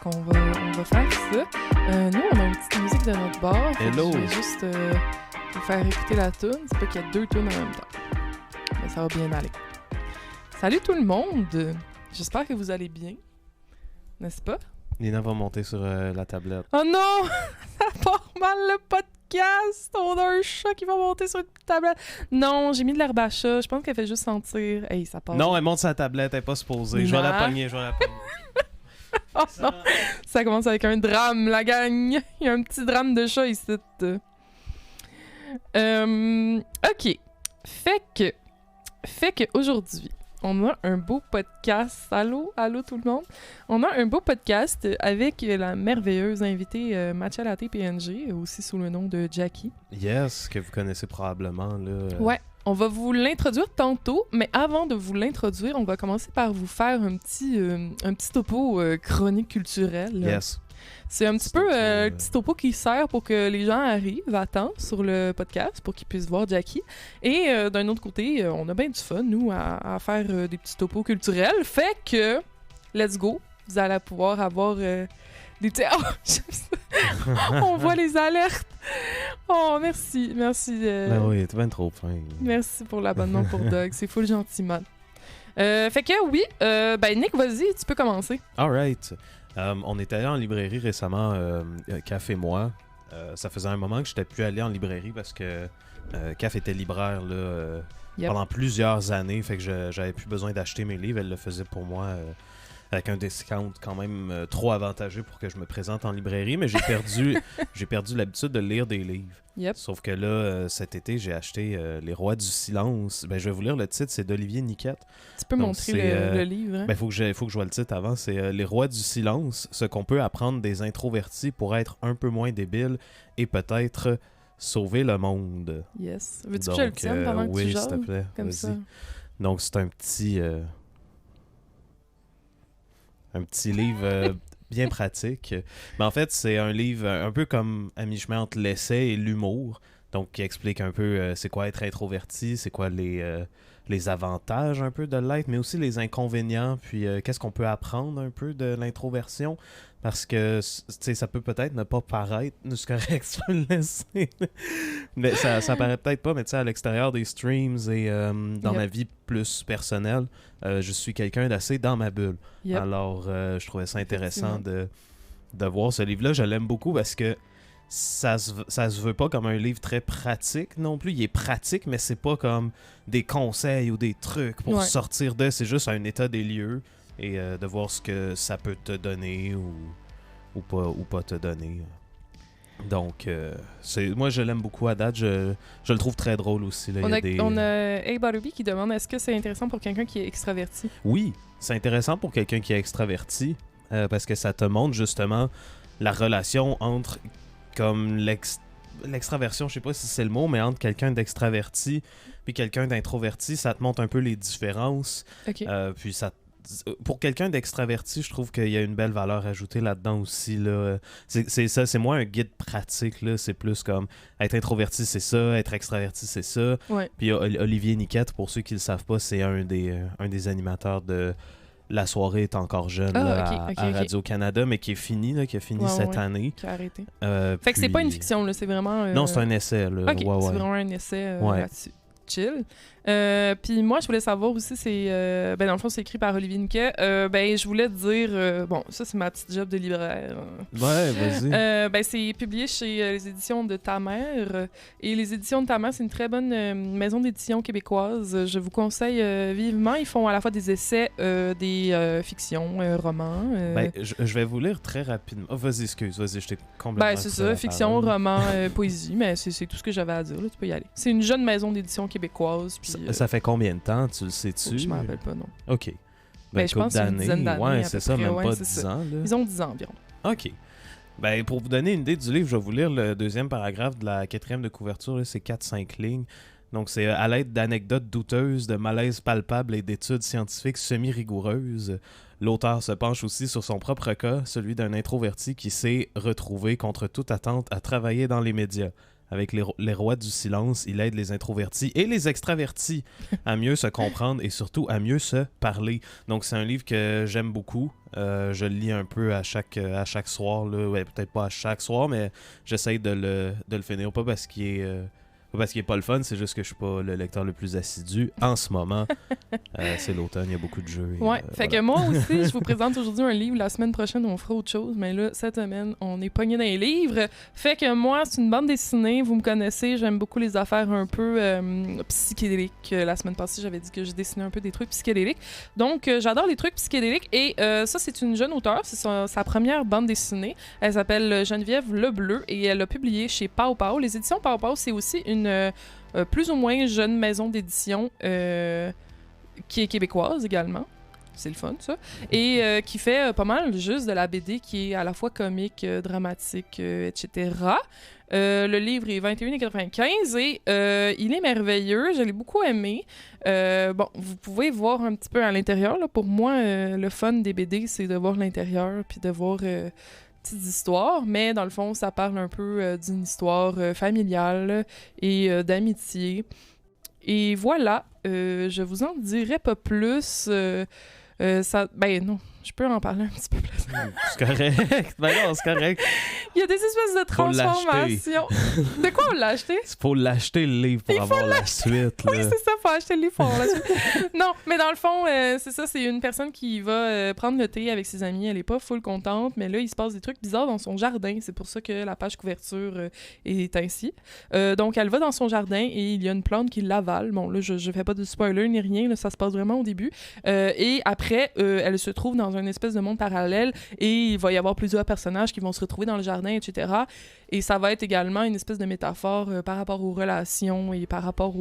qu'on va faire ça. Nous, on a une petite musique de notre bar. Hello! Je vais juste vous faire écouter la tune. C'est pas qu'il y a 2 tunes en même temps. Mais ça va bien aller. Salut tout le monde! J'espère que vous allez bien. N'est-ce pas? Lina va monter sur la tablette. Oh non! Ça part mal le podcast! On a un chat qui va monter sur une tablette. Non, j'ai mis de l'herbe à chat. Je pense qu'elle fait juste sentir. Hey, ça part. Non, elle monte sa tablette, elle est pas supposée. Je vais la pogner, Oh non! Ça commence avec un drame, la gang! Il y a un petit drame de chat ici. OK. Fait que aujourd'hui, on a un beau podcast. Allô tout le monde? On a un beau podcast avec la merveilleuse invitée Matcha Latte PNG, aussi sous le nom de Jackie. Yes, que vous connaissez probablement, là. Ouais, on va vous l'introduire tantôt, mais avant de vous l'introduire, on va commencer par vous faire un petit topo chronique culturelle. Yes. C'est un petit peu le petit topo qui sert pour que les gens arrivent à temps sur le podcast pour qu'ils puissent voir Jackie. Et d'un autre côté, on a bien du fun, nous, à faire des petits topos culturels. Fait que, let's go! Vous allez pouvoir avoir des petits... Oh, j'aime ça! On voit les alertes! Oh, merci. Ben oui, t'es bien trop fin. Merci pour l'abonnement pour Doug. C'est full gentil, man. Fait que oui, ben Nick, vas-y, tu peux commencer. Alright. On est allé en librairie récemment, Caf et moi. Ça faisait un moment que j'étais plus allé en librairie parce que Caf était libraire là, pendant plusieurs années. Fait que j'avais plus besoin d'acheter mes livres. Elle le faisait pour moi avec un discount quand même trop avantageux pour que je me présente en librairie. Mais j'ai perdu l'habitude de lire des livres. Yep. Sauf que là, cet été, j'ai acheté Les Rois du Silence. Ben, je vais vous lire le titre, c'est d'Olivier Niquette. Tu peux montrer le livre. Hein? Ben, faut que je vois le titre avant. C'est Les Rois du Silence, ce qu'on peut apprendre des introvertis pour être un peu moins débiles et peut-être sauver le monde. Yes. Veux-tu que je le tienne pendant que tu oui, jases? s'il te plaît. Comme Vas-y. ça. Donc, c'est un petit livre bien pratique. Mais en fait, c'est un livre un peu comme à mi-chemin entre l'essai et l'humour. Donc, qui explique un peu c'est quoi être introverti, c'est quoi les avantages un peu de l'être, mais aussi les inconvénients, puis qu'est-ce qu'on peut apprendre un peu de l'introversion. Parce que, tu sais, ça peut peut-être ne pas paraître, c'est correct, tu peux le laisser. Mais ça paraît peut-être pas, mais tu sais, à l'extérieur des streams et dans ma vie plus personnelle, je suis quelqu'un d'assez dans ma bulle. Yep. Alors, je trouvais ça intéressant de voir ce livre-là. Je l'aime beaucoup parce que ça se veut pas comme un livre très pratique non plus. Il est pratique, mais c'est pas comme des conseils ou des trucs pour sortir de. C'est juste un état des lieux et de voir ce que ça peut te donner ou pas te donner. Donc, moi, je l'aime beaucoup à date. Je le trouve très drôle aussi. Là. On a Hey Barbie qui demande est-ce que c'est intéressant pour quelqu'un qui est extraverti? Oui, c'est intéressant pour quelqu'un qui est extraverti parce que ça te montre justement la relation entre comme l'extraversion, je sais pas si c'est le mot, mais entre quelqu'un d'extraverti puis quelqu'un d'introverti, ça te montre un peu les différences. OK. Puis pour quelqu'un d'extraverti, je trouve qu'il y a une belle valeur ajoutée là-dedans aussi. Là. C'est moins un guide pratique. Là. C'est plus comme être introverti, c'est ça. Être extraverti, c'est ça. Ouais. Puis Olivier Niquette, pour ceux qui le savent pas, c'est un des animateurs de La soirée est encore jeune à Radio-Canada, mais qui est fini, là, qui a fini cette année. Qui a arrêté. Fait que c'est pas une fiction, là, c'est vraiment... Non, c'est un essai. Là. OK, c'est vraiment un essai là-dessus. Chill. Puis moi, je voulais savoir aussi, c'est... dans le fond, c'est écrit par Olivier Niquet. Je voulais te dire... bon, ça, c'est ma petite job de libraire. Ouais, vas-y. C'est publié chez les éditions de Ta Mère. Et les éditions de Ta Mère, c'est une très bonne maison d'édition québécoise. Je vous conseille vivement. Ils font à la fois des essais, des fictions, romans. Je vais vous lire très rapidement. Oh, vas-y, je t'ai complètement... c'est ça, fiction, roman, poésie. Mais c'est tout ce que j'avais à dire. Là, tu peux y aller. C'est une jeune maison d'édition québécoise. Puis, ça fait combien de temps, tu le sais-tu? Je m'en rappelle pas, non. OK. Je pense que c'est une dizaine d'années. Ouais, c'est ça, même pas 10 ça. ans. Là. Ils ont 10 ans environ. OK. Pour vous donner une idée du livre, je vais vous lire le deuxième paragraphe de la 4e de couverture. Là, c'est 4-5 lignes. Donc, c'est à l'aide d'anecdotes douteuses, de malaises palpables et d'études scientifiques semi-rigoureuses. L'auteur se penche aussi sur son propre cas, celui d'un introverti qui s'est retrouvé contre toute attente à travailler dans les médias. avec les rois du silence. Il aide les introvertis et les extravertis à mieux se comprendre et surtout à mieux se parler. Donc, c'est un livre que j'aime beaucoup. Je le lis un peu à chaque soir. Là. Ouais, peut-être pas à chaque soir, mais j'essaye de le finir. Pas parce qu'il est pas le fun, c'est juste que je suis pas le lecteur le plus assidu en ce moment. C'est l'automne, il y a beaucoup de jeux. Ouais, fait que moi aussi, je vous présente aujourd'hui un livre. La semaine prochaine, on fera autre chose. Mais là, cette semaine, on est pogné dans les livres. Fait que moi, c'est une bande dessinée. Vous me connaissez, j'aime beaucoup les affaires un peu psychédéliques. La semaine passée, j'avais dit que je dessinais un peu des trucs psychédéliques. Donc, j'adore les trucs psychédéliques. Et ça, c'est une jeune auteure. C'est sa première bande dessinée. Elle s'appelle Geneviève Lebleu et elle a publié chez Pau Pau. Les éditions Pau Pau, c'est aussi une plus ou moins jeune maison d'édition qui est québécoise également. C'est le fun, ça. Et qui fait pas mal juste de la BD qui est à la fois comique, dramatique, etc. Le livre est 21,95 et il est merveilleux. Je l'ai beaucoup aimé. Bon, vous pouvez voir un petit peu à l'intérieur. Là. Pour moi, le fun des BD, c'est de voir l'intérieur puis de voir... petites histoires, mais dans le fond, ça parle un peu d'une histoire familiale et d'amitié. Et voilà, je vous en dirai pas plus. Ben non, je peux en parler un petit peu plus. C'est correct. Ben non, c'est correct. Il y a des espèces de transformations. De quoi on l'a acheté? C'est pour l'acheter le livre pour avoir la suite. Là. Oui, c'est ça, faut acheter le livre pour avoir la suite. Non, mais dans le fond, c'est ça, c'est une personne qui va prendre le thé avec ses amis. Elle est pas full contente, mais là, il se passe des trucs bizarres dans son jardin. C'est pour ça que la page couverture est ainsi. Donc, elle va dans son jardin et il y a une plante qui l'avale. Bon, là, je fais pas de spoiler ni rien, là, ça se passe vraiment au début. Et après, elle se trouve dans une espèce de monde parallèle et il va y avoir plusieurs personnages qui vont se retrouver dans le jardin, etc. Et ça va être également une espèce de métaphore par rapport aux relations et par rapport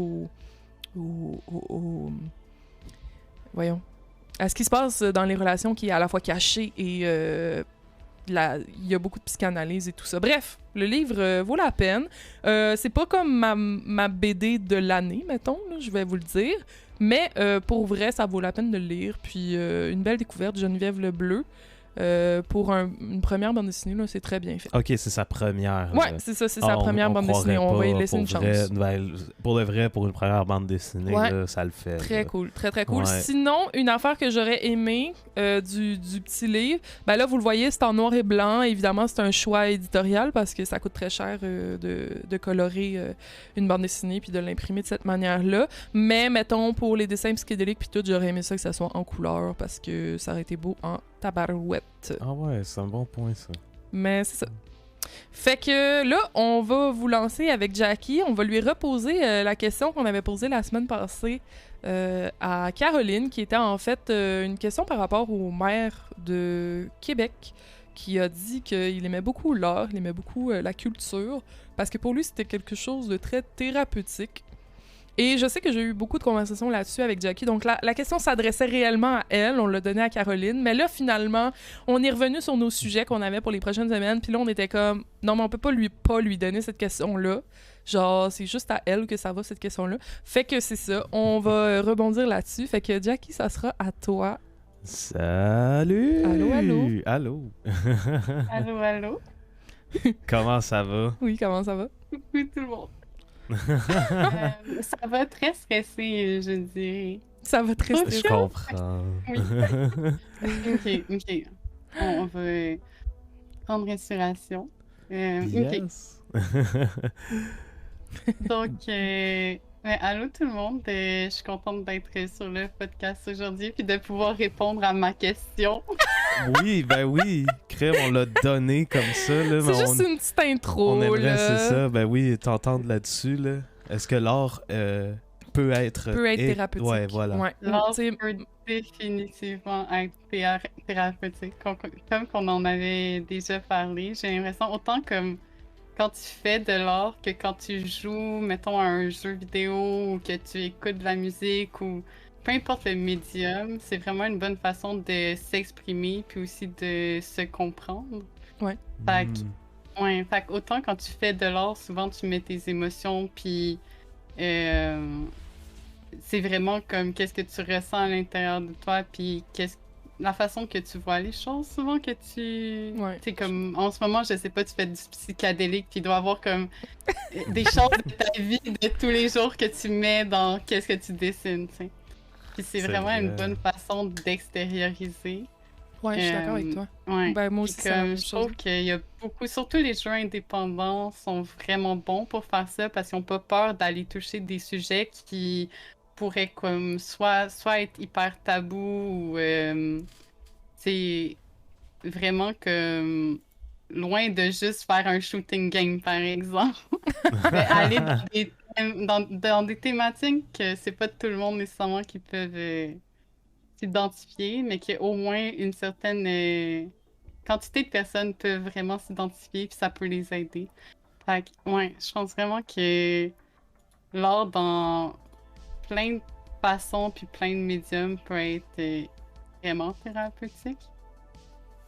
voyons, à ce qui se passe dans les relations qui est à la fois caché et il y a beaucoup de psychanalyse et tout ça. Bref, le livre vaut la peine. C'est pas comme ma BD de l'année, mettons, là, je vais vous le dire. Mais pour vrai, ça vaut la peine de le lire. Puis une belle découverte, Geneviève Lebleu. Pour une première bande dessinée, là, c'est très bien fait. Ok, c'est sa première. Ouais, c'est ça, c'est sa première bande dessinée. On va y laisser une chance. Pour de vrai, pour une première bande dessinée, ouais. là, ça le fait. Très là. cool, très très cool. Ouais. Sinon, une affaire que j'aurais aimé du petit livre, ben là, vous le voyez, c'est en noir et blanc. Évidemment, c'est un choix éditorial parce que ça coûte très cher de colorer une bande dessinée puis de l'imprimer de cette manière-là. Mais, mettons, pour les dessins psychédéliques puis tout, j'aurais aimé ça que ça soit en couleur parce que ça aurait été beau en tabarouette. Ah ouais, c'est un bon point, ça. Mais c'est ça. Fait que là, on va vous lancer avec Jackie. On va lui reposer la question qu'on avait posée la semaine passée à Caroline, qui était en fait une question par rapport au maire de Québec, qui a dit qu'il aimait beaucoup l'art, il aimait beaucoup la culture, parce que pour lui, c'était quelque chose de très thérapeutique. Et je sais que j'ai eu beaucoup de conversations là-dessus avec Jackie, donc la question s'adressait réellement à elle, on l'a donnée à Caroline, mais là, finalement, on est revenu sur nos sujets qu'on avait pour les prochaines semaines, puis là, on était comme, non, mais on peut pas lui donner cette question-là, genre, c'est juste à elle que ça va, cette question-là. Fait que c'est ça, on va rebondir là-dessus, fait que Jackie, ça sera à toi. Salut! Allô, allô? Allô? Allô, allô? Comment ça va? Oui, comment ça va? Coucou tout le monde. Ça va très stressé, je dirais. Ça va très Je comprends. Oui. Ok. On va prendre respiration. Yes. Ok. Donc, allô tout le monde. Je suis contente d'être sur le podcast aujourd'hui puis de pouvoir répondre à ma question. Oui, ben oui. Crème, on l'a donné comme ça. Là, c'est juste une petite intro. On aimerait, là. c'est ça. Ben oui, t'entendre là-dessus. Là. Est-ce que l'art peut être thérapeutique. Ouais, voilà. Ouais. L'art peut définitivement être thérapeutique. Comme qu'on en avait déjà parlé, j'ai l'impression autant comme quand tu fais de l'art que quand tu joues, mettons, à un jeu vidéo ou que tu écoutes de la musique ou peu importe le médium, c'est vraiment une bonne façon de s'exprimer puis aussi de se comprendre. Ouais. Fait que autant quand tu fais de l'art, souvent tu mets tes émotions puis c'est vraiment comme qu'est-ce que tu ressens à l'intérieur de toi puis la façon que tu vois les choses, souvent que Ouais. tu sais, comme, en ce moment, je sais pas, tu fais du psychédélique, puis il doit y avoir comme des choses de ta vie de tous les jours que tu mets dans qu'est-ce que tu dessines, tu sais. Puis c'est C'est vraiment une vrai. bonne façon d'extérioriser. Ouais, je suis d'accord avec toi. Ouais. Ben, moi Puis aussi, c'est la comme même je chose. trouve qu'il y a beaucoup, surtout les jeux indépendants sont vraiment bons pour faire ça parce qu'ils n'ont pas peur d'aller toucher des sujets qui pourraient comme soit être hyper tabous ou c'est vraiment comme loin de juste faire un shooting game par exemple. Mais aller dans des dans des thématiques que c'est pas tout le monde nécessairement qui peuvent s'identifier, mais qu'au moins une certaine quantité de personnes peuvent vraiment s'identifier, puis ça peut les aider. Fait que, ouais, je pense vraiment que l'art dans plein de façons puis plein de médiums peut être vraiment thérapeutique.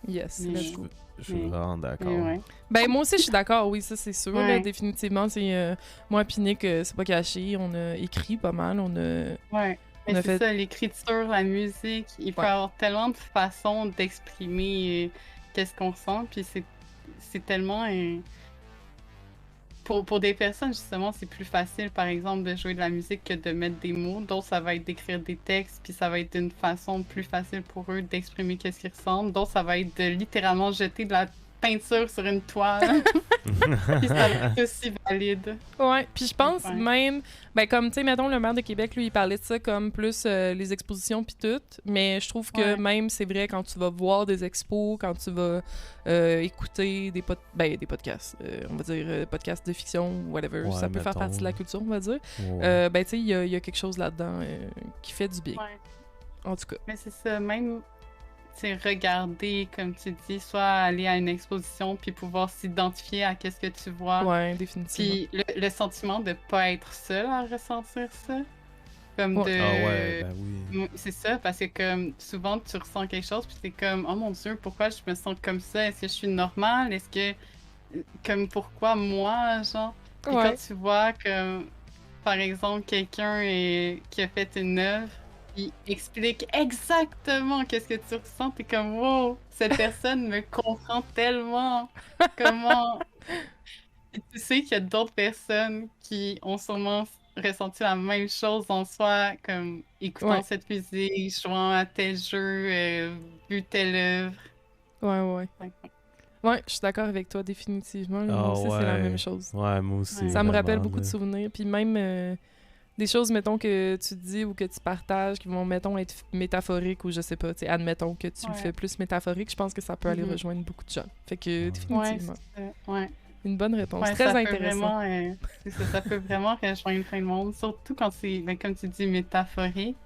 Yes, Mais- let's go. Je suis Mais- vraiment Mais d'accord. ouais. Ben, moi aussi, je suis d'accord, oui, ça, c'est sûr. Là, Ouais. définitivement, c'est moi, puis Nick, c'est pas caché. On a écrit pas mal. On a. Ouais. On Mais a c'est fait- ça, l'écriture, la musique, il peut y Ouais. avoir tellement de façons d'exprimer qu'est-ce qu'on ressent, puis c'est tellement... Pour des personnes, justement, c'est plus facile, par exemple, de jouer de la musique que de mettre des mots. D'autres, ça va être d'écrire des textes, puis ça va être une façon plus facile pour eux d'exprimer qu'est-ce qu'ils ressentent. D'autres, ça va être de littéralement jeter de la peinture sur une toile, puis ça va être aussi valide. Ouais, puis je pense Ouais. même, ben comme tu sais, mettons, le maire de Québec, lui, il parlait de ça comme plus les expositions puis tout, mais je trouve que Ouais. même, c'est vrai, quand tu vas voir des expos, quand tu vas écouter des podcasts, on va dire podcasts de fiction ou whatever, Ouais, ça peut faire mettons. partie de la culture, on va dire, Ouais. ben tu sais, il y a quelque chose là-dedans qui fait du bien, Ouais. en tout cas. Mais c'est ça, même, tu sais, regarder, comme tu dis, soit aller à une exposition, puis pouvoir s'identifier à qu'est-ce que tu vois. Ouais, définitivement. Puis le sentiment de pas être seul à ressentir ça. Comme Ouais. de... Ah ouais, ben oui. C'est ça, parce que comme souvent tu ressens quelque chose, puis t'es comme, oh mon Dieu, pourquoi je me sens comme ça? Est-ce que je suis normale? Est-ce que... Comme pourquoi moi, genre? Puis Ouais. quand tu vois que, par exemple, quelqu'un qui a fait une œuvre, il explique exactement qu'est-ce que tu ressens, t'es comme, wow, cette personne me comprend tellement. Comment... Et tu sais qu'il y a d'autres personnes qui ont sûrement ressenti la même chose en soi, comme écoutant Ouais. cette musique, jouant à tel jeu, vu telle œuvre. Ouais, ouais. Ouais. Ouais, je suis d'accord avec toi, définitivement. Moi Ah aussi, c'est la ouais. même chose. Ouais, moi aussi. Ouais. Ça me rappelle vraiment, beaucoup de là. souvenirs. Puis même des choses, mettons, que tu dis ou que tu partages qui vont, mettons, être métaphoriques ou je sais pas, tu sais, admettons que tu le Ouais. fais plus métaphorique, je pense que ça peut aller Mhm. rejoindre beaucoup de gens. Fait que Ouais. définitivement, Ouais, c'est ça. Ouais. une bonne réponse. Ouais, Très ça peut intéressant. vraiment, c'est ça, ça peut vraiment rejoindre plein de monde, surtout quand c'est, ben, comme tu dis, métaphorique.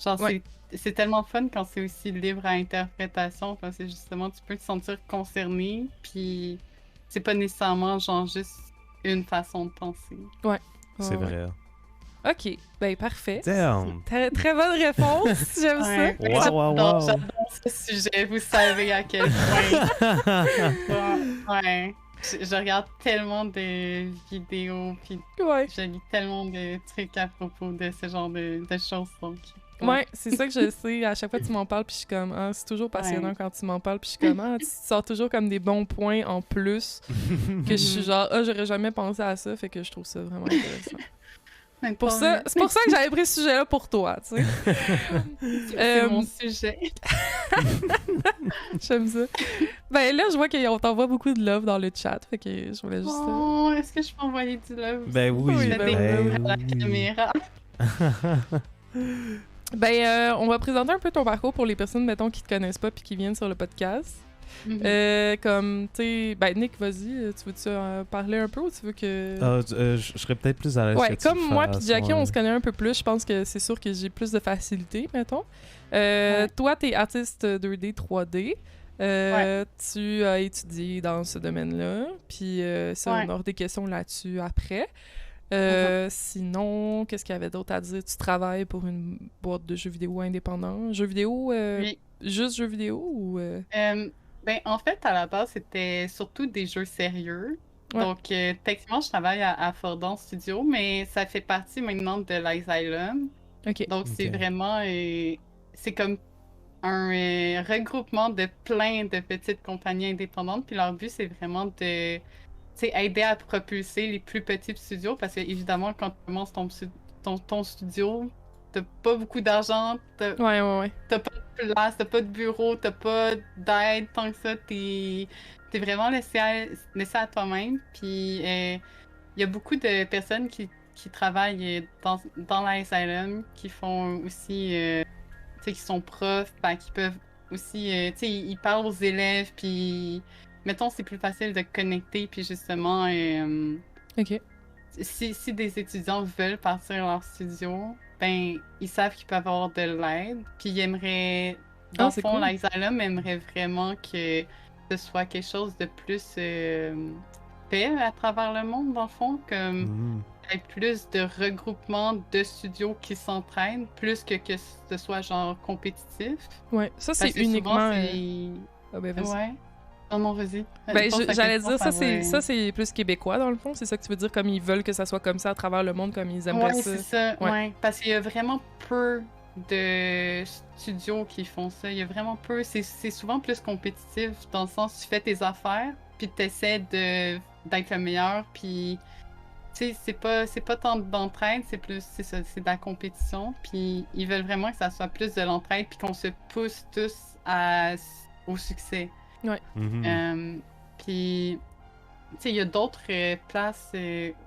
Genre, Ouais. c'est tellement fun quand c'est aussi libre à interprétation, parce que justement, tu peux te sentir concerné, puis c'est pas nécessairement, genre, juste une façon de penser. C'est Ouais, vrai. ouais. Ok, ben parfait. Damn! Très, très bonne réponse, j'aime Ouais, ça. Wow, wow, wow. j'adore ce sujet, vous savez à quel point. Ouais. Je regarde tellement de vidéos, puis Ouais. je lis tellement de trucs à propos de ce genre de choses, donc... Ouais, c'est ça que je sais. À chaque fois que tu m'en parles, puis je suis comme, ah, c'est toujours passionnant Ouais. quand tu m'en parles, puis je suis comme, ah, tu sors toujours comme des bons points en plus, que je suis genre, ah, j'aurais jamais pensé à ça, fait que je trouve ça vraiment intéressant. Mais Pour tant ça, mieux. c'est pour ça que j'avais pris ce sujet-là pour toi, tu sais. C'est mon sujet. J'aime ça. Ben là, je vois qu'on t'envoie beaucoup de love dans le chat, fait que je voulais juste... Oh, est-ce que je peux envoyer du love? Ben oui, Oui, Je ben fais des oui. à la caméra. Ben, on va présenter un peu ton parcours pour les personnes, mettons, qui te connaissent pas puis qui viennent sur le podcast. Comme, tu sais, ben Nick, vas-y, tu veux-tu parler un peu ou tu veux que... Je serais peut-être plus à l'aise Ouais, que tu comme le moi fasses, puis Jackie, ouais. on se connaît un peu plus. Je pense que c'est sûr que j'ai plus de facilité, mettons. Ouais. Toi, t'es artiste 2D, 3D. Ouais. Tu as étudié dans ce domaine-là. Puis ça, Ouais. on aura des questions là-dessus après. Sinon, qu'est-ce qu'il y avait d'autre à dire? Tu travailles pour une boîte de jeux vidéo indépendant. Jeux vidéo, Oui. juste jeux vidéo ou... Ben, en fait, à la base, c'était surtout des jeux sérieux. Ouais. Donc, techniquement, je travaille à Fordon Studio, mais ça fait partie maintenant de l'Asylum. OK. Donc, c'est Ok. vraiment... c'est comme regroupement de plein de petites compagnies indépendantes. Puis leur but, c'est vraiment de aider à propulser les plus petits studios. Parce que, évidemment, quand tu commences ton studio, t'as pas beaucoup d'argent, t'as Ouais. pas de place, t'as pas de bureau, t'as pas d'aide tant que ça. T'es vraiment laissé à toi-même. Puis il y a beaucoup de personnes qui travaillent dans l'Asylum, qui font aussi, qui sont profs, qui peuvent aussi, ils parlent aux élèves, puis mettons, c'est plus facile de connecter, puis justement, OK. si des étudiants veulent partir leur studio, ben, ils savent qu'ils peuvent avoir de l'aide, puis ils aimeraient, dans le c'est fond, cool. l'Asylum aimerait vraiment que ce soit quelque chose de plus fait à travers le monde, dans le fond, comme il y ait plus de regroupement de studios qui s'entraînent, plus que ce soit genre compétitif. Ouais, ça c'est Parce que uniquement... souvent, Ah ben vas-y. Ouais. Non, non, vas-y. Ben, Pose ta j'allais question, dire, ça va- c'est plus québécois dans le fond, c'est ça que tu veux dire, comme ils veulent que ça soit comme ça à travers le monde, comme ils aimeraient Ouais, ça. c'est ça, Ouais. ouais. Parce qu'il y a vraiment peu de studios qui font ça. Il y a vraiment peu. C'est souvent plus compétitif, dans le sens tu fais tes affaires, puis tu essaies d'être le meilleur, puis tu sais, c'est pas tant d'entraide, c'est plus, c'est ça, c'est de la compétition, puis ils veulent vraiment que ça soit plus de l'entraide, puis qu'on se pousse tous au succès. Puis, tu sais, il y a d'autres places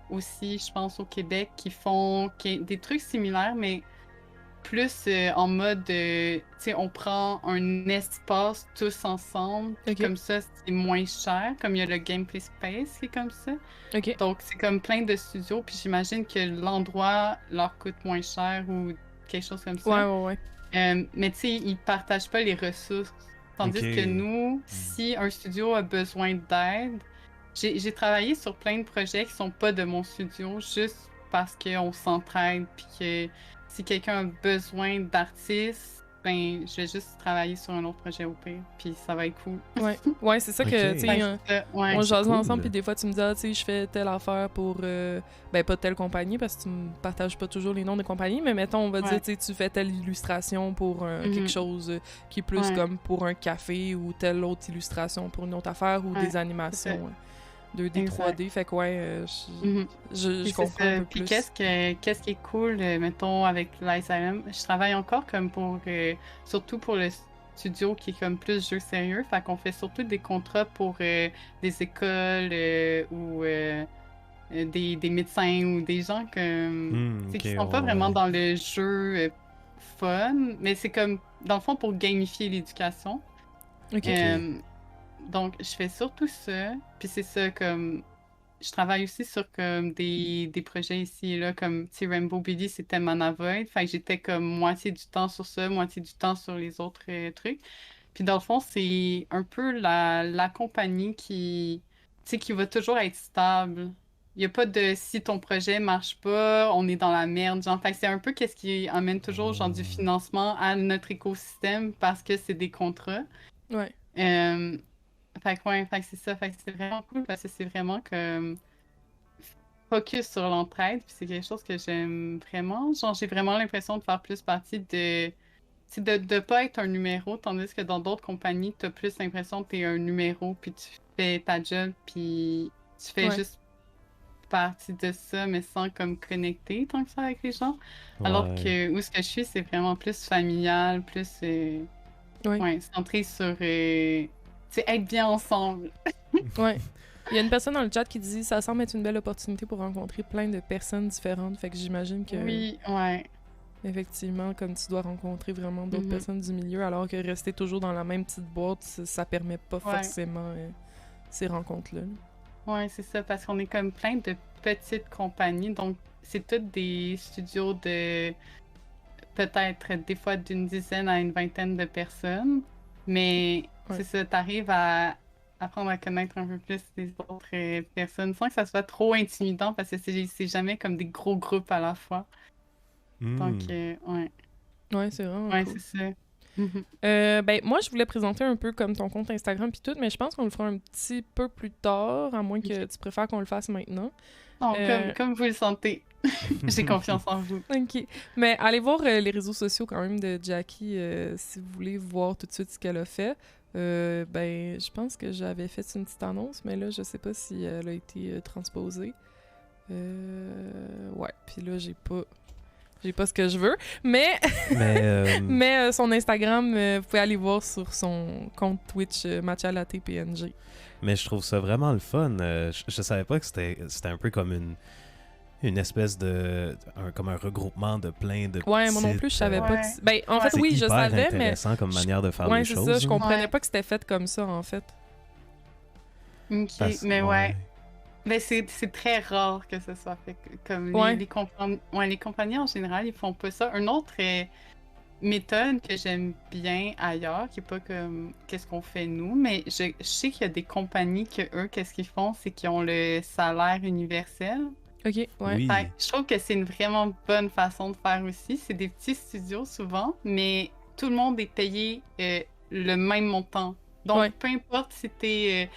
aussi, je pense, au Québec, qui font des trucs similaires, mais plus en mode, tu sais, on prend un espace tous ensemble, puis Ok. comme ça, c'est moins cher, comme il y a le Gameplay Space qui est comme ça. Ok. Donc, c'est comme plein de studios, puis j'imagine que l'endroit leur coûte moins cher ou quelque chose comme ça. Ouais. Mais tu sais, ils partagent pas les ressources. Tandis Ok. que nous, si un studio a besoin d'aide, j'ai travaillé sur plein de projets qui sont pas de mon studio, juste parce qu'on s'entraide, puis que si quelqu'un a besoin d'artistes, ben, je vais juste travailler sur un autre projet au pire, puis ça va être cool. Ouais, c'est ça que, Ok. tu sais, Ouais, c'est ça, ouais. on c'est jase cool. ensemble, puis des fois, tu me dis, ah, tu sais, je fais telle affaire pour, ben, pas telle compagnie, parce que tu me partages pas toujours les noms des compagnies, mais mettons, on va dire, tu sais, tu fais telle illustration pour quelque chose qui est plus comme pour un café, ou telle autre illustration pour une autre affaire, ou des animations 2D, Exact. 3D, fait que ouais, je Puis comprends c'est ça. un peu Puis plus. qu'est-ce qui est cool, mettons, avec l'ISLM, je travaille encore comme pour, surtout pour le studio qui est comme plus jeu sérieux, fait qu'on fait surtout des contrats pour des écoles ou des médecins ou des gens comme, tu sais, qui sont pas vraiment dans le jeu fun, mais c'est comme, dans le fond, pour gamifier l'éducation. Ok. Donc, je fais surtout ça. Puis c'est ça, comme. Je travaille aussi sur comme des projets ici et là, comme, tu sais, Rainbow Baby, c'était Mana Void. Fait que j'étais comme moitié du temps sur ça, moitié du temps sur les autres trucs. Puis dans le fond, c'est un peu la compagnie qui, tu sais, qui va toujours être stable. Il n'y a pas de si ton projet marche pas, on est dans la merde. Genre, fait que c'est un peu qu'est-ce qui amène toujours genre du financement à notre écosystème parce que c'est des contrats. Ouais. Fait que ouais, fait que c'est ça, fait que c'est vraiment cool parce que c'est vraiment comme focus sur l'entraide, puis c'est quelque chose que j'aime vraiment. Genre, j'ai vraiment l'impression de faire plus partie de pas être un numéro, tandis que dans d'autres compagnies, t'as plus l'impression que t'es un numéro, puis tu fais ta job, puis tu fais juste partie de ça, mais sans comme connecter tant que ça avec les gens. Alors que où ce que je suis, c'est vraiment plus familial, plus centré sur être bien ensemble. Ouais. Il y a une personne dans le chat qui dit ça semble être une belle opportunité pour rencontrer plein de personnes différentes. Fait que j'imagine que. Oui, ouais. Effectivement, comme tu dois rencontrer vraiment d'autres personnes du milieu, alors que rester toujours dans la même petite boîte, ça permet pas forcément ces rencontres-là. Ouais, c'est ça, parce qu'on est comme plein de petites compagnies. Donc, c'est toutes des studios de peut-être des fois d'une dizaine à une vingtaine de personnes. Mais c'est ça, t'arrives à apprendre à connaître un peu plus les autres personnes sans que ça soit trop intimidant parce que c'est jamais comme des gros groupes à la fois. Donc, ouais. Ouais, c'est vraiment Ouais, cool. c'est ça. Ben, moi, je voulais présenter un peu comme ton compte Instagram puis tout, mais je pense qu'on le fera un petit peu plus tard, à moins que tu préfères qu'on le fasse maintenant. Non, comme vous le sentez. J'ai confiance en vous. OK. Mais allez voir les réseaux sociaux quand même de Jackie si vous voulez voir tout de suite ce qu'elle a fait. Ben, je pense que j'avais fait une petite annonce, mais là, je sais pas si elle a été transposée. Ouais, puis là, j'ai pas ce que je veux, mais mais son Instagram, vous pouvez aller voir sur son compte Twitch Matcha Latte PNG. Mais je trouve ça vraiment le fun. Je savais pas que c'était un peu comme une espèce de... comme un regroupement de plein de Ouais, moi non petites, plus, je savais pas Ouais. que... Ben, en fait, c'est oui, je hyper savais, mais... intéressant comme manière de faire Ouais, les c'est choses. ça, je comprenais Ouais. pas que c'était fait comme ça, en fait. OK, mais ouais. Mais c'est très rare que ce soit fait comme Ouais. les compagnies en général, ils font pas ça. Une autre méthode que j'aime bien ailleurs, qui est pas comme qu'est-ce qu'on fait nous, mais je sais qu'il y a des compagnies que eux, qu'est-ce qu'ils font, c'est qu'ils ont le salaire universel. OK, ouais. Oui. Fait que je trouve que c'est une vraiment bonne façon de faire aussi. C'est des petits studios souvent, mais tout le monde est payé le même montant. Donc, Ouais. peu importe si t'es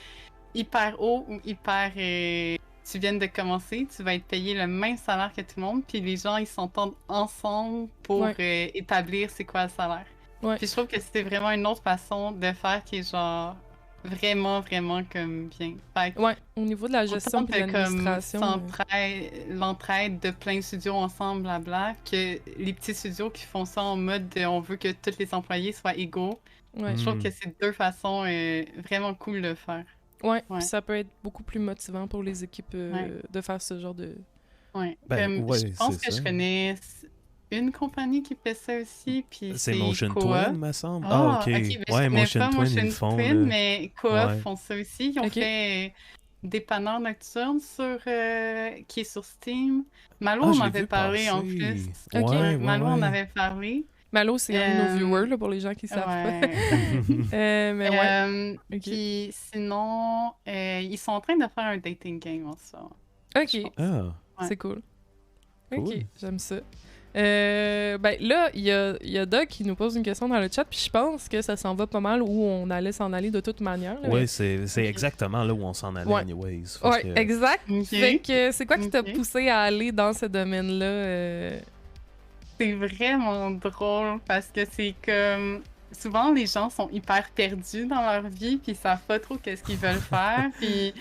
hyper haut ou hyper... tu viens de commencer, tu vas être payé le même salaire que tout le monde, puis les gens, ils s'entendent ensemble pour Ouais. établir c'est quoi le salaire. Ouais. Puis je trouve que c'est vraiment une autre façon de faire qui est genre vraiment, vraiment comme bien. Fait que Ouais, au niveau de la gestion autant et de de comme l'administration. l'entraide de plein de studios ensemble, blabla, que les petits studios qui font ça en mode de, on veut que tous les employés soient égaux. Ouais. Je trouve que c'est deux façons vraiment cool de faire. Ouais, Ouais. puis ça peut être beaucoup plus motivant pour les équipes Ouais. de faire ce genre de... Ouais. Ben, Comme, ouais, je pense c'est que ça. je connais une compagnie qui fait ça aussi, puis C'est Motion Koa. Twin, me semble. Ah, OK. ok, mais je Ouais, connais Motion pas Twin, ils Motion le font. Twin, là. mais Koa Ouais. font ça aussi. Ils ont Ok. fait des panneurs nocturnes qui est sur Steam. Malo Ah, en je l'ai avait vu parlé en passer. plus. Ok. Ouais, Malo ouais, en ouais. avait parlé. Malo, c'est un de nos Euh, viewers, là, pour les gens qui savent Ouais. pas. Mais ouais, ok. Puis sinon, ils sont en train de faire un dating game en ce moment. Ok, Ah, Ouais. c'est cool. Ok, Cool. j'aime ça. Ben là, il y a Doug qui nous pose une question dans le chat, puis je pense que ça s'en va pas mal où on allait s'en aller de toute manière. là, ouais, mais- c'est exactement là où on s'en allait, Ouais. anyways. Fait Ouais, que- exact. Ok. Fait que c'est quoi qui t'a Ok. poussé à aller dans ce domaine-là? C'est vraiment drôle parce que c'est comme souvent les gens sont hyper perdus dans leur vie puis ils savent pas trop qu'est-ce qu'ils veulent faire puis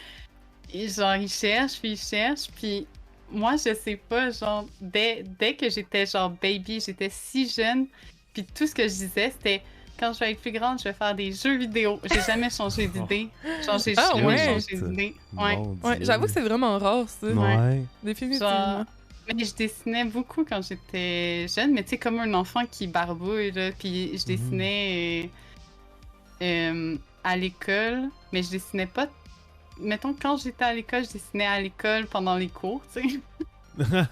genre ils cherchent puis moi je sais pas genre dès que j'étais genre baby j'étais si jeune puis tout ce que je disais c'était quand je vais être plus grande je vais faire des jeux vidéo. J'ai jamais changé d'idée. Genre j'ai Ah jamais ouais? changé d'idée. Ouais. Mon Ouais, Dieu. j'avoue que c'est vraiment rare, ça. Ouais. Définitivement. Genre, mais je dessinais beaucoup quand j'étais jeune, mais tu sais, comme un enfant qui barbouille, là, puis je dessinais à l'école, mais je dessinais pas... Mettons, quand j'étais à l'école, je dessinais à l'école pendant les cours, tu sais.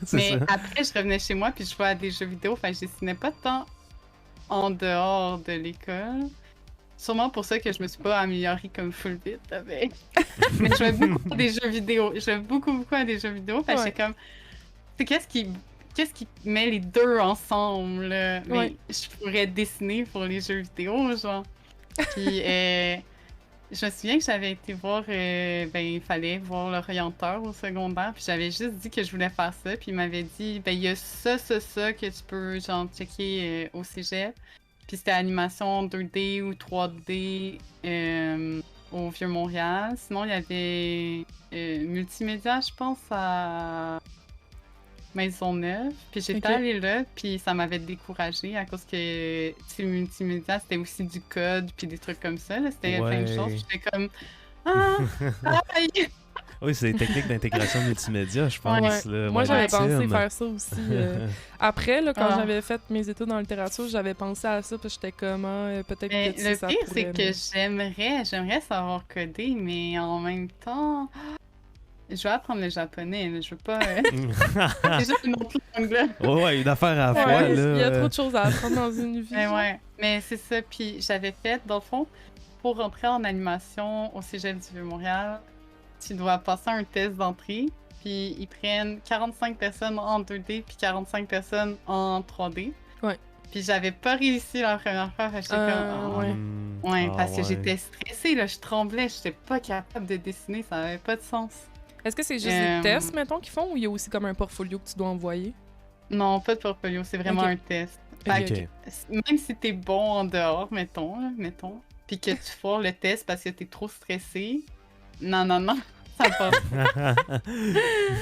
C'est Mais ça. après, je revenais chez moi, puis je jouais à des jeux vidéo, enfin, je dessinais pas tant en dehors de l'école. Sûrement pour ça que je me suis pas améliorée comme full vite avec. Mais je jouais beaucoup à des jeux vidéo. Je jouais beaucoup à des jeux vidéo. Fait que Ouais. j'étais comme... C'est qu'est-ce qui met les deux ensemble, là? Mais Ouais. je pourrais dessiner pour les jeux vidéo, genre. Puis, je me souviens que j'avais été voir... il fallait voir l'orienteur au secondaire. Puis j'avais juste dit que je voulais faire ça. Puis il m'avait dit, il y a ça que tu peux, genre, checker au cégep. Puis c'était animation 2D ou 3D au Vieux-Montréal. Sinon, il y avait multimédia, je pense, à Maisonneuve. Puis j'étais Ok. allée là, puis ça m'avait découragée à cause que, tu sais, multimédia, c'était aussi du code, puis des trucs comme ça. Là, c'était plein de Ouais. choses. Puis j'étais comme... Ah! Aïe! Oui, c'est des techniques d'intégration multimédia, je pense. Ouais. là. Moi, Ouais, j'avais Maxime. pensé faire ça aussi. Après, là, quand Ah. j'avais fait mes études en littérature, j'avais pensé à ça, parce que j'étais comment, peut-être Mais que le ça pire, pourrait, c'est mais- que j'aimerais savoir coder, mais en même temps... Je vais apprendre le japonais, là, je veux pas... C'est juste une autre langue, là. Ouais, une affaire à la fois, Ouais, là. il y a trop de choses à apprendre dans une vie. Mais ouais, mais c'est ça. Puis j'avais fait, dans le fond, pour rentrer en animation au Cégep du Vieux-Montréal, tu dois passer un test d'entrée. Puis ils prennent 45 personnes en 2D puis 45 personnes en 3D. Ouais. Puis j'avais pas réussi la première fois. Fait que j'étais comme... ouais. Ouais, Ah, parce que ouais. j'étais stressée, là, je tremblais, j'étais pas capable de dessiner, ça avait pas de sens. Est-ce que c'est juste des tests, mettons, qu'ils font, ou il y a aussi comme un portfolio que tu dois envoyer? Non, pas de portfolio, c'est vraiment Ok. un test. Ok, Fait que ok. même si t'es bon en dehors, mettons, puis que tu foires le test parce que t'es trop stressé, non, ça passe.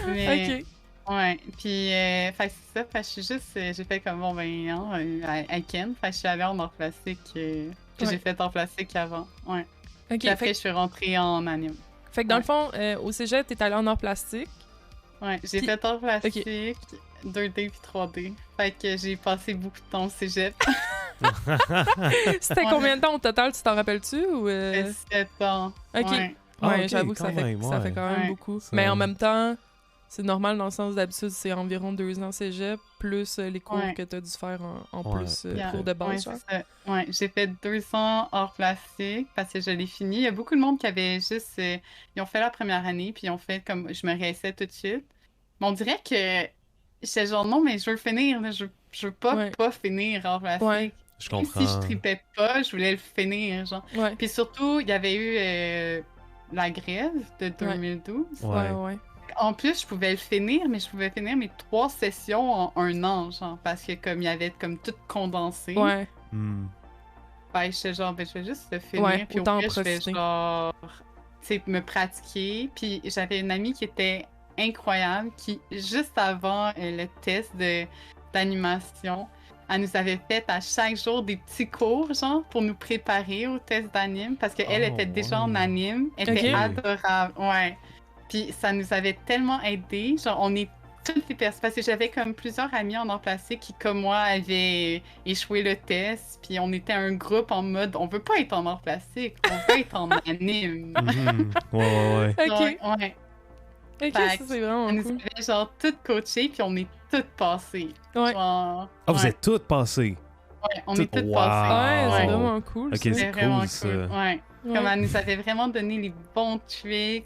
Mais, Ok. ouais, puis, fait que c'est ça, fait que je suis juste, j'ai fait comme, bon, ben, non, à Ken, fait que je suis allée en art plastique, puis Ouais. j'ai fait art plastique avant, ouais. Ok, Puis après, fait, je suis rentrée en anime. fait que dans Ouais. le fond, au cégep, t'es allé en art plastique. Ouais, j'ai Puis- fait art plastique, 2D puis 3D. Fait que j'ai passé beaucoup de temps au cégep. C'était Ouais. combien de temps au total, tu t'en rappelles-tu? Ou, 7 ans. Ok. Ouais. Ah, Ouais, ok, j'avoue que ça quand fait, même, ça fait ouais. quand même Ouais. beaucoup. Ça- Mais en même temps, c'est normal dans le sens d'habitude, c'est environ 2 ans cégep, plus les cours Ouais. que t'as dû faire en Ouais. plus, Yeah. cours de Ouais, base, genre. c'est ça. Ouais, j'ai fait 2 ans hors plastique parce que je l'ai fini. Il y a beaucoup de monde qui avait juste. Ils ont fait la première année, puis ils ont fait comme. Je me réessais tout de suite. Mais on dirait que. J'étais genre, non, mais je veux le finir. Là. Je veux pas Ouais. pas finir hors plastique. Ouais. Je Même comprends. si je tripais pas, je voulais le finir. Genre. Ouais. Puis surtout, il y avait eu la grève de 2012. Ouais, Ouais. ouais. En plus, je pouvais le finir, mais je pouvais finir mes 3 sessions en 1 an, genre, parce que comme il y avait comme tout condensé. Ouais. Hmm. Ben, j'étais genre, ben, je vais juste le finir, Ouais, puis au autant en pire, je vais profiter. genre, tu sais, me pratiquer. Puis j'avais une amie qui était incroyable, qui, juste avant le test d'animation, elle nous avait fait à chaque jour des petits cours, genre, pour nous préparer au test d'anime, parce qu'elle Oh, était déjà en ouais. anime, elle était Ok. adorable, ouais. Puis ça nous avait tellement aidé, genre, on est toutes les personnes, parce que j'avais comme plusieurs amis en art plastique qui, comme moi, avaient échoué le test, puis on était un groupe en mode, on veut pas être en art plastique, on veut être en anime. Mhm. Ouais. Ok. Donc, ouais. Ok, Fait ça que c'est vraiment Elle nous cool. avait genre toutes coachées, puis on est toutes passées. Ouais. Genre, Ah, vous ouais, êtes toutes passées. ouais, on toutes- est toutes Wow. passées. Ouais, c'est Ouais. vraiment cool. Ok, ça. c'est C'était cool, vraiment ça. cool. Ouais. Ouais. Comme elle nous avait vraiment donné les bons tricks.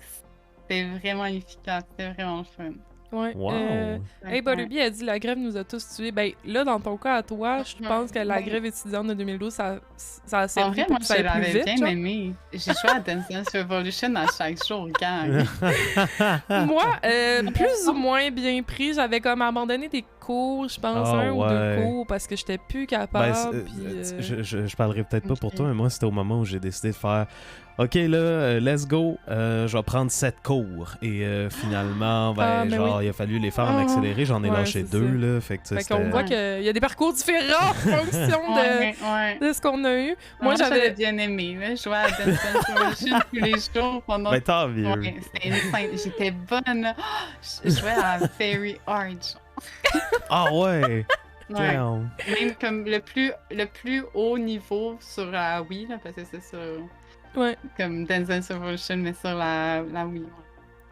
C'était vraiment efficace. C'était vraiment fun. Ouais. Wow. Hey, Butterby a dit la grève nous a tous tués. Ben là, dans ton cas à toi, je pense que la Ouais. grève étudiante de 2012, ça a En servi vrai, pour moi, que ça je aille plus l'avais vite. bien genre. aimé. J'ai joué à Dance Dance Revolution à chaque jour, gang. Moi, plus ou moins bien pris, j'avais comme abandonné des cours, je pense, Ah, un ou deux ouais. cours, parce que j'étais plus Ben, capable. puis, je parlerai peut-être pas pour Ok. toi, mais moi, c'était au moment où j'ai décidé de faire OK, là, let's go, je vais prendre 7 cours. Et finalement, ben, Ah, ben genre, oui. il a fallu les faire en Ah. accéléré. J'en ai Ouais, lâché c'est 2, ça. là. Fait que, tu sais, Fait qu'on c'était- voit qu'il y a des parcours différents en fonction Ouais. de ce qu'on a eu. Moi, Moi, j'avais j'avais. bien aimé. Là. Je jouais à Dance Dance Revolution tous les jours pendant. Ben, tant mieux. Ouais, c'était insane. J'étais bonne. là. Je jouais à Fairy Art. Ah ouais! Ouais. Damn. Même comme le plus haut niveau sur la Wii, là, parce que c'est sur Ouais. comme Dance Dance Revolution, mais sur la Wii. Ouais.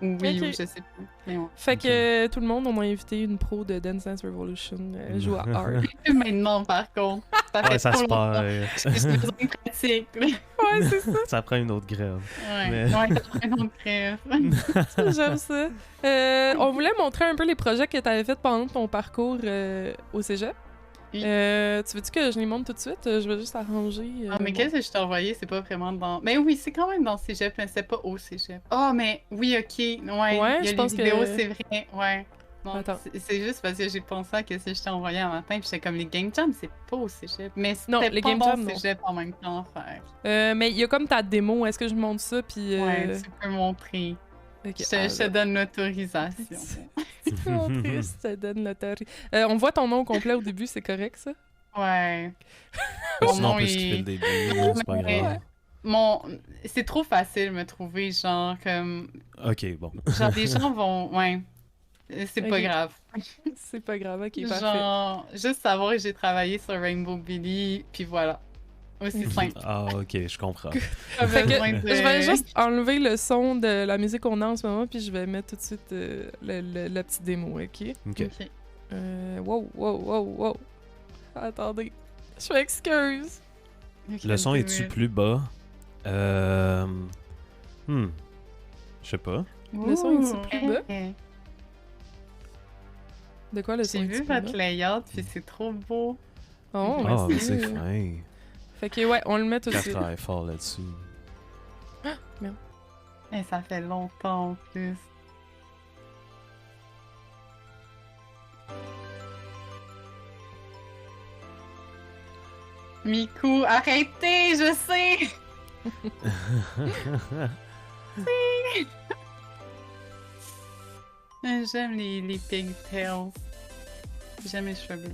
Ou Wii, Ok. ou je sais plus. Mais ouais. Fait que tout le monde, on a invité une pro de Dance Dance Revolution jouer à Art. Plus maintenant, par contre. Ça fait Ouais, ça trop se longtemps. perd. J'ai besoin de pratique. là. Ouais, c'est ça. Ça prend une autre grève. Ouais, Mais- ouais, ça prend une autre crève. J'aime ça. On voulait montrer un peu les projets que tu avais fait pendant ton parcours au cégep. Oui. Tu veux-tu que je les montre tout de suite? Je vais juste arranger. Ah, mais qu'est-ce que je t'ai envoyé? C'est pas vraiment dans. Mais oui, c'est quand même dans Cégep, mais c'est pas au Cégep. Ah, mais oui, ok. Ouais, Ouais, il y a je pense les vidéos, que- c'est vrai. Ouais. Non, Attends. c'est juste parce que j'ai pensé à ce que je t'ai envoyé un matin, puis j'étais comme les Game Jam, c'est pas au Cégep. Mais Non, c'était les pas Game bon Jam, non. Cégep en même temps à faire. Mais il y a comme ta démo. Est-ce que je montre ça? Puis. Ouais, tu peux montrer. Ok, Je te donne l'autorisation. Tu peux montrer, je te donne l'autorisation. On voit ton nom au complet au début, c'est correct ça? Ouais. Sinon, on nom peut est- skipper le début, c'est pas Ouais. grave. C'est trop facile de me trouver, genre, comme. Ok, bon. Genre, les gens vont. Ouais. C'est pas Ok. grave. C'est pas grave, ok, parfait. Genre, juste savoir que j'ai travaillé sur Rainbow Billy, puis voilà. Aussi simple. Ah, ok, je comprends. Pas Fait que besoin de- je vais juste enlever le son de la musique qu'on a en ce moment, puis je vais mettre tout de suite la petite démo, ok? Ok. Ok. Wow. Attendez. Je m'excuse. Ok, Le son do est-tu it. plus bas? Je sais pas. Le son est-tu plus bas? Eh, De quoi le son J'ai est-tu vu plus bas? votre layout, puis c'est trop beau. Oh, Ah, merci. c'est fin. Fait que ouais, on le met tout de Car suite. travaille fort là-dessus. Et ça fait longtemps en plus. Miku, arrêtez, je sais! J'aime les pigtails. J'aime les cheveux bleus.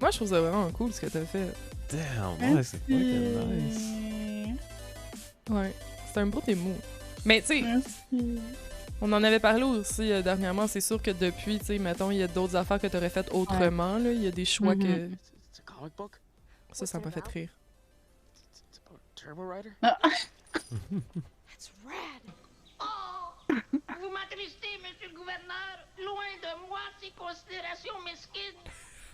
Moi, je trouve ça vraiment cool ce que t'as fait. Damn, ouais, c'est fucking nice. Ouais, c'est un beau démo. Mais tu sais, Merci. on en avait parlé aussi dernièrement. C'est sûr que depuis, tu sais, mettons, il y a d'autres affaires que t'aurais faites autrement. Là. Il y a des choix que. It's a comic book? Ça m'a fait rire. It's about Turbo Rider? That's rad. Oh, vous m'attristez, monsieur le gouverneur. Loin de moi ces considérations mesquines.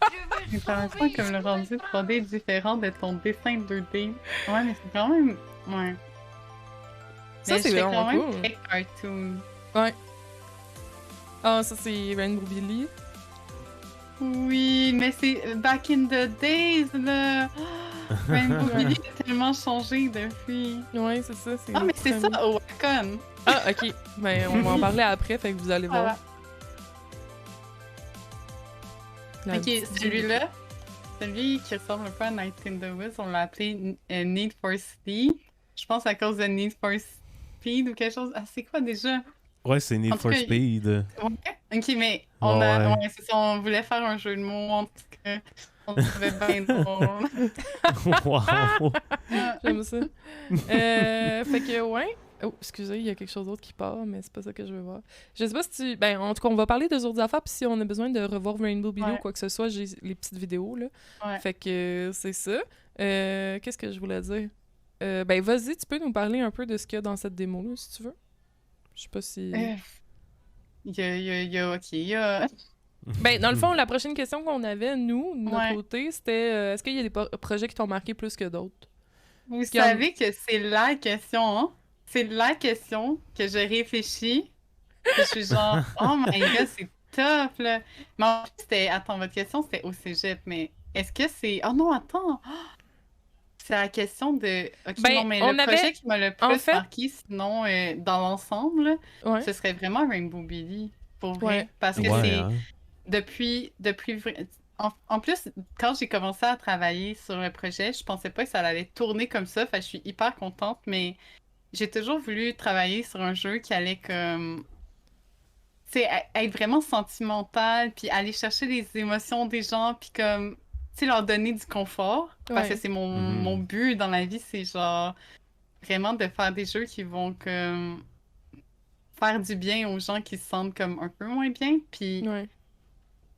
Je veux Mes parents sauver comme le ce rendu prince. 3D est différent de ton dessin 2D. Ouais, mais c'est quand même. Ouais. Ça, Mais c'est je fais vraiment quand même cool. très cartoon. Ouais. Ah, ça, c'est Rainbow Billy. Oui, mais c'est back in the days, là. Rainbow Billy a tellement changé depuis. Ouais, c'est ça. Ah, mais c'est ça, au Wacom. Ah, ok. Ben, on va en parler après, fait que vous allez voir. La Ok, petite- celui-là, celui qui ressemble un peu à Night in the Woods, on l'a appelé Need for Speed. Je pense à cause de Need for Speed ou quelque chose. Ah, c'est quoi déjà? Ouais, c'est Need En tout for cas, Speed. Ouais. Ok, mais on a. Ouais. Ouais, c'est ça, on voulait faire un jeu de mots, en tout cas. On trouvait bien drôle. Wow! J'aime ça. Fait que, ouais. Oh, excusez, il y a quelque chose d'autre qui part, mais c'est pas ça que je veux voir. Je sais pas si tu. Ben, en tout cas, on va parler des autres affaires, puis si on a besoin de revoir Rainbow Billy Ouais. ou quoi que ce soit, j'ai les petites vidéos, là. Ouais. Fait que c'est ça. Qu'est-ce que je voulais dire? Ben, vas-y, tu peux nous parler un peu de ce qu'il y a dans cette démo-là, si tu veux. Je sais pas si. Ok, il y a. Ben, dans le fond, la prochaine question qu'on avait, nous, de notre Ouais. côté, c'était est-ce qu'il y a des projets qui t'ont marqué plus que d'autres? Vous Regarde. savez que c'est la question, hein? C'est la question que je réfléchis. Que je suis genre, oh my god, c'est top, là. Mais en fait, c'était. Attends, votre question, c'était au cégep, mais est-ce que c'est. Oh non, attends! C'est la question de. Ok, Ben, non, mais on le avait- projet qui m'a le en plus fait- marqué, sinon, dans l'ensemble, là, Ouais. ce serait vraiment Rainbow Billy, pour vrai. Ouais. Parce que Ouais, c'est. hein? Depuis en plus, quand j'ai commencé à travailler sur le projet, je pensais pas que ça allait tourner comme ça. Fait que je suis hyper contente, mais j'ai toujours voulu travailler sur un jeu qui allait comme. Tu sais, être vraiment sentimental, puis aller chercher les émotions des gens, puis comme. Tu sais, leur donner du confort. Parce que Ouais. c'est mon, Mhm. mon but dans la vie, c'est genre. Vraiment de faire des jeux qui vont comme. Faire du bien aux gens qui se sentent comme un peu moins bien. Puis. Ouais.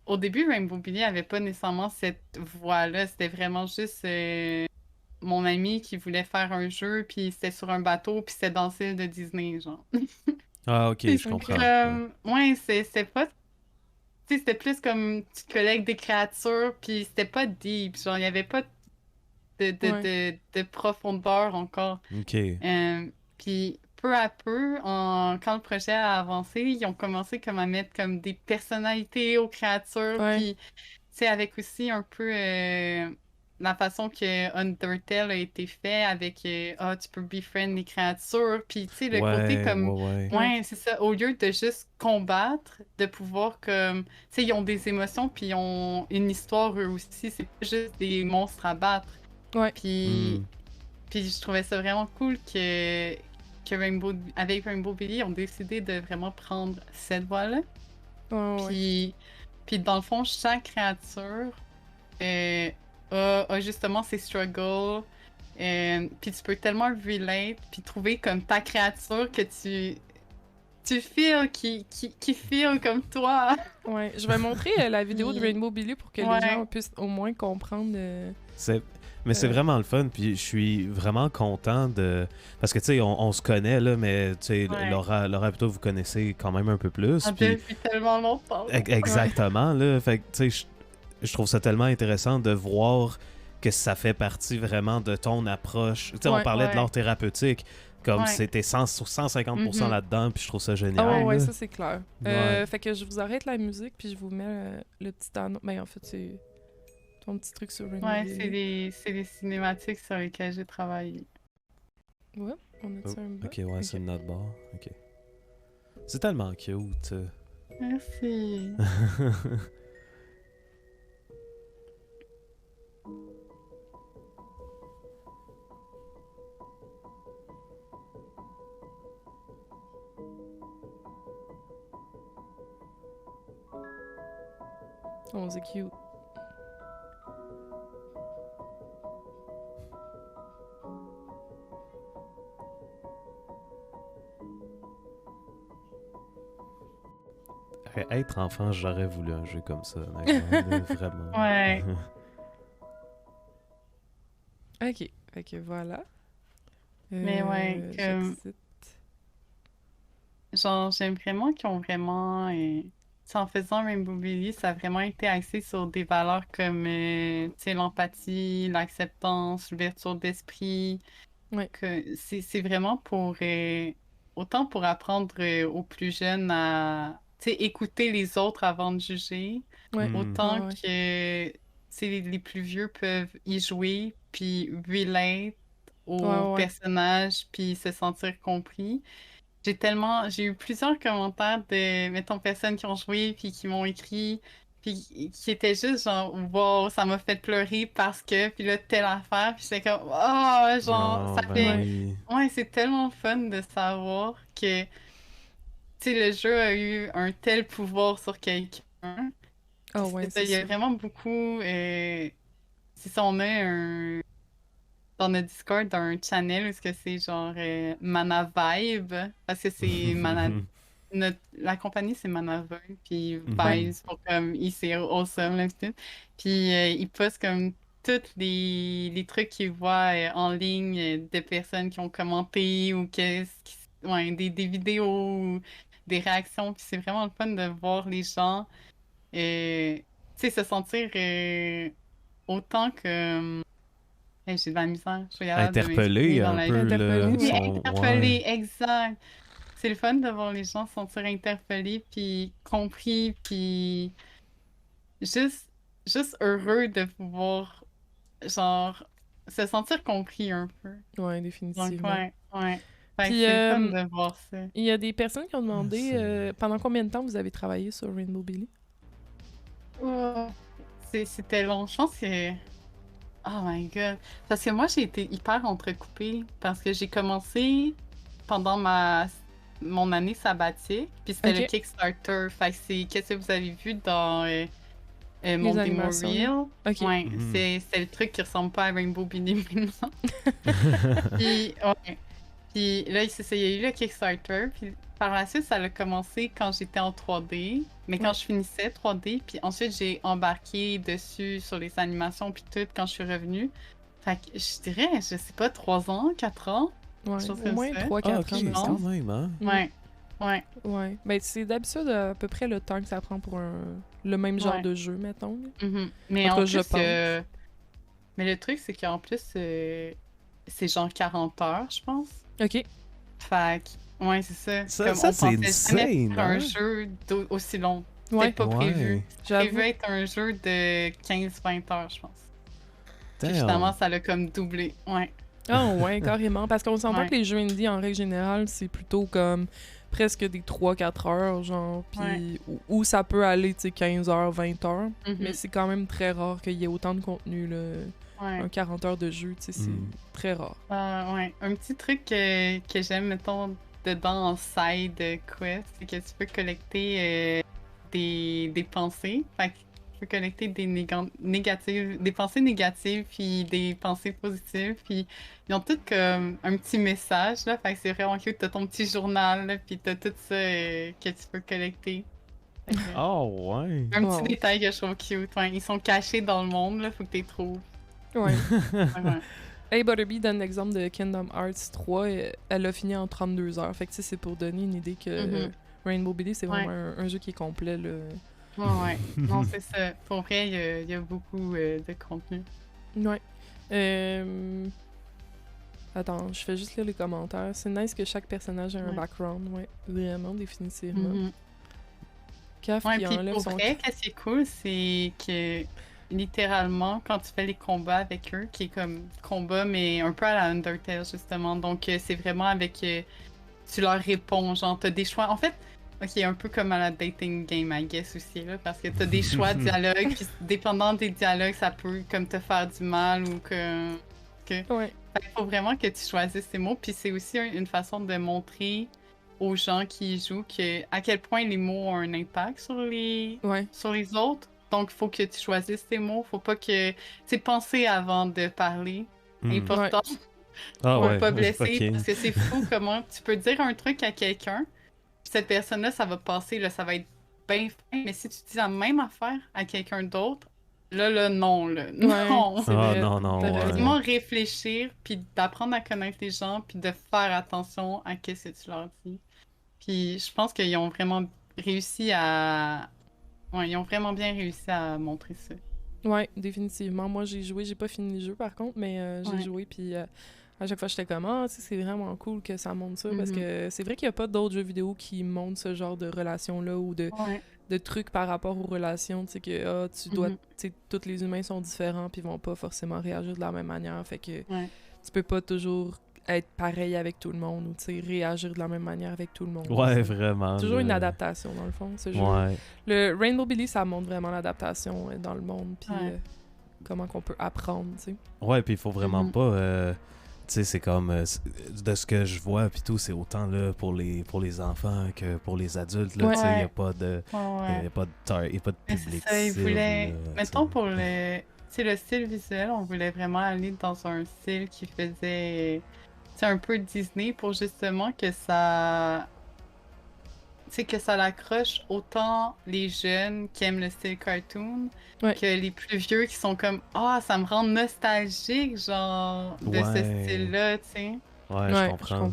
Au début, Rainbow Billy avait pas nécessairement cette voix-là. C'était vraiment juste mon ami qui voulait faire un jeu, puis c'était sur un bateau, puis c'était dans l'île de Disney, genre. Ah, ok, je Ok. comprends. Ouais. Ouais, c'est pas. Tu sais, c'était plus comme tu collectes des créatures, puis c'était pas deep. Genre, il y avait pas de profondeur encore. Ok. Puis peu à peu, quand le projet a avancé, ils ont commencé comme à mettre comme des personnalités aux créatures, Ouais. puis tu sais, avec aussi un peu la façon que Undertale a été fait avec tu peux befriend les créatures, puis tu sais, le côté comme ouais. ouais, c'est ça, au lieu de juste combattre, de pouvoir comme tu sais, ils ont des émotions, puis ils ont une histoire eux aussi, c'est pas juste des monstres à battre. Ouais. Puis Mm. puis je trouvais ça vraiment cool que avec Rainbow Billy, on décidé de vraiment prendre cette voie-là. Ouais. Puis dans le fond, chaque créature a justement ses struggles. Puis tu peux tellement relate, puis trouver comme ta créature que tu feels qui feel comme toi. Ouais. Je vais montrer la vidéo de Puis- Rainbow Billy pour que Ouais. les gens puissent au moins comprendre. Mais c'est vraiment le fun, puis je suis vraiment content de... Parce que, tu sais, on se connaît, là, mais, tu sais, Ouais. Laura plutôt, vous connaissez quand même un peu plus, puis... Depuis tellement longtemps. Exactement, là. Fait que, tu sais, je trouve ça tellement intéressant de voir que ça fait partie vraiment de ton approche. Tu sais, on Ouais. parlait Ouais. de l'art thérapeutique, comme Ouais. c'était 150% Mhm. là-dedans, puis je trouve ça Ah génial. ouais, là. ça c'est clair. Ouais. Fait que je vous arrête la musique puis je vous mets le petit anneau. Ben en fait c'est ton petit truc sur Rainbow Ouais, Billy. c'est des cinématiques sur lesquelles j'ai travaillé. Ouais, on a Oh, ça un bas. ok, ouais, c'est notre bord. Ok. C'est tellement cute. Merci. Oh, c'est cute. Être enfant, j'aurais voulu un jeu comme ça, honnêtement, là, vraiment. Ouais. Ok, fait que voilà. Mais ouais, comme... j'excite. Genre, j'aime vraiment qu'ils ont vraiment... tu sais, en faisant Rainbow Billy, ça a vraiment été axé sur des valeurs comme, tu sais, l'empathie, l'acceptance, l'ouverture d'esprit. Ouais. Que c'est vraiment pour... autant pour apprendre aux plus jeunes à, tu sais, écouter les autres avant de juger, Ouais. autant Ouais, ouais. que, tu sais, les plus vieux peuvent y jouer, puis relate aux Ouais, ouais. personnages, puis se sentir compris. J'ai eu plusieurs commentaires de, mettons, personnes qui ont joué puis qui m'ont écrit puis qui étaient juste genre, wow, ça m'a fait pleurer parce que, puis là, telle affaire, puis j'étais comme, oh, genre, Oh, ça ben fait, Ouais. oui. ouais, c'est tellement fun de savoir que, tu sais, le jeu a eu un tel pouvoir sur quelqu'un. Ah ouais, C'est ça, c'est il y a ça. vraiment beaucoup, c'est ça, on a un, dans notre Discord, un channel où est-ce que c'est genre Mana Vibe, parce que c'est Mana la compagnie, c'est Manava, puis Ouais. Vibes, pour comme, c'est awesome, là, pis tout. Puis ils postent comme tous les trucs qu'ils voient en ligne de personnes qui ont commenté ou ouais, des vidéos ou des réactions. Puis c'est vraiment le fun de voir les gens, tu sais, se sentir autant que... j'ai de la misère, je suis capable de m'exprimer Interpellé dans un la peu, vie. là. Interpellé, Ils Oui, ouais. sont... interpellé, Ouais. exact. C'est le fun de voir les gens se sentir interpellés, puis compris, puis juste, juste heureux de pouvoir, genre, se sentir compris un peu. Ouais, Donc, définitivement. ouais, ouais. Fait que Puis, c'est le fun de voir ça. il y a des personnes qui ont demandé c'est- pendant combien de temps vous avez travaillé sur Rainbow Billy? Oh, c'était long. Je pense que... Oh my God. Parce que moi, j'ai été hyper entrecoupée, parce que j'ai commencé pendant mon année sabbatique, puis c'était le Ok. Kickstarter. Fait que c'est qu'est-ce que vous avez vu dans... mon Les animations, là. Memorial. Ok. Ouais, Mhm. c'est le truc qui ressemble pas à Rainbow Billy maintenant. Puis, ouais. Puis là, c'est ça, il y a eu le Kickstarter. Puis par la suite, ça a commencé quand j'étais en 3D. Mais quand Ouais. je finissais 3D, puis ensuite j'ai embarqué dessus sur les animations puis tout quand je suis revenue. Fait que je dirais, je sais pas, 3 ans, 4 ans, Ouais. quelque chose Au comme moins ça. 3-4 Ah, ans, ok, me pense. quand semble. même, hein? Ouais, ouais, Ouais. Ben, c'est d'habitude à peu près le temps que ça prend pour le même genre ouais. de jeu, mettons. Là. Mhm. Mais En tout en cas, je plus, pense. mais le truc, c'est qu'en plus, c'est genre 40 heures, je pense. Ok. Fait que, ouais, c'est ça. Ça, Comme ça on c'est pensait jamais insane, faire un hein? jeu aussi long. Ouais. C'était pas prévu. Ouais. Prévu J'avoue. être un jeu de 15-20 heures, je pense. Puis Damn. finalement, ça l'a comme doublé. Ouais. Ah ouais, carrément. Parce qu'on s'entend Ouais. que les jeux indie, en règle générale, c'est plutôt comme presque des 3-4 heures, genre. Puis Ouais. où ça peut aller, tu sais, 15 heures, 20 heures. Mhm. Mais c'est quand même très rare qu'il y ait autant de contenu, là. Ouais. Un 40 heures de jeu, tu sais, c'est Mm. très rare. Ouais. Un petit truc que j'aime, mettons, dedans en side quest, c'est que tu peux collecter des pensées. Fait que tu peux collecter des négatives, des pensées négatives, puis des pensées positives, puis ils ont toutes comme un petit message, là. Fait que c'est vraiment cute. T'as ton petit journal, là, puis t'as tout ça que tu peux collecter. Fait que, Oh, ouais. un petit Wow. détail que je trouve cute. Ouais, ils sont cachés dans le monde, là. Faut que tu les trouves. Ouais. Ouais. Hey, Butterby donne l'exemple de Kingdom Hearts 3. Elle a fini en 32 heures. Fait que, tu sais, c'est pour donner une idée que Mhm. Rainbow Billy, c'est Ouais. vraiment un jeu qui est complet, là. Ouais. Non, c'est ça. Pour vrai, il y a beaucoup de contenu. Ouais. Attends, je fais juste lire les commentaires. C'est nice que chaque personnage ait un Ouais. background, ouais. Vraiment, définitivement. Mhm. Caf Ouais, qui puis enlève pour son... vrai, qu'est-ce qui est cool, c'est que littéralement, quand tu fais les combats avec eux, qui est comme combat, mais un peu à la Undertale, justement. Donc, c'est vraiment avec. Tu leur réponds, genre, t'as des choix. En fait, ok, un peu comme à la dating game, I guess aussi, là, parce que t'as des choix de dialogue, puis dépendant des dialogues, ça peut comme te faire du mal ou que. Ouais. Fait qu'il faut vraiment que tu choisisses tes mots, puis c'est aussi une façon de montrer aux gens qui y jouent à quel point les mots ont un impact Ouais. sur les autres. Donc, il faut que tu choisisses tes mots. Faut pas que... Tu sais, penser avant de parler. Important. Ah Pour ouais, pas blesser. ok. Parce que c'est fou comment tu peux dire un truc à quelqu'un, puis cette personne-là, ça va passer, là, ça va être bien fin. Mais si tu dis la même affaire à quelqu'un d'autre, là, non, là. Non. c'est Ah vrai. non, non, T'as ouais. raison. Vraiment réfléchir, puis d'apprendre à connaître les gens, puis de faire attention à ce que tu leur dis. Puis je pense qu'ils ont vraiment réussi à... Ouais, ils ont vraiment bien réussi à montrer ça. Ouais, définitivement. Moi, j'ai joué, j'ai pas fini le jeu par contre, mais j'ai Ouais. joué, puis à chaque fois, j'étais comme, ah, tu sais, c'est vraiment cool que ça montre ça, parce Mhm. que c'est vrai qu'il y a pas d'autres jeux vidéo qui montrent ce genre de relation-là ou Ouais. de trucs par rapport aux relations, tu sais, que ah, tu dois, Mhm. tu sais, tous les humains sont différents, puis vont pas forcément réagir de la même manière, fait que Ouais. tu peux pas toujours être pareil avec tout le monde ou, tu sais, réagir de la même manière avec tout le monde. Ouais, C'est vraiment. toujours une là. adaptation, dans le fond, ce jeu. Ouais. Le Rainbow Billy, ça montre vraiment l'adaptation dans le monde, puis Ouais. comment qu'on peut apprendre, tu sais. Ouais, puis il faut vraiment Mhm. pas. Tu sais, c'est comme. De ce que je vois, puis tout, c'est autant là pour les enfants que pour les adultes. Là, Ouais. tu sais, il n'y a Ouais. pas de. Ouais. Y a pas de Mais c'est public ça, ils cible, voulaient... là, Mettons tu sais. pour le... Tu sais, le style visuel, on voulait vraiment aller dans un style qui faisait... Tu sais, un peu Disney pour justement que ça... Tu sais, que ça l'accroche autant les jeunes qui aiment le style cartoon Ouais. que les plus vieux qui sont comme « Ah, ça me rend nostalgique, genre, de ce Ouais. style-là, tu sais. » Ouais, je comprends.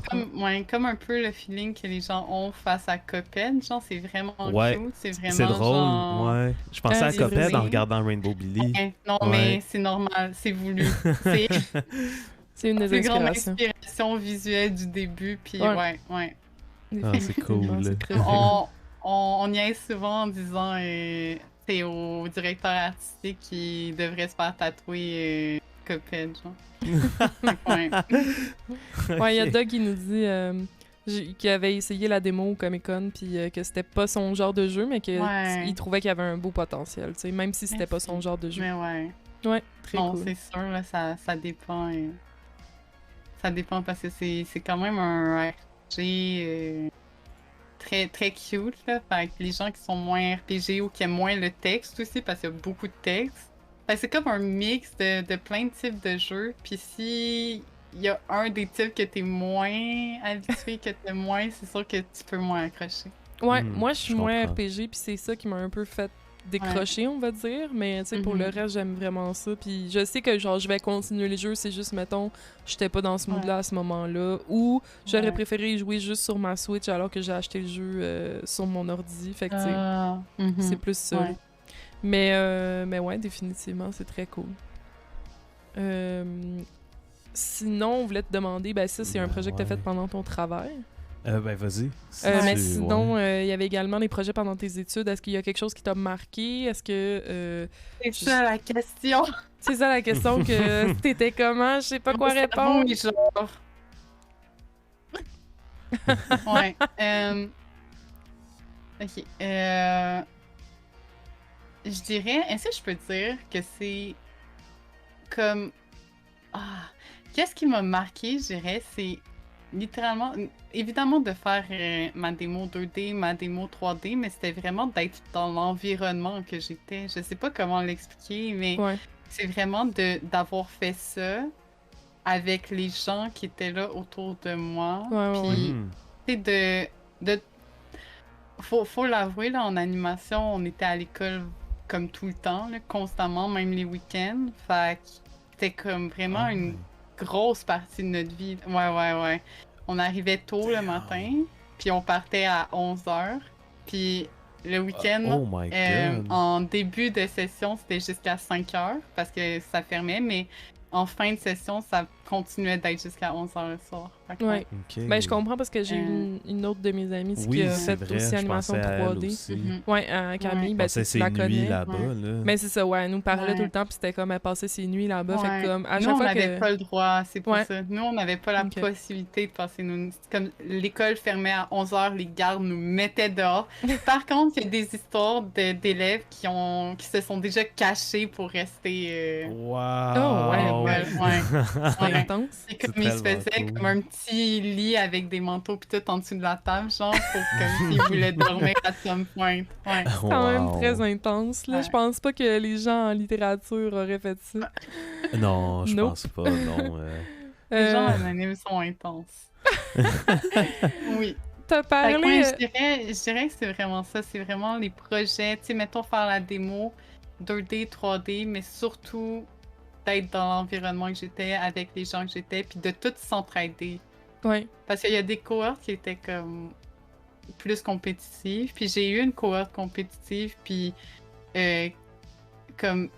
Comme un peu le feeling que les gens ont face à Cuphead, genre, c'est vraiment Ouais. cute, c'est vraiment C'est drôle, genre... ouais. Je pensais Ah, à c'est Cuphead vrai. en regardant Rainbow Billy. Non, Ouais. mais c'est normal, c'est voulu. C'est C'est une des plus grande inspirations. inspiration visuelle du début, puis ouais. Ah, c'est Définitivement, cool. c'est très On niaise souvent en disant c'est au directeur artistique qui devrait se faire tatouer Cuphead, genre. Ouais. Ouais, il y a Ok. Doug qui nous dit qu'il avait essayé la démo au Comic-Con puis que c'était pas son genre de jeu, mais qu'il Ouais. trouvait qu'il y avait un beau potentiel, tu sais, même si c'était pas son genre de jeu. Mais ouais. Ouais, très Non, cool. c'est sûr, là, ça dépend. Ça dépend parce que c'est quand même un RPG très, très cute, là. Fait que les gens qui sont moins RPG ou qui aiment moins le texte aussi, parce qu'il y a beaucoup de texte. Fait que c'est comme un mix de plein de types de jeux. Puis si il y a un des types que t'es moins habitué, que t'aimes moins, c'est sûr que tu peux moins accrocher. Ouais, Hmm, moi je suis je moins comprends. RPG puis c'est ça qui m'a un peu fait décrocher, on va dire, mais tu sais pour Mhm. le reste, j'aime vraiment ça puis je sais que genre je vais continuer le jeu, c'est juste mettons, j'étais pas dans ce mood là à ce moment-là ou j'aurais Ouais. préféré y jouer juste sur ma Switch alors que j'ai acheté le jeu sur mon ordi, fait que tu sais, c'est plus ça. Ouais. Mais ouais, définitivement, c'est très cool. Sinon, on voulait te demander, ben ça, c'est un projet que tu as Ouais. fait pendant ton travail. Ben, vas-y. Si Mais tu- sinon, ouais. il y avait également des projets pendant tes études. Est-ce qu'il y a quelque chose qui t'a marqué? Est-ce que... C'est ça la question. c'est ça la question que t'étais comment? Je sais pas quoi répondre. Oui, genre. Ouais. Ok. Je dirais, est-ce que je peux dire que c'est comme. Ah, qu'est-ce qui m'a marqué, je dirais, c'est littéralement, évidemment, de faire ma démo 2D, ma démo 3D, mais c'était vraiment d'être dans l'environnement que j'étais. Je sais pas comment l'expliquer, mais Ouais. c'est vraiment d'avoir fait ça avec les gens qui étaient là autour de moi. Ouais, ouais, Puis, Hmm. tu sais, faut l'avouer, là, en animation, on était à l'école comme tout le temps, là, constamment, même les week-ends. Fait que c'était comme vraiment Ah, une grosse partie de notre vie. Ouais. On arrivait tôt le matin, puis on partait à 11h. Puis le week-end, Oh my god. en début de session, c'était jusqu'à 5h parce que ça fermait, mais en fin de session, ça continuait d'être jusqu'à 11h le soir. Fait que, Ouais. Ok. Ben, je comprends parce que j'ai une autre de mes amies Oui, qui a c'est fait vrai. aussi Je animation pensais à elle 3D. aussi. Mhm. Ouais, Camille, Ouais. ben, Pensais tu la ses nuits connais. là-bas, Ouais. là. Mais c'est ça, ouais, elle nous parlait Ouais. tout le temps, puis c'était comme elle passait ses nuits là-bas. Fait Ouais. que comme à Nous, chaque on fois n'avait que. pas le droit, c'est pour Ouais. ça. Nous, on n'avait pas la Ok. possibilité de passer nos... Comme l'école fermait à 11h, les gardes nous mettaient dehors. Par contre, il y a des histoires d'élèves qui se sont déjà cachés pour rester... Wow. Oh, ouais, ouais. C'est intense. Puis comme C'est il se tellement faisait cool. comme un petit lit avec des manteaux pis tout en dessous de la table, genre, pour comme s'il voulait dormir à some point. Ouais. C'est quand même Wow. très intense, là. Ouais. Je pense pas que les gens en littérature auraient fait ça. Non, je Nope. pense pas, non. Les gens Euh, anonymes sont intenses. Oui. T'as Fait que parlé... moi, je dirais que c'est vraiment ça. C'est vraiment les projets. Tu sais, mettons faire la démo 2D, 3D, mais surtout d'être dans l'environnement que j'étais, avec les gens que j'étais, puis de tout s'entraider. Ouais. Parce qu'il y a des cohortes qui étaient comme plus compétitives, puis j'ai eu une cohorte compétitive, puis comme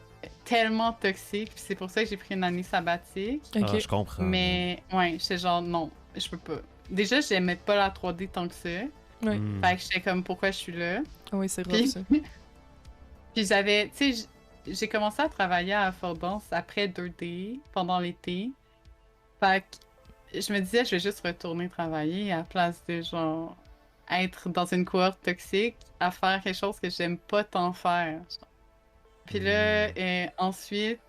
tellement toxique, puis c'est pour ça que j'ai pris une année sabbatique. Ok. Ah, je comprends. Mais ouais, j'étais genre non, je peux pas. Déjà, j'aimais pas la 3D tant que ça. Ouais. Hmm. Fait que j'étais comme pourquoi je suis là. Ah oui, c'est rough, Puis, ça. puis j'avais, tu sais, j'ai commencé à travailler à Fordance après 2D pendant l'été. Fait que je me disais, je vais juste retourner travailler à la place de genre être dans une cohorte toxique à faire quelque chose que j'aime pas tant faire. Genre. Puis là, ensuite,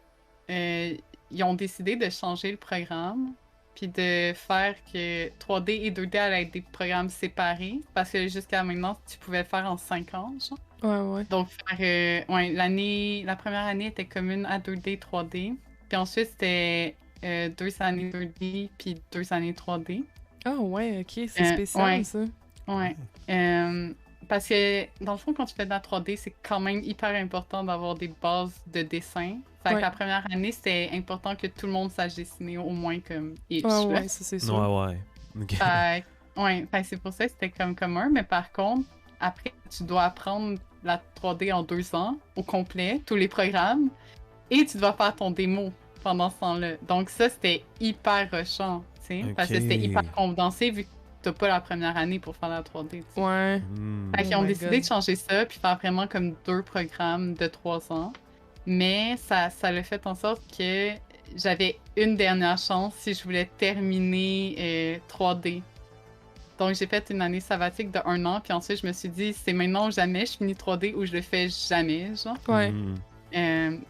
ils ont décidé de changer le programme. Puis de faire que 3D et 2D allaient être des programmes séparés. Parce que jusqu'à maintenant, tu pouvais le faire en 5 ans, genre. Ouais, ouais. Donc, faire, ouais, la première année était commune à 2D, 3D. Puis ensuite, c'était 2 années 2D, puis 2 années 3D. Ah ouais, ok, c'est spécial, ouais. ça. Ouais. Parce que, dans le fond, quand tu fais de la 3D, c'est quand même hyper important d'avoir des bases de dessin. Fait Ouais. que la première année, c'était important que tout le monde sache dessiner, au moins comme ish. Ah là. ouais, ça c'est sûr. Ouais, ouais. Ok. Fait que c'est pour ça que c'était comme commun. Mais par contre, après, tu dois apprendre la 3D en 2 ans, au complet, tous les programmes. Et tu dois faire ton démo pendant ce temps-là. Donc ça, c'était hyper rushant, tu sais. Parce que c'était Ok. hyper condensé vu que t'as pas la première année pour faire la 3D, tu sais. Ouais. Hmm. Fait qu'ils ont my décidé God. de changer ça, puis faire vraiment comme 2 programmes de 3 ans. Mais ça l'a fait en sorte que j'avais une dernière chance si je voulais terminer 3D. Donc j'ai fait une année sabbatique de 1 an, puis ensuite je me suis dit, c'est maintenant ou jamais, je finis 3D ou je le fais jamais, genre. Ouais. Hmm.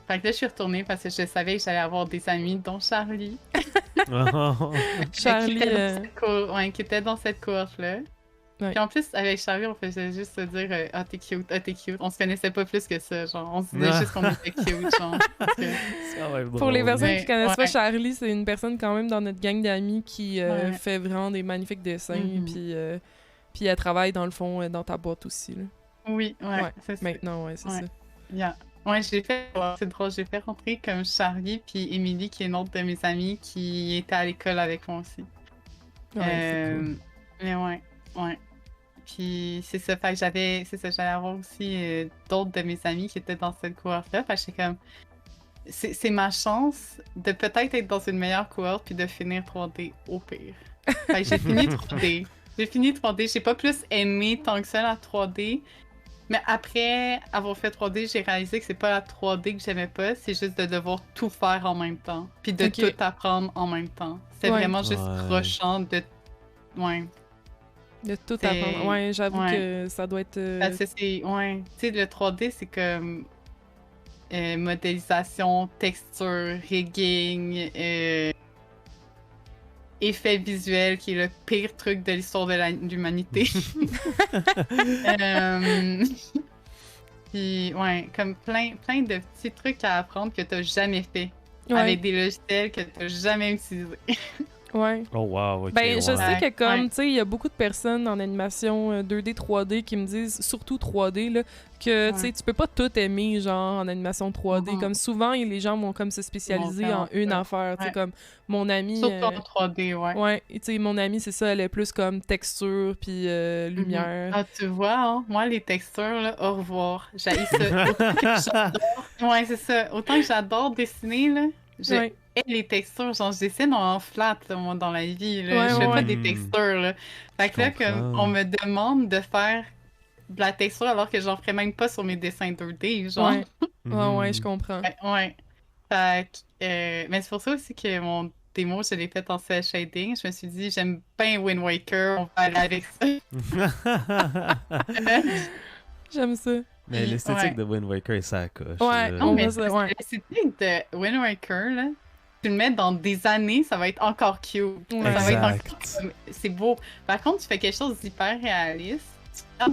Fait que là, je suis retournée parce que je savais que j'allais avoir des amis, dont Charlie. Charlie, qui était dans cette cohorte-là. Ouais. Puis en plus, avec Charlie, on faisait juste se dire ah, t'es cute. On se connaissait pas plus que ça, genre. On se disait juste qu'on était cute, genre. Parce que- C'est quand même pour les drôle. personnes Ouais, qui connaissent pas ouais. Charlie, c'est une personne quand même dans notre gang d'amis qui Ouais. fait vraiment des magnifiques dessins, Mhm. puis elle travaille dans le fond dans ta boîte aussi, là. Oui, ouais, Ouais, c'est ça. Maintenant, ouais, c'est Ouais. ça. Yeah. Ouais, c'est drôle, j'ai fait rentrer comme Charlie puis Émilie, qui est une autre de mes amies, qui était à l'école avec moi aussi. Ouais, c'est cool. Mais ouais. Puis c'est ça, fait que j'allais avoir aussi d'autres de mes amis qui étaient dans cette cohorte-là. Fait que j'étais comme, c'est ma chance de peut-être être dans une meilleure cohorte puis de finir 3D au pire. Fait que j'ai fini 3D. J'ai pas plus aimé tant que ça la 3D. Mais après avoir fait 3D, j'ai réalisé que c'est pas la 3D que j'aimais pas, c'est juste de devoir tout faire en même temps. Puis de Ok. tout apprendre en même temps. C'est Ouais. vraiment juste Ouais. rushant de. Ouais. De tout c'est- apprendre. Ouais, j'avoue ouais. que ça doit être... Parce que c'est. Ouais. Tu sais, le 3D, c'est comme. Modélisation, texture, rigging, effet visuel, qui est le pire truc de l'histoire de l'humanité. Puis, ouais, comme plein de petits trucs à apprendre que t'as jamais fait. Ouais, Avec des logiciels que t'as jamais utilisés. ouais. Oh wow, ok. Ben, je wow. sais que comme, Ouais. tu sais, il y a beaucoup de personnes en animation 2D, 3D qui me disent, surtout 3D, là, que, tu sais, Ouais. tu peux pas tout aimer, genre, en animation 3D. Mhm. Comme souvent, les gens vont comme se spécialiser Vont faire en une ça. affaire, tu sais, Ouais. comme mon ami... Surtout en 3D, ouais. ouais, tu sais, mon ami, c'est ça, elle est plus comme texture, puis lumière. Ah, tu vois, hein, moi, les textures, là, au revoir. J'haïs ça. Autant que j'adore... Ouais, c'est ça. Autant que j'adore dessiner, là, je Ouais. hais les textures. Genre, je dessine en flat, là, moi, dans la vie. Là. Ouais, Je fais ouais. pas des textures, là. Fait que Je là, comme comprends. on me demande de faire de la texture alors que j'en ferais même pas sur mes dessins 2D, genre. Ouais. Ouais, je Mhm. comprends. Ouais. Fait que, mais c'est pour ça aussi que mon démo, je l'ai fait en cel shading. Je me suis dit, j'aime bien Wind Waker, on va aller avec ça. J'aime ça. Mais l'esthétique Ouais. de Wind Waker, ça coche. Ouais, là. on Non, mais va se- ouais. l'esthétique de Wind Waker, là, tu le mets dans des années, ça va être encore cute. Ouais. Ça va être encore Exact. c'est beau. Par contre, tu fais quelque chose d'hyper réaliste.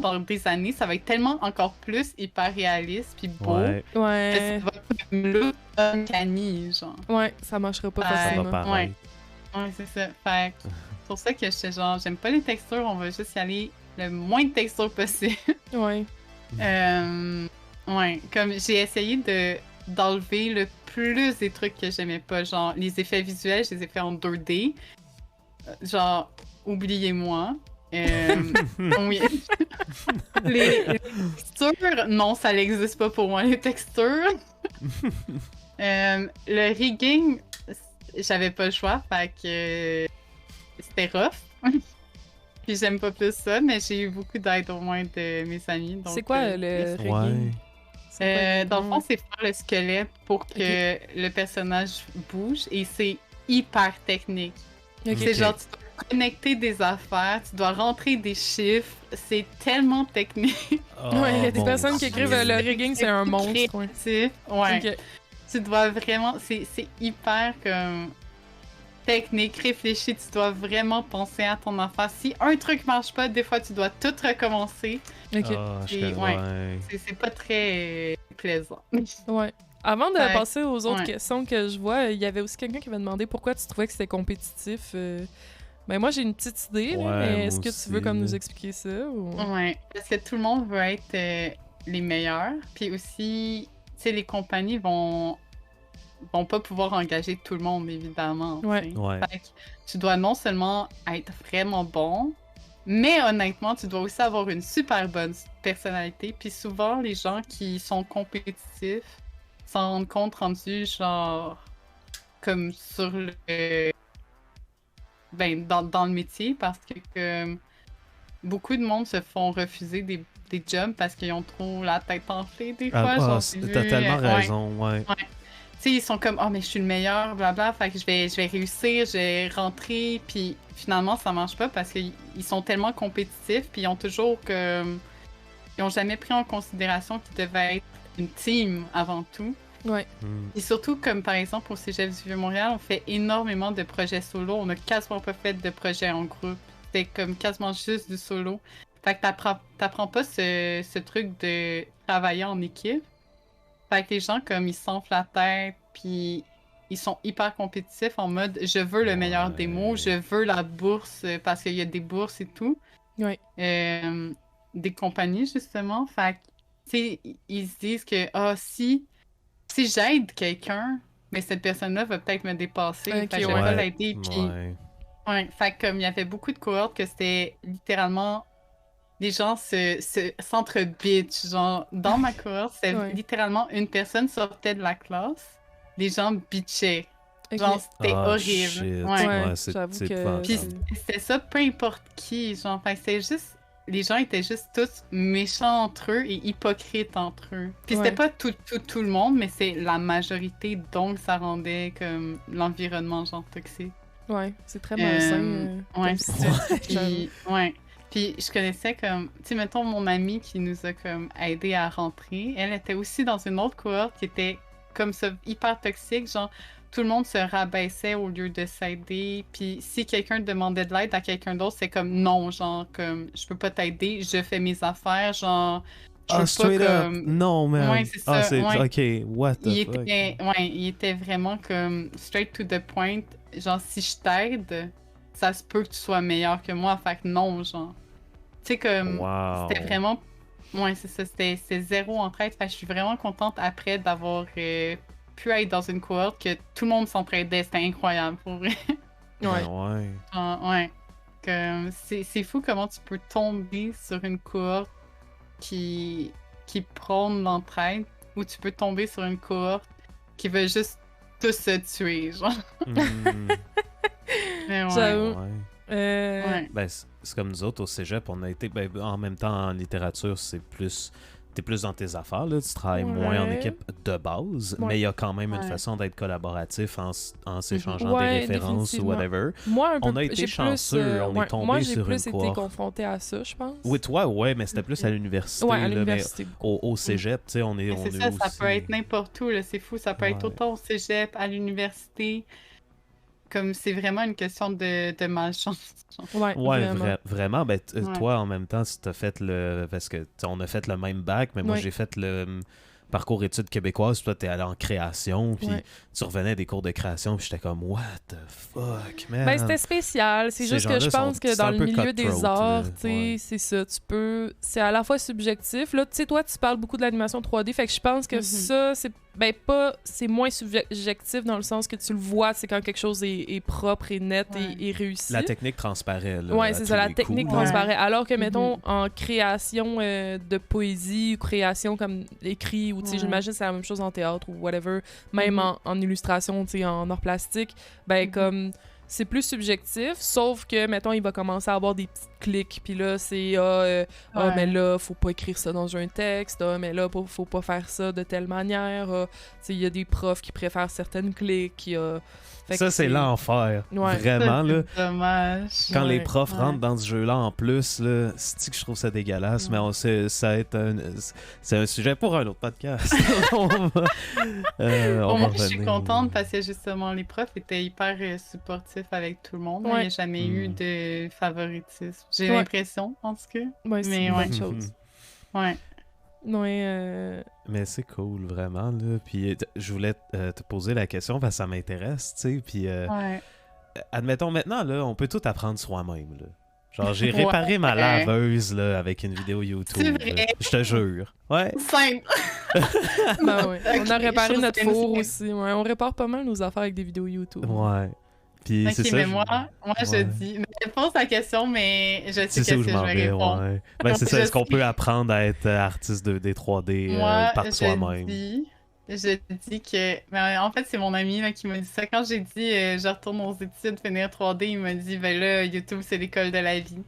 Dans des années, ça va être tellement encore plus hyper réaliste puis beau. Ouais, Que Ouais, ça va être comme le uncanny, genre. ouais, ça marchera pas Ouais. ça facilement. va pareil. Ouais, c'est ça. Fait que c'est pour ça que j'étais genre, j'aime pas les textures, on va juste y aller le moins de textures possible. Ouais. Ouais, comme j'ai essayé d'enlever le plus des trucs que j'aimais pas, genre les effets visuels, je les ai fait en 2D. Genre, oubliez-moi. Oui. Les textures, non, ça n'existe pas pour moi, les textures. Le rigging, j'avais pas le choix, fait que c'était rough. Puis j'aime pas plus ça, mais j'ai eu beaucoup d'aide au moins de mes amis. donc, C'est quoi le rigging? Ouais. C'est quoi dans le fond, c'est faire le squelette pour que le personnage bouge et c'est hyper technique. Ok. C'est genre, tu dois connecter des affaires, tu dois rentrer des chiffres, c'est tellement technique. Ouais, il y a des Oh, personnes mon qui écrivent Dieu. le rigging, c'est un monstre. Ouais. Créatif. Ouais. Ok. Tu dois vraiment, c'est hyper comme technique, réfléchi, tu dois vraiment penser à ton affaire. Si un truc marche pas, des fois tu dois tout recommencer. Ok. Ah, je Et connais, ouais. ouais. C'est pas très plaisant. Ouais. Avant de Fait que- passer aux autres ouais. questions que je vois, il y avait aussi quelqu'un qui m'a demandé pourquoi tu trouvais que c'était compétitif. Ben moi j'ai une petite idée, là, Ouais, mais moi est-ce que aussi, tu veux comme là. nous expliquer ça ou... Ouais, parce que tout le monde veut être les meilleurs. Puis aussi, tu sais, les compagnies vont pas pouvoir engager tout le monde, évidemment. tu Ouais. sais. Ouais. Fait que tu dois non seulement être vraiment bon, mais honnêtement, tu dois aussi avoir une super bonne personnalité. Puis souvent, les gens qui sont compétitifs s'en rendent compte rendu genre comme sur le ben dans le métier parce que comme, beaucoup de monde se font refuser des jobs parce qu'ils ont trop la tête enflée des fois. genre, j'ai vu, T'as tellement ouais. raison, ouais. Tu sais, ils sont comme, oh, mais je suis le meilleur, blabla, fait que je vais réussir, je vais rentrer, puis finalement, ça marche pas parce qu'ils sont tellement compétitifs, puis ils ont toujours comme. Ils ont jamais pris en considération qu'ils devaient être une team avant tout. Ouais. Hmm. Et surtout, comme par exemple au Cégep du Vieux-Montréal, on fait énormément de projets solo. On a quasiment pas fait de projets en groupe. C'était comme quasiment juste du solo. Fait que t'apprends pas ce truc de travailler en équipe. Fait que les gens, comme, ils s'enflent la tête, puis ils sont hyper compétitifs en mode « je veux le meilleur Ouais. démo, je veux la bourse parce qu'il y a des bourses et tout. Ouais. Des compagnies, justement. Fait que, tu sais, ils se disent que « ah, si j'aide quelqu'un, mais cette personne-là va peut-être me dépasser. Ok, fait que je vais ouais. pas l'aider. » Puis, Ouais. ouais, fait que comme il y avait beaucoup de cohortes que c'était littéralement les gens s'entre-bitch. Genre, dans ma cohorte, c'était Ouais. littéralement une personne sortait de la classe, les gens bitchaient. Ok. Genre, c'était Ah, horrible. shit. Ouais. Ouais, c'est j'avoue que- épouvantable. Puis c'était ça, peu importe qui. Genre, fait que c'était juste. Les gens étaient juste tous méchants entre eux et hypocrites entre eux. Puis Ouais. c'était pas tout le monde, mais c'est la majorité, donc ça rendait comme l'environnement genre toxique. Ouais, c'est très malsain. Ouais, comme c'est système. ça. Puis, ouais. Puis je connaissais comme, tu sais, mettons mon amie qui nous a comme aidé à rentrer, elle était aussi dans une autre cohorte qui était comme ça, hyper toxique, genre tout le monde se rabaissait au lieu de s'aider, puis si quelqu'un demandait de l'aide à quelqu'un d'autre, c'est comme non, genre comme je peux pas t'aider, je fais mes affaires, genre je veux Ah, pas straight up. comme... Non, man. Ouais, c'est Ah, ça, c'est... ouais. Ok, what the Il fuck? était, ouais, il était vraiment comme straight to the point. Genre, si je t'aide, ça se peut que tu sois meilleur que moi. Fait que non, genre. Tu sais, comme. Wow. C'était vraiment. Ouais, c'est ça. C'était zéro entraide. Fait que je suis vraiment contente après d'avoir pu être dans une cohorte que tout le monde s'entraidait. C'était incroyable pour vrai. Ouais. Ouais. Genre, ouais. Comme, c'est fou comment tu peux tomber sur une cohorte qui prône l'entraide ou tu peux tomber sur une cohorte qui veut juste tous se tuer, genre. Hmm. Mais ouais. J'avoue. Ouais. Ouais. Ben, c'est comme nous autres au cégep, on a été. Ben, en même temps, en littérature, c'est plus t'es plus dans tes affaires, là, tu travailles moins en Ouais. équipe de base, Ouais. mais il y a quand même une Ouais. façon d'être collaboratif en s'échangeant Ouais, des références ou définitivement. whatever. Moi, un peu On a été j'ai chanceux, plus, on est ouais, tombé moi, j'ai sur plus une été cour. confrontée à ça, je pense. Oui, toi, ouais, mais c'était plus à l'université. Ouais, à là, mais l'université. au cégep, tu sais, on est, Mais on c'est est ça, aussi... ça peut être n'importe où, là, c'est fou. Ça peut être Ouais. autant au cégep, à l'université. Comme c'est vraiment une question de malchance. Genre. Ouais, Ouais, vraiment. vraiment. Ben, Ouais. toi, en même temps, si t'as fait le... Parce que on a fait le même bac, mais moi, Ouais. j'ai fait le parcours études québécoises. Toi, t'es allé en création, puis Ouais. tu revenais des cours de création, puis j'étais comme, what the fuck, man? Ben, c'était spécial. C'est Ces juste que je gens-là pense sont- que c'est dans un le peu milieu des cutthroat, arts, là. tu sais, Ouais. c'est ça. Tu peux. C'est à la fois subjectif. Là, tu sais, toi, tu parles beaucoup de l'animation 3D. Fait que je pense que Mhm. ça, c'est. Ben, pas. C'est moins subjectif dans le sens que tu le vois, c'est quand quelque chose est propre et net Ouais. et réussi. La technique transparaît, là. Ouais, à c'est tous ça, la les technique coups, là. transparaît. Alors que, mettons, Mhm. en création de poésie ou création comme écrit, ou tu sais, Ouais. j'imagine que c'est la même chose en théâtre ou whatever, même en illustration, tu sais, en art plastique, ben, Mhm. comme, c'est plus subjectif, sauf que, mettons, il va commencer à avoir des petites clics, puis là, c'est, mais là, faut pas écrire ça dans un texte, mais là, faut pas faire ça de telle manière, tu sais, il y a des profs qui préfèrent certaines clics, fait Ça, que c'est l'enfer. Ouais. Vraiment, Ça, là. c'est dommage. Quand les Ouais. profs Ouais. rentrent dans ce jeu-là en plus, là, c'est que je trouve ça dégueulasse, mais ça va être c'est un sujet pour un autre podcast. on va, on va Moi, je suis revenir. contente parce que justement, les profs étaient hyper supportifs avec tout le monde. Il Ouais. n'y a jamais eu Mm. de favoritisme. J'ai Ouais. l'impression, en tout cas. Ouais, c'est Mais une ouais. bonne chose. Ouais. Ouais, Mais c'est cool, vraiment, là. Puis je voulais te poser la question parce que ça m'intéresse, tu sais. Puis Ouais. admettons maintenant, là, on peut tout apprendre soi-même, là. Genre, j'ai Ouais. réparé ma laveuse, là, avec une vidéo YouTube. C'est là. vrai? Je te jure. Ouais. Simple. Ben ouais. On a Ok, réparé chose notre simple. four aussi. Ouais, on répare pas mal nos affaires avec des vidéos YouTube. Ouais. Puis Ok, c'est ça. mais je- moi je Ouais. dis. Mais je pose la question, mais je sais C'est qu'est-ce ça où que je je m'en vais vais, répondre. ouais. Ben, c'est ça. Je Est-ce qu'on sais. peut apprendre à être artiste 2D, 3D Moi, par soi-même? je dis que. Mais en fait, c'est mon ami là, qui m'a dit ça. Quand j'ai dit je retourne aux études, finir 3D, il m'a dit ben là, YouTube, c'est l'école de la vie.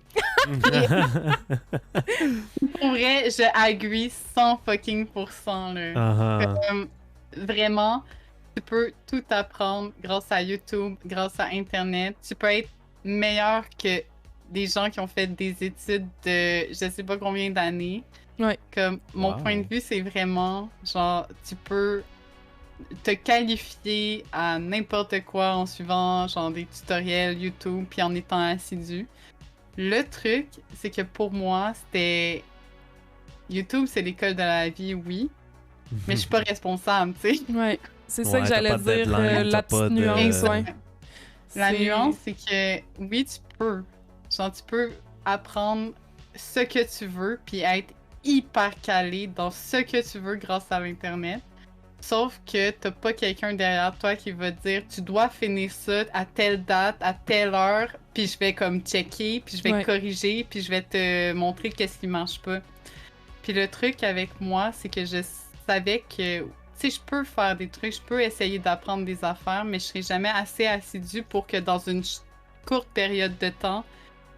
Pour vrai, je agree 100 fucking %, là. Ah, Vraiment, tu peux tout apprendre grâce à YouTube, grâce à Internet. Tu peux être meilleur que des gens qui ont fait des études de je sais pas combien d'années. Ouais. Comme mon Wow. point de vue, c'est vraiment genre tu peux te qualifier à n'importe quoi en suivant genre des tutoriels YouTube puis en étant assidu. Le truc, c'est que pour moi, c'était YouTube, c'est l'école de la vie, oui, mais je suis pas responsable, tu sais. Ouais. C'est ça Ouais, que t'as j'allais pas de dire, deadline, la t'as pas petite de- nuance, Exact. ouais. La C'est- nuance, c'est que oui, tu peux. Genre, tu peux apprendre ce que tu veux, puis être hyper calé dans ce que tu veux grâce à l'Internet. Sauf que t'as pas quelqu'un derrière toi qui va te dire tu dois finir ça à telle date, à telle heure, puis je vais comme checker, puis je vais Ouais. corriger, puis je vais te montrer qu'est-ce qui marche pas. Puis le truc avec moi, c'est que je savais que, tu sais, je peux faire des trucs, je peux essayer d'apprendre des affaires, mais je serai jamais assez assidue pour que dans une courte période de temps,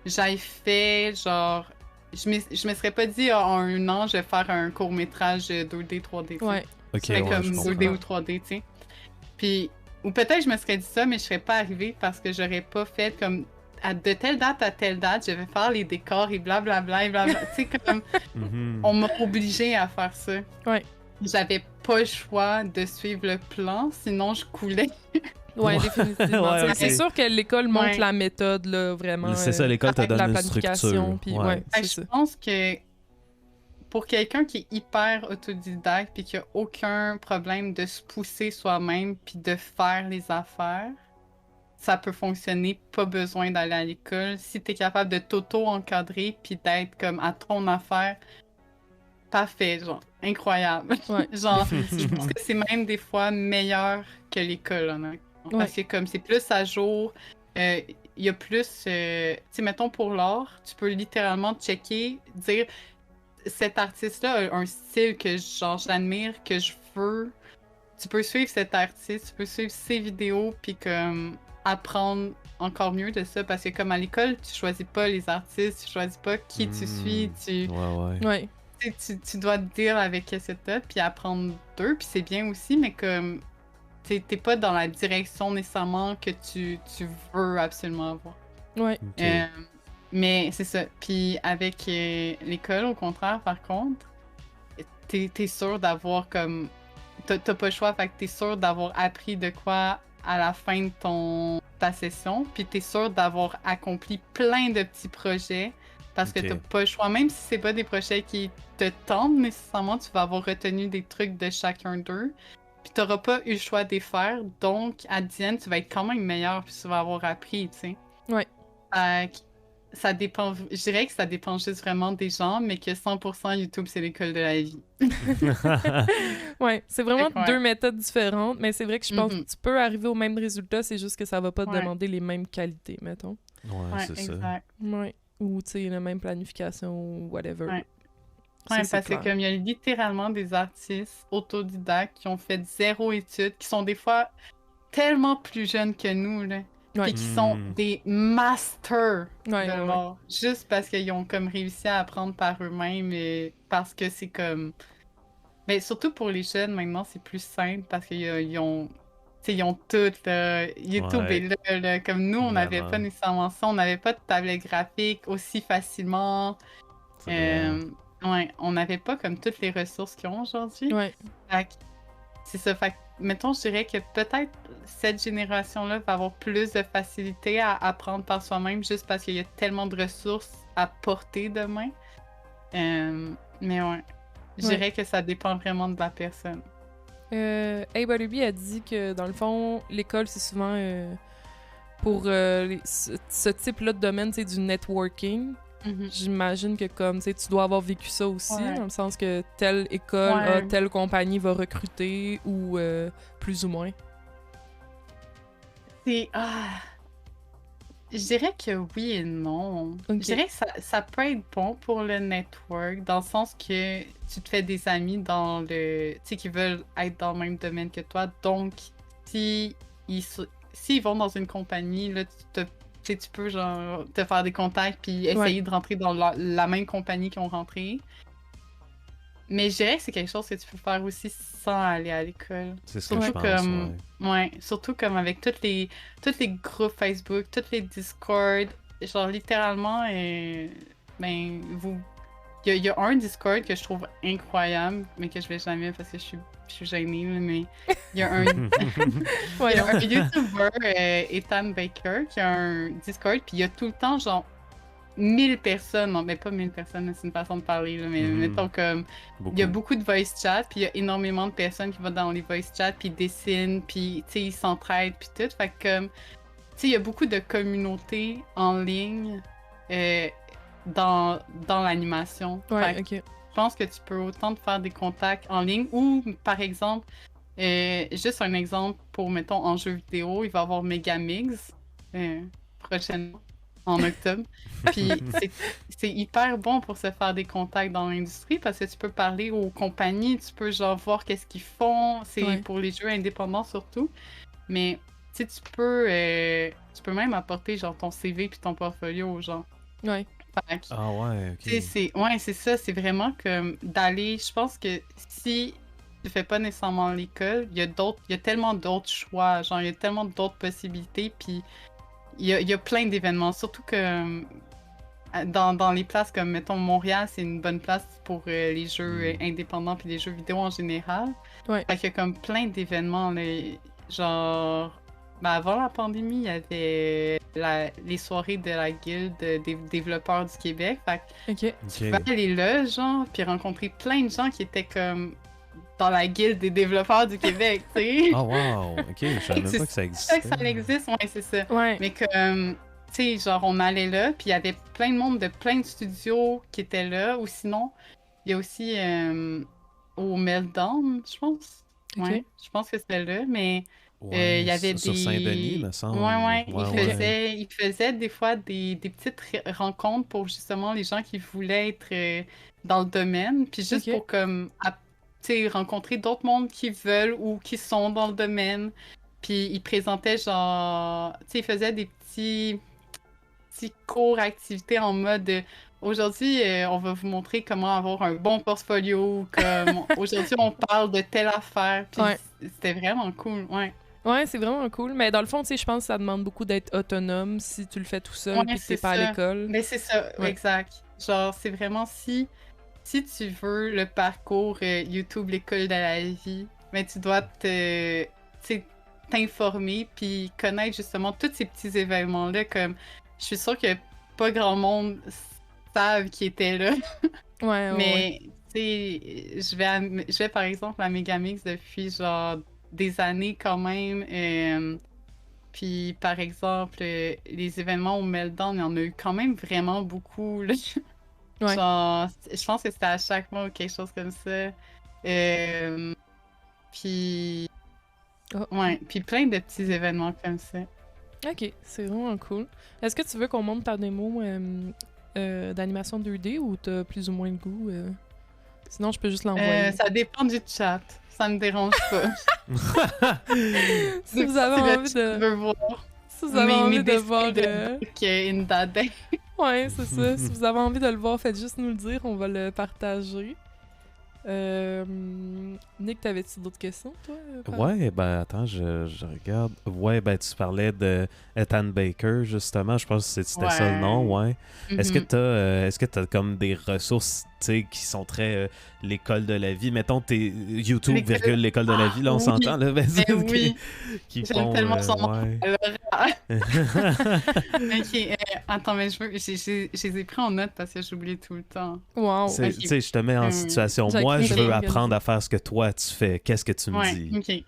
j'aille fait genre. Je me serais pas dit en un an, je vais faire un court-métrage 2D, 3D. tu sais. Ouais. ok, C'est ouais, comme je 2D comprends. ou 3D, tu sais. Puis, ou peut-être je me serais dit ça, mais je serais pas arrivée parce que j'aurais pas fait comme de telle date à telle date, je vais faire les décors et blablabla et blablabla. Tu sais, comme Mhm. on m'a obligée à faire ça. Ouais. J'avais pas le choix de suivre le plan, sinon je coulais. Ouais, définitivement. Ouais, Tu sais, ok. C'est sûr que l'école montre Ouais. la méthode, là, vraiment. C'est ça, l'école te avec donne la une planification, structure. puis Ouais. ouais, Fait c'est que ça. je pense que pour quelqu'un qui est hyper autodidacte puis qui a aucun problème de se pousser soi-même puis de faire les affaires, ça peut fonctionner, pas besoin d'aller à l'école. Si t'es capable de t'auto-encadrer puis d'être comme à ton affaire, parfait, genre, incroyable. Ouais, Genre, je définitivement. pense que c'est même des fois meilleur que l'école, honnêtement. Parce que comme c'est plus à jour, il y a plus, tu sais, mettons pour l'art, tu peux littéralement checker, dire cet artiste-là a un style que genre j'admire, que je veux. Tu peux suivre cet artiste, tu peux suivre ses vidéos, puis comme apprendre encore mieux de ça, parce que comme à l'école, tu choisis pas les artistes, tu choisis pas qui tu suis, tu... Ouais, ouais. Ouais. tu dois te dire avec ce que t'as, puis apprendre d'eux, puis c'est bien aussi, mais comme t'es pas dans la direction nécessairement que tu veux absolument avoir. Ouais. Ok. Mais c'est ça. Puis avec l'école, au contraire, par contre, t'es sûr d'avoir comme... T'as pas le choix, fait que t'es sûr d'avoir appris de quoi à la fin de ta session, puis t'es sûr d'avoir accompli plein de petits projets, parce que Ok. t'as pas le choix. Même si c'est pas des projets qui te tentent nécessairement, tu vas avoir retenu des trucs de chacun d'eux, puis t'auras pas eu le choix de les faire, donc à Diane, tu vas être quand même meilleur, puis tu vas avoir appris, tu sais. Ouais. Fait que ça dépend, je dirais que ça dépend juste vraiment des gens, mais que 100% YouTube, c'est l'école de la vie. Ouais, c'est vraiment Fait que ouais. deux méthodes différentes, mais c'est vrai que je pense Mhm. que tu peux arriver au même résultat, c'est juste que ça va pas te Ouais. demander les mêmes qualités, mettons. Ouais, Ouais, c'est ça. exact. Ouais. Ou, tu sais, la même planification ou whatever. Ouais. Ça, Ouais, c'est parce que clair. comme il y a littéralement des artistes autodidactes qui ont fait 0 études, qui sont des fois tellement plus jeunes que nous, là, Ouais. puis qui sont Mm. des masters Ouais, de ouais, ouais. l'art, juste parce qu'ils ont comme réussi à apprendre par eux-mêmes et parce que c'est comme... Mais surtout pour les jeunes, maintenant, c'est plus simple parce qu'ils ont... tu sais, ils ont tout, là. YouTube Ouais. est là. Comme nous, on n'avait pas Vraiment. nécessairement ça, on n'avait pas de tablette graphique aussi facilement. C'est vrai. Ouais, on n'avait pas comme toutes les ressources qu'ils ont aujourd'hui. Ouais. Fait que c'est ça. Fait que, mettons, je dirais que peut-être cette génération-là va avoir plus de facilité à apprendre par soi-même juste parce qu'il y a tellement de ressources à portée de main. Mais ouais, je Ouais. dirais que ça dépend vraiment de la personne. Hey Barbie a dit que dans le fond, l'école c'est souvent pour ce type-là de domaine, c'est du networking. Mhm. J'imagine que comme tu dois avoir vécu ça aussi, Ouais. dans le sens que telle école Ouais. telle compagnie va recruter ou plus ou moins. C'est... Je dirais que oui et non. Ok. Je dirais que ça peut être bon pour le network, dans le sens que tu te fais des amis dans le... Tu sais, qui veulent être dans le même domaine que toi. Donc, s'ils vont dans une compagnie, là, tu sais, tu peux genre te faire des contacts puis essayer de rentrer dans la même compagnie qu'ils ont rentré. Mais je dirais que c'est quelque chose que tu peux faire aussi sans aller à l'école. C'est ce que je Surtout pense, comme... Ouais, surtout comme avec tous les groupes Facebook, tous les Discord, genre littéralement, ben, il y a un Discord que je trouve incroyable, mais que je vais jamais parce que je suis gênée, là, mais il y a un, il y a un YouTuber, Ethan Baker, qui a un Discord, puis il y a tout le temps, genre, 1000 personnes, non, mais pas 1000 personnes, c'est une façon de parler, là, mais mettons comme... Il y a beaucoup de voice chat, puis il y a énormément de personnes qui vont dans les voice chat, puis dessinent, puis tu sais, ils s'entraident, puis tout. Fait que comme, tu sais, il y a beaucoup de communautés en ligne dans l'animation. Ouais, Fait que ok. je pense que tu peux autant te faire des contacts en ligne ou, par exemple, juste un exemple pour, mettons, en jeu vidéo, il va y avoir Megamix prochainement, en octobre. Puis c'est hyper bon pour se faire des contacts dans l'industrie parce que tu peux parler aux compagnies, tu peux genre voir qu'est-ce qu'ils font. C'est Ouais. pour les jeux indépendants surtout. Mais tu sais, tu peux même apporter genre ton CV puis ton portfolio aux gens. Ouais. Fait que, Ah ouais, ok. tu sais, c'est ça, c'est vraiment comme d'aller. Je pense que si tu fais pas nécessairement l'école, il y a tellement d'autres choix, genre il y a tellement d'autres possibilités, puis il y a plein d'événements, surtout que dans les places comme, mettons, Montréal, c'est une bonne place pour les jeux indépendants puis les jeux vidéo en général. Ouais. Fait qu'il y a comme plein d'événements, là, genre... Ben, avant la pandémie, il y avait les soirées de la guilde des développeurs du Québec. Fait que Ok. tu peux aller là, genre, puis rencontrer plein de gens qui étaient comme dans la guilde des développeurs du Québec, tu sais. Ah wow, ok, je savais même pas que ça C'est existait. ça que ça existe, ouais, c'est ça. Ouais. Mais comme, tu sais, genre, on allait là, puis il y avait plein de monde de plein de studios qui étaient là, ou sinon, il y a aussi au Meltdown, je pense. Ok. Ouais, je pense que c'était là, mais Ouais, il y avait sur des... Saint-Denis, me semble. Ouais, Ouais. il faisait des fois des petites rencontres pour justement les gens qui voulaient être dans le domaine, puis juste Ok. pour comme, tu sais, rencontrer d'autres mondes qui veulent ou qui sont dans le domaine. Puis il présentait genre, tu sais, il faisait des petits cours activités en mode aujourd'hui, on va vous montrer comment avoir un bon portfolio. Comme aujourd'hui, on parle de telle affaire. Puis Ouais. c'était vraiment cool. Ouais, Ouais, c'est vraiment cool. Mais dans le fond, tu sais, je pense que ça demande beaucoup d'être autonome si tu le fais tout seul Ouais, puis que t'es c'est pas à ça. l'école. mais c'est ça, Ouais. exact. Genre, c'est vraiment si tu veux le parcours YouTube, l'école de la vie, mais tu dois tu sais, t'informer puis connaître justement tous ces petits événements-là. Comme, je suis sûre que pas grand monde savent qui était là. Ouais, ouais, ouais. Mais, tu sais, je vais par exemple à Megamix depuis genre des années quand même. Puis, par exemple, les événements au Meltdown, il y en a eu quand même vraiment beaucoup, là. Ouais. Genre, je pense que c'était à chaque mois ou quelque chose comme ça. Puis, Oh. ouais, puis plein de petits événements comme ça. Ok, c'est vraiment cool. Est-ce que tu veux qu'on monte ta démo d'animation 2D ou t'as plus ou moins le goût? Sinon, je peux juste l'envoyer. Ça dépend du chat. Ça me dérange pas. Si vous avez Si le envie chat de... veut voir Si vous avez envie de dessins voir... de Book in that day. Ouais, c'est ça. Si vous avez envie de le voir, faites juste nous le dire, on va le partager. Nick, t'avais-tu d'autres questions, toi? Ouais, ben attends, je regarde. Ouais, ben tu parlais de Ethan Baker, justement. Je pense que c'était ça le nom, ouais. Est-ce que t'as comme des ressources, tu sais, qui sont très l'école de la vie? Mettons, t'es YouTube, virgule, l'école de la vie, là, on oui. s'entend, là? Oui, qui j'aime font, tellement son nom. ouais. Ok, attends, mais je les ai pris en note parce que j'oublie tout le temps. Wow. Tu Ok. sais, je te mets en situation. J'ai Moi, je écrit veux des apprendre à faire ce que toi, tu fais. Qu'est-ce que tu me Ouais, dis? ok.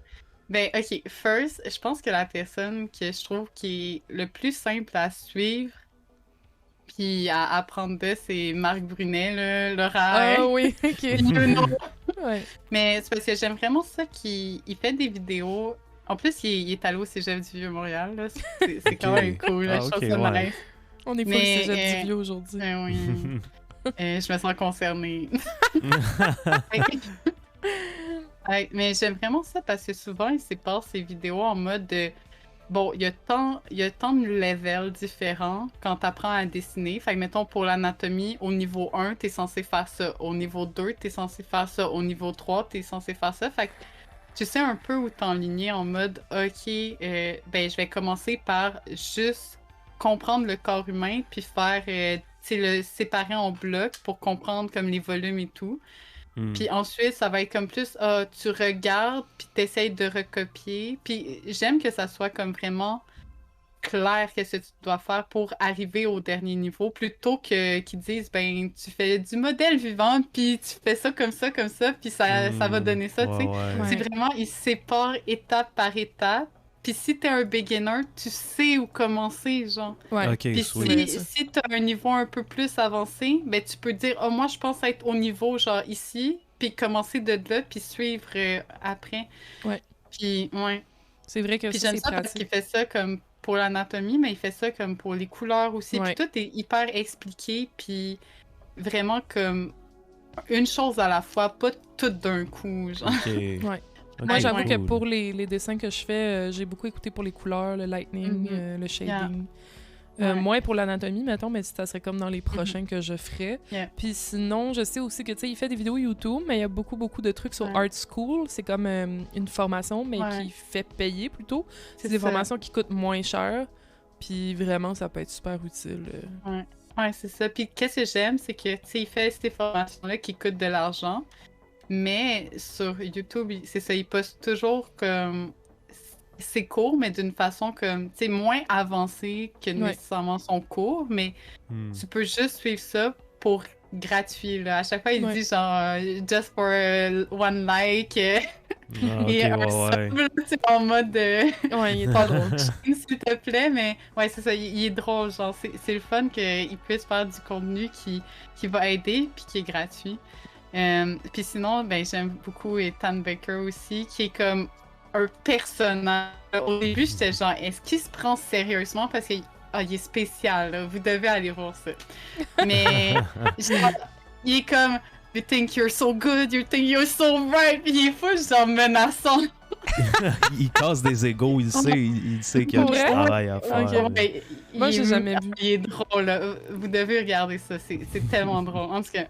Ben, ok, first, je pense que la personne que je trouve qui est le plus simple à suivre puis à apprendre de, c'est Marc Brunet, là, Laura. Ah oui, ok. You know. Ouais. Mais c'est parce que j'aime vraiment ça qu'il fait des vidéos. En plus, il est allé au Cégep du Vieux-Montréal, là. C'est quand même cool, là. Ah, Je ok, trouve ça ouais. nice. On est full Mais, cégep du vieux aujourd'hui. Oui. Je me sens concernée. Ouais, mais j'aime vraiment ça parce que souvent, il sépare ses vidéos en mode de... Bon, il y a tant de levels différents quand tu apprends à dessiner. Fait que, mettons, pour l'anatomie, au niveau 1, t'es censé faire ça. Au niveau 2, t'es censé faire ça. Au niveau 3, t'es censé faire ça. Fait que tu sais un peu où t'enligner en mode, OK, ben, je vais commencer par juste comprendre le corps humain puis faire, tu sais, le séparer en blocs pour comprendre comme les volumes et tout. Puis ensuite, ça va être comme plus, tu regardes, puis t'essayes de recopier. Puis j'aime que ça soit comme vraiment clair qu'est-ce que tu dois faire pour arriver au dernier niveau, plutôt que qu'ils disent, ben, tu fais du modèle vivant, puis tu fais ça, puis ça va donner ça, tu sais. Ouais. C'est vraiment, ils se séparent étape par étape. Puis si t'es un beginner, tu sais où commencer, genre. Ouais. Ok, Puis sweet. si t'as un niveau un peu plus avancé, ben tu peux dire, oh, moi je pense être au niveau genre ici, puis commencer de là, puis suivre après. Ouais. Puis, ouais. C'est vrai que Puis ça, j'aime c'est ça parce qu'il pratique. fait ça comme pour l'anatomie, mais il fait ça comme pour les couleurs aussi. Ouais. Puis tout est hyper expliqué, puis vraiment comme une chose à la fois, pas tout d'un coup, genre. Ok. Ouais. Ok, Moi, j'avoue que cool. pour les dessins que je fais, j'ai beaucoup écouté pour les couleurs, le lightning, le shading. Ouais. Moins pour l'anatomie, mettons, mais ça serait comme dans les prochains que je ferais. Yeah. Puis sinon, je sais aussi que, tu sais, il fait des vidéos YouTube, mais il y a beaucoup de trucs sur Ouais. Art School. C'est comme une formation, mais Ouais. qui fait payer plutôt. C'est C'est des ça. formations qui coûtent moins cher. Puis vraiment, ça peut être super utile. Ouais, c'est ça. Puis qu'est-ce que j'aime, c'est que, tu sais, il fait ces formations-là qui coûtent de l'argent, mais sur YouTube, c'est ça, il poste toujours comme ses cours, mais d'une façon comme, tu sais, moins avancée que nécessairement son cours, mais tu peux juste suivre ça pour gratuit, là. À chaque fois, il dit genre, just for one like, Ah, ok, et un ouais. sub, là, c'est en mode Ouais, il est pas drôle. s'il te plaît, mais ouais, c'est ça, il est drôle, genre, c'est le fun qu'il puisse faire du contenu qui va aider, puis qui est gratuit. Puis sinon, ben, j'aime beaucoup Ethan Baker aussi, qui est comme un personnage. Au début, j'étais genre, est-ce qu'il se prend sérieusement? Parce qu'il il est spécial, là. Vous devez aller voir ça. Mais genre, il est comme, you think you're so good, you think you're so right, puis il est fou, genre menaçant. il casse des égos, il sait qu'il y a Pour du vrai? travail à faire. Ok. là. Ouais, Moi, j'ai jamais vu. Il est drôle, là. Vous devez regarder ça, c'est tellement drôle. En tout cas,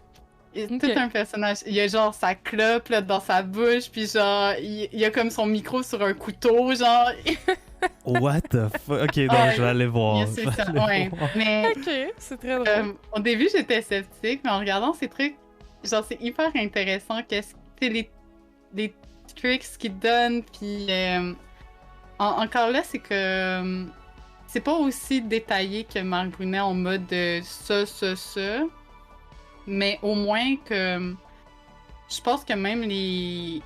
Ok. tout un personnage. Il y a genre sa clope là, dans sa bouche, puis genre, il a comme son micro sur un couteau, genre. What the fuck? Ok, non, Ah, je vais aller voir. il y a Je vais ça, aller ouais. voir. Mais Ok, c'est très drôle. au début, j'étais sceptique, mais en regardant ces trucs, genre, c'est hyper intéressant. Qu'est-ce que les tricks qu'ils donnent, puis encore là, c'est que c'est pas aussi détaillé que Marc Brunet en mode ça, mais au moins que je pense que même les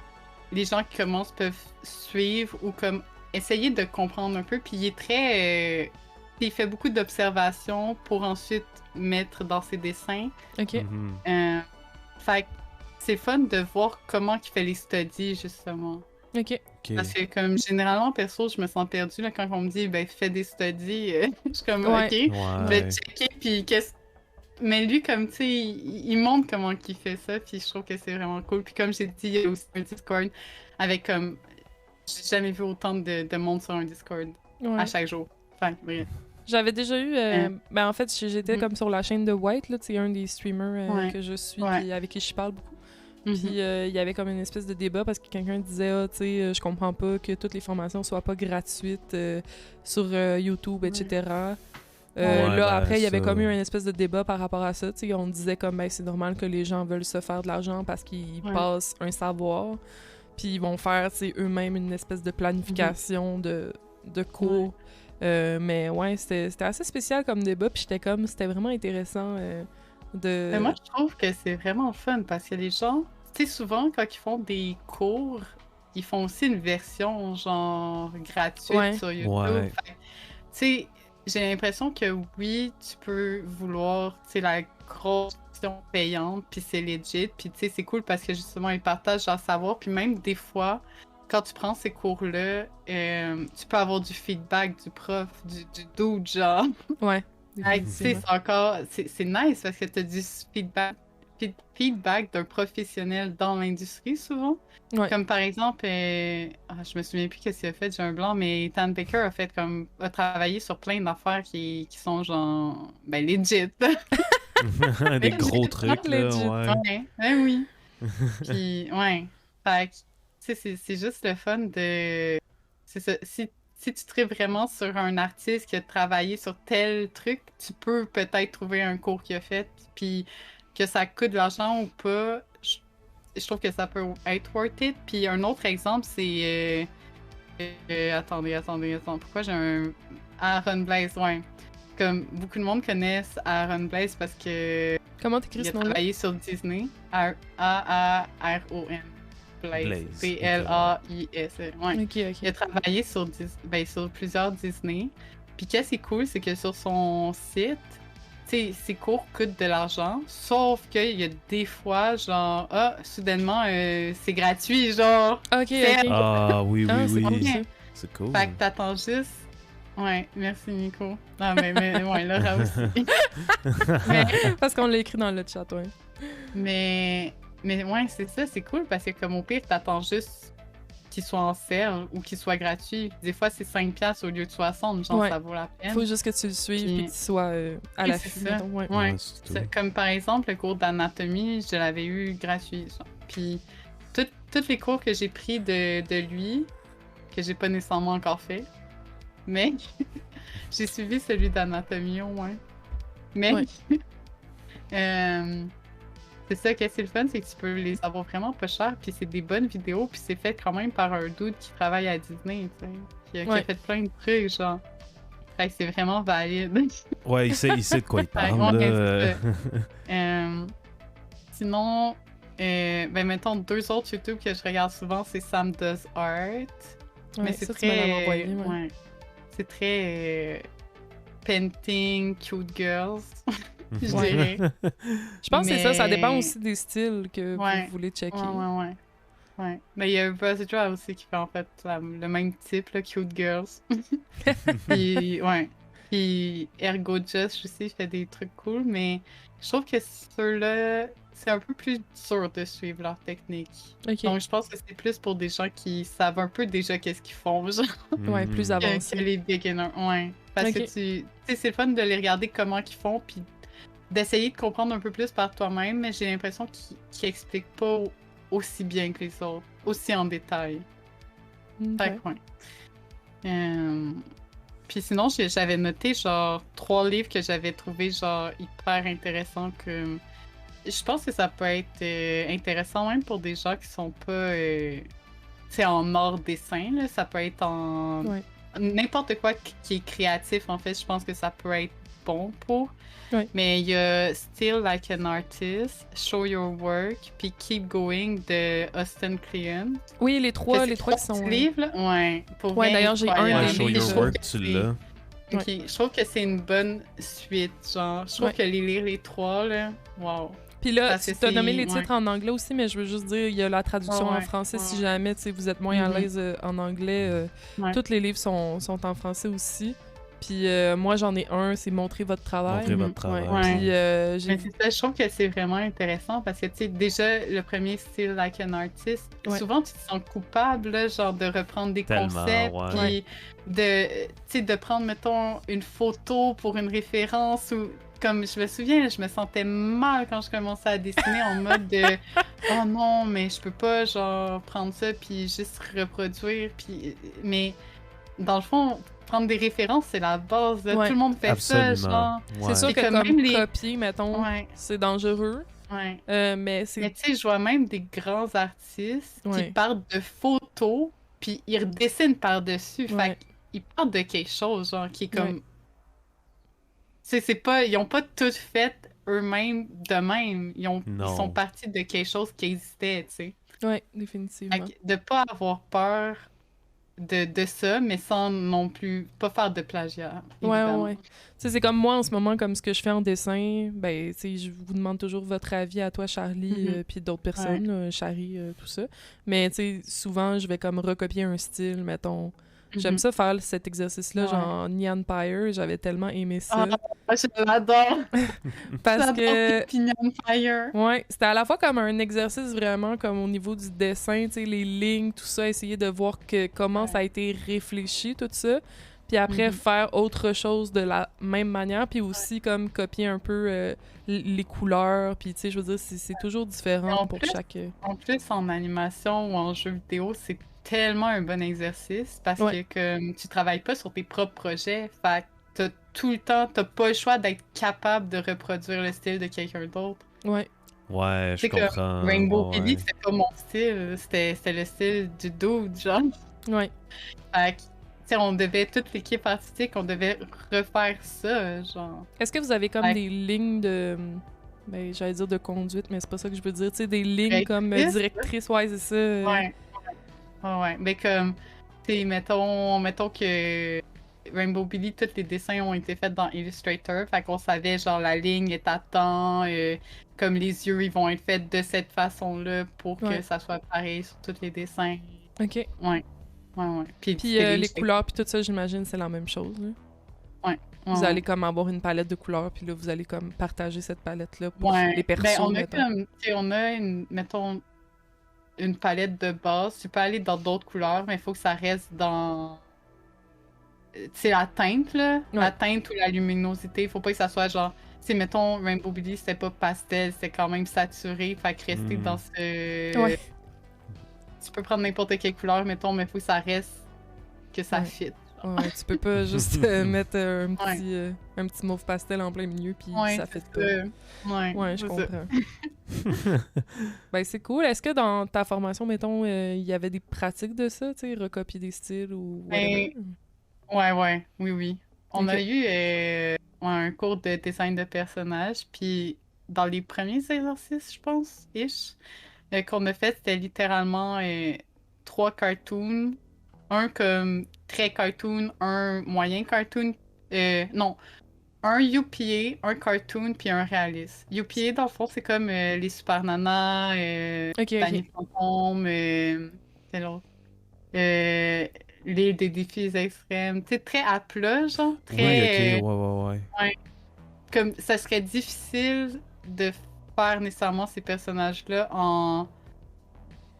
gens qui commencent peuvent suivre ou comme essayer de comprendre un peu. Puis il est très. Il fait beaucoup d'observations pour ensuite mettre dans ses dessins. Ok. Mhm. Fait que c'est fun de voir comment il fait les studies, justement. Ok. Ok. Parce que, comme généralement, perso, je me sens perdue là, quand on me dit, ben, fais des studies. Je suis comme, Ouais. ok, je vais Ouais. checker, puis qu'est-ce. Mais lui, comme, tu sais, il montre comment il fait ça, puis je trouve que c'est vraiment cool. Puis comme j'ai dit, il y a aussi un Discord avec, comme, j'ai jamais vu autant de monde sur un Discord Ouais. à chaque jour. Enfin, bref. J'avais déjà eu. Ben, en fait, j'étais Mhm. comme sur la chaîne de White, là, tu sais, un des streamers Ouais. que je suis, Ouais. puis avec qui je parle beaucoup. Mhm. Puis il y avait comme une espèce de débat parce que quelqu'un disait, ah, tu sais, je comprends pas que toutes les formations soient pas gratuites sur YouTube, etc. Ouais, là, ben, après, il y avait ça- comme eu une espèce de débat par rapport à ça. Tu sais, on disait comme, ben, c'est normal que les gens veulent se faire de l'argent parce qu'ils Ouais. passent un savoir. Puis ils vont faire, tu sais, eux-mêmes une espèce de planification de cours. Mais ouais, c'était assez spécial comme débat. Puis c'était vraiment intéressant de... Mais moi, je trouve que c'est vraiment fun parce que les gens, tu sais, souvent, quand ils font des cours, ils font aussi une version, genre, gratuite Ouais. sur YouTube. Ouais. Fait que, tu sais, j'ai l'impression que oui, tu peux vouloir, tu sais, la grosse version payante, puis c'est legit, puis tu sais, c'est cool parce que justement, ils partagent leur savoir, puis même des fois, quand tu prends ces cours-là, tu peux avoir du feedback du prof, du dude, genre. Ouais. Hey, tu sais, c'est encore. C'est nice parce que tu as du feedback d'un professionnel dans l'industrie souvent. Ouais. Comme par exemple, je me souviens plus qu'est-ce qu'il a fait, j'ai un blanc, mais Tan Baker a travaillé sur plein d'affaires qui sont genre. Ben, legit. Des gros trucs, là, Legit. ouais. Ouais, oui. Puis, ouais. Fait que, tu sais, c'est juste le fun de. C'est ça. Si tu tripes vraiment sur un artiste qui a travaillé sur tel truc, tu peux peut-être trouver un cours qu'il a fait, puis que ça coûte de l'argent ou pas. Je trouve que ça peut être worth it. Puis un autre exemple, c'est. Attendez. Pourquoi j'ai un. Aaron Blaise, ouais. Comme beaucoup de monde connaissent Aaron Blaise parce que. Comment t'écris Il a ce nom-là? travaillé sur Disney. A-A-R-O-N. Blaise. Blaise, B-L-A-I-S. Ouais. Ok, ok. Il a travaillé sur, sur plusieurs Disney. Puis qu'est-ce qui est cool, c'est que sur son site, tu sais, ses cours coûtent de l'argent. Sauf qu'il y a des fois, genre, soudainement, c'est gratuit, genre. Ok, C'est- ok. Ah, oui, Ah, c'est oui, cool, oui. ça. C'est cool. Fait que t'attends juste. Ouais, merci Nico. Ah, mais ouais, Laura aussi. mais, Parce qu'on l'a écrit dans le chat, ouais. mais ouais, c'est ça, c'est cool parce que comme au pire, t'attends juste qu'il soit en sale ou qu'il soit gratuit. Des fois, c'est 5$ au lieu de 60, genre, Ouais. ça vaut la peine. Faut juste que tu le suives Puis- et que tu sois à Oui, l'affût, c'est ça. mettons, ouais. Ouais. Ouais, c'est tout. Comme par exemple, le cours d'anatomie, je l'avais eu gratuit. Genre. Puis tous les cours que j'ai pris de lui, que j'ai pas nécessairement encore fait, mais j'ai suivi celui d'anatomie au moins. Mais Ouais. c'est ça que c'est le fun, c'est que tu peux les avoir vraiment pas cher, puis c'est des bonnes vidéos, puis c'est fait quand même par un dude qui travaille à Disney, tu sais, qui a Ouais. fait plein de trucs, genre. Fait que c'est vraiment valide. Ouais, il sait de quoi il parle, Ouais, là. c'est sinon, ben mettons deux autres YouTube que je regarde souvent, c'est Sam Does Art. Ouais, mais c'est ça, tu me l'avais très. envoyé, ouais. Ouais. C'est très. Painting, cute girls, je Ouais. dirais. Je pense que c'est ça, ça Mais- dépend aussi des styles que Ouais. vous voulez checker. Ouais. Ouais. Mais il y a Buzzdra aussi qui fait en fait le même type, là, cute girls. Puis, ouais. Puis Ergo Just aussi fait des trucs cool, mais je trouve que ceux-là, c'est un peu plus dur de suivre leur technique. Ok. Donc je pense que c'est plus pour des gens qui savent un peu déjà qu'est-ce qu'ils font, genre, Ouais, plus Mhm. avancé. que les beginners. Ouais. Parce que Ok. tu sais, c'est le fun de les regarder comment ils font, puis d'essayer de comprendre un peu plus par toi-même, mais j'ai l'impression qu'ils expliquent pas aussi bien que les autres, aussi en détail. Ok. Fait que, ouais. Puis sinon, j'avais noté genre 3 livres que j'avais trouvé genre hyper intéressants que je pense que ça peut être intéressant même pour des gens qui sont pas tu sais, en art dessin là, ça peut être en Ouais. n'importe quoi qui est créatif en fait, je pense que ça peut être bon pour. Ouais. Mais il y a Still Like an Artist, Show Your Work, puis Keep Going de Austin Kleon. Oui, les trois C'est qui sont. petits livres, là. Ouais. Pour Ouais, vrai, d'ailleurs, j'ai un incroyable. Ouais, des Show livres, Your Je trouve Work, que tu c'est- l'as. Ok, je trouve que c'est une bonne suite, genre. Je trouve Ouais. que les lire les trois, là, wow. Puis là, Parce tu que t'as nommé c'est- les titres en anglais aussi, mais je veux juste dire, il y a la traduction Ouais, en ouais, français ouais, si ouais. jamais tu sais, vous êtes moins à Mhm. l'aise en anglais. Ouais. Tous les livres sont en français aussi. Puis moi, j'en ai un, c'est Montrer votre travail. Montrer votre Mhm. travail. Ouais. Puis j'ai Mais c'est ça, je trouve que c'est vraiment intéressant parce que, tu sais, déjà, le premier Still Like an Artist, Ouais. souvent, tu te sens coupable, là, genre, de reprendre des Tellement, concepts, ouais. puis de, tu sais, de prendre, mettons, une photo pour une référence ou... Comme je me souviens, je me sentais mal quand je commençais à dessiner en mode de oh non, mais je peux pas genre prendre ça puis juste reproduire puis mais dans le fond, prendre des références, c'est la base. Là. Ouais. Tout le monde fait ça, Absolument. genre. c'est Ouais. sûr C'est que comme comme même les- copier, mettons, Ouais, c'est dangereux. ouais. Mais c'est. Mais tu sais, je vois même des grands artistes Ouais. qui partent de photos, puis ils redessinent par-dessus. Ouais. Fait qu'ils partent de quelque chose, genre, qui est comme... Ouais. C'est pas... Ils ont pas tout fait eux-mêmes de même. Ils Non. sont partis de quelque chose qui existait, tu sais. Ouais, définitivement. Fait que de pas avoir peur de ça, mais sans non plus... Pas faire de plagiat, Ouais, évidemment. ouais. Tu sais, c'est comme moi en ce moment, comme ce que je fais en dessin, ben, tu sais, je vous demande toujours votre avis à toi, Charlie, Mhm. puis d'autres personnes, là, Charlie, tout ça. Mais, tu sais, souvent, je vais comme recopier un style, mettons. J'aime Mhm. ça faire cet exercice-là, Ouais. genre Nyan Pyre, j'avais tellement aimé ça. Ah, je l'adore! parce J'adore que, Pignon Fire! ouais, c'était à la fois comme un exercice vraiment comme au niveau du dessin, tu sais, les lignes, tout ça, essayer de voir comment Ouais. ça a été réfléchi, tout ça. Puis après, Mhm. faire autre chose de la même manière, puis aussi comme copier un peu les couleurs, puis tu sais, je veux dire, c'est toujours différent En pour plus- chaque... En plus, en animation ou en jeu vidéo, c'est tellement un bon exercice parce Ouais. que comme tu travailles pas sur tes propres projets, fait que t'as tout le temps, t'as pas le choix d'être capable de reproduire le style de quelqu'un d'autre. Ouais, Ouais, je C'est comme comprends. Rainbow ouais, Pili, ouais. c'était pas mon style, c'était le style du dude, genre. ouais. Fait que, tu sais, on devait, toute l'équipe artistique, on devait refaire ça, genre. Est-ce que vous avez comme Ouais. des lignes de... Ben, j'allais dire de conduite, mais c'est pas ça que je veux dire. Tu sais, des lignes Directrice, comme là? directrice, ouais, c'est ça. Ouais. Ouais. Mais comme, tu sais, mettons que Rainbow Billy, tous les dessins ont été faits dans Illustrator. Fait qu'on savait, genre, la ligne est à temps, comme les yeux, ils vont être faits de cette façon-là pour que Ouais. ça soit pareil sur tous les dessins. OK. Ouais. Puis Puis c'était les couleurs, puis tout ça, j'imagine, c'est la même chose. Là. Vous Ouais. allez comme avoir une palette de couleurs, puis là, vous allez comme partager cette palette-là pour Ouais. les persos, Ben, on a mettons. comme, tu sais, on a mettons, une palette de base. Tu peux aller dans d'autres couleurs, mais il faut que ça reste dans, tu sais, la teinte, là. Ouais. La teinte ou la luminosité. Faut pas que ça soit genre, tu sais, mettons, Rainbow Billy, c'était pas pastel, c'était quand même saturé. Fait que rester Mhm. dans ce... Ouais. Tu peux prendre n'importe quelle couleur, mettons, mais faut que ça reste, que ça Ouais. fit. Ouais, tu peux pas juste mettre un petit mauve pastel en plein milieu, puis Ouais, ça fait c'est pas. ça. Ouais, Ouais, je c'est ça. comprends. Ben, c'est cool. Est-ce que dans ta formation, mettons, il y avait des pratiques de ça, tu sais, recopier des styles ou whatever? Ouais, oui. On a Ok. eu un cours de design de personnages, puis dans les premiers exercices, je pense, qu'on a fait, c'était littéralement 3 cartoons, un comme très cartoon, un moyen cartoon, non, un UPA, un cartoon, puis un réaliste. UPA, dans le fond, c'est comme les Super Nanas, Ok, Danny ok. Phantom, c'est l'autre. l'île des défis extrêmes. Tu sais, très à plat, genre. Oui, Très. ok, ouais. Comme ça serait difficile de faire nécessairement ces personnages-là en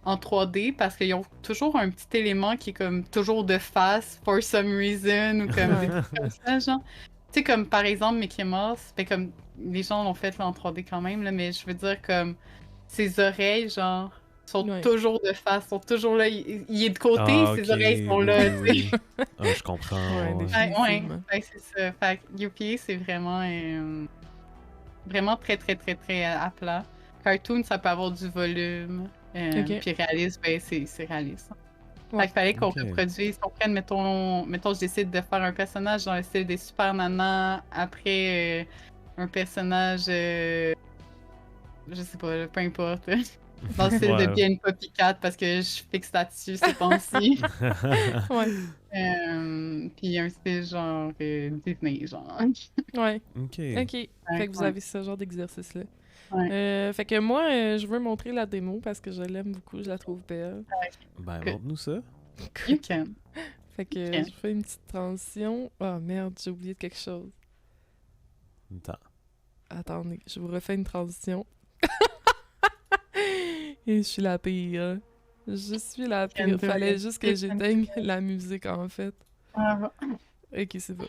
3D parce qu'ils ont toujours un petit élément qui est comme toujours de face for some reason ou comme des trucs comme ça, genre. Tu sais, comme par exemple Mickey Mouse, ben comme les gens l'ont fait là, en 3D quand même, là, mais je veux dire comme ses oreilles, genre, sont Ouais. toujours de face, sont toujours là. Il est de côté, Ah, ses ok, oreilles sont oui, là, oui, tu sais. oui. Ah, je comprends. Ouais, ouais. définitivement. Ouais, c'est ça. Fait que UPA, c'est vraiment très, très, très, très à plat. Cartoon, ça peut avoir du volume. Ok. Puis réaliste, ben c'est réaliste. Ouais. Fait qu'il fallait qu'on Ok. reproduise, qu'on prenne, mettons, je décide de faire un personnage dans le style des Super Nanas, après un personnage, je sais pas, là, peu importe, dans le style de Ouais. bien Copycat, parce que je fixe là-dessus ces temps-ci. Ouais. Puis un style genre Disney, genre. Ouais. Ok. Ok. Fait que vous ouais. avez ce genre d'exercice-là. Ouais. Fait que moi, je veux montrer la démo parce que je l'aime beaucoup, je la trouve belle. Ben, Ok. montre-nous ça. You can. Fait que Ok. je fais une petite transition. Oh merde, j'ai oublié de quelque chose. Attends. Attendez, je vous refais une transition. Et je suis la pire. Je suis la Can pire. do Fallait it. juste que You can j'éteigne la musique en fait. Ah, bon. Ok, c'est bon.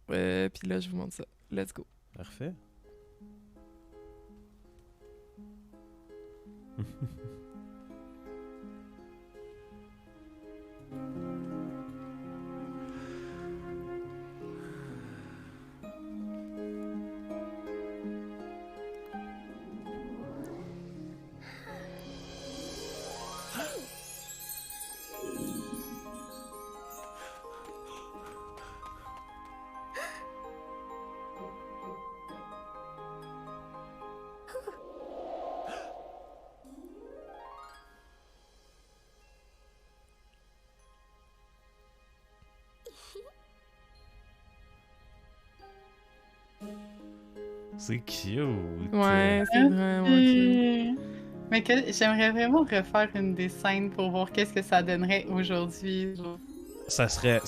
Puis là, je vous montre ça. Let's go. Parfait. C'est cute. Ouais, c'est vraiment cute. Mais j'aimerais vraiment refaire une des scènes pour voir qu'est-ce que ça donnerait aujourd'hui. Genre. Ça serait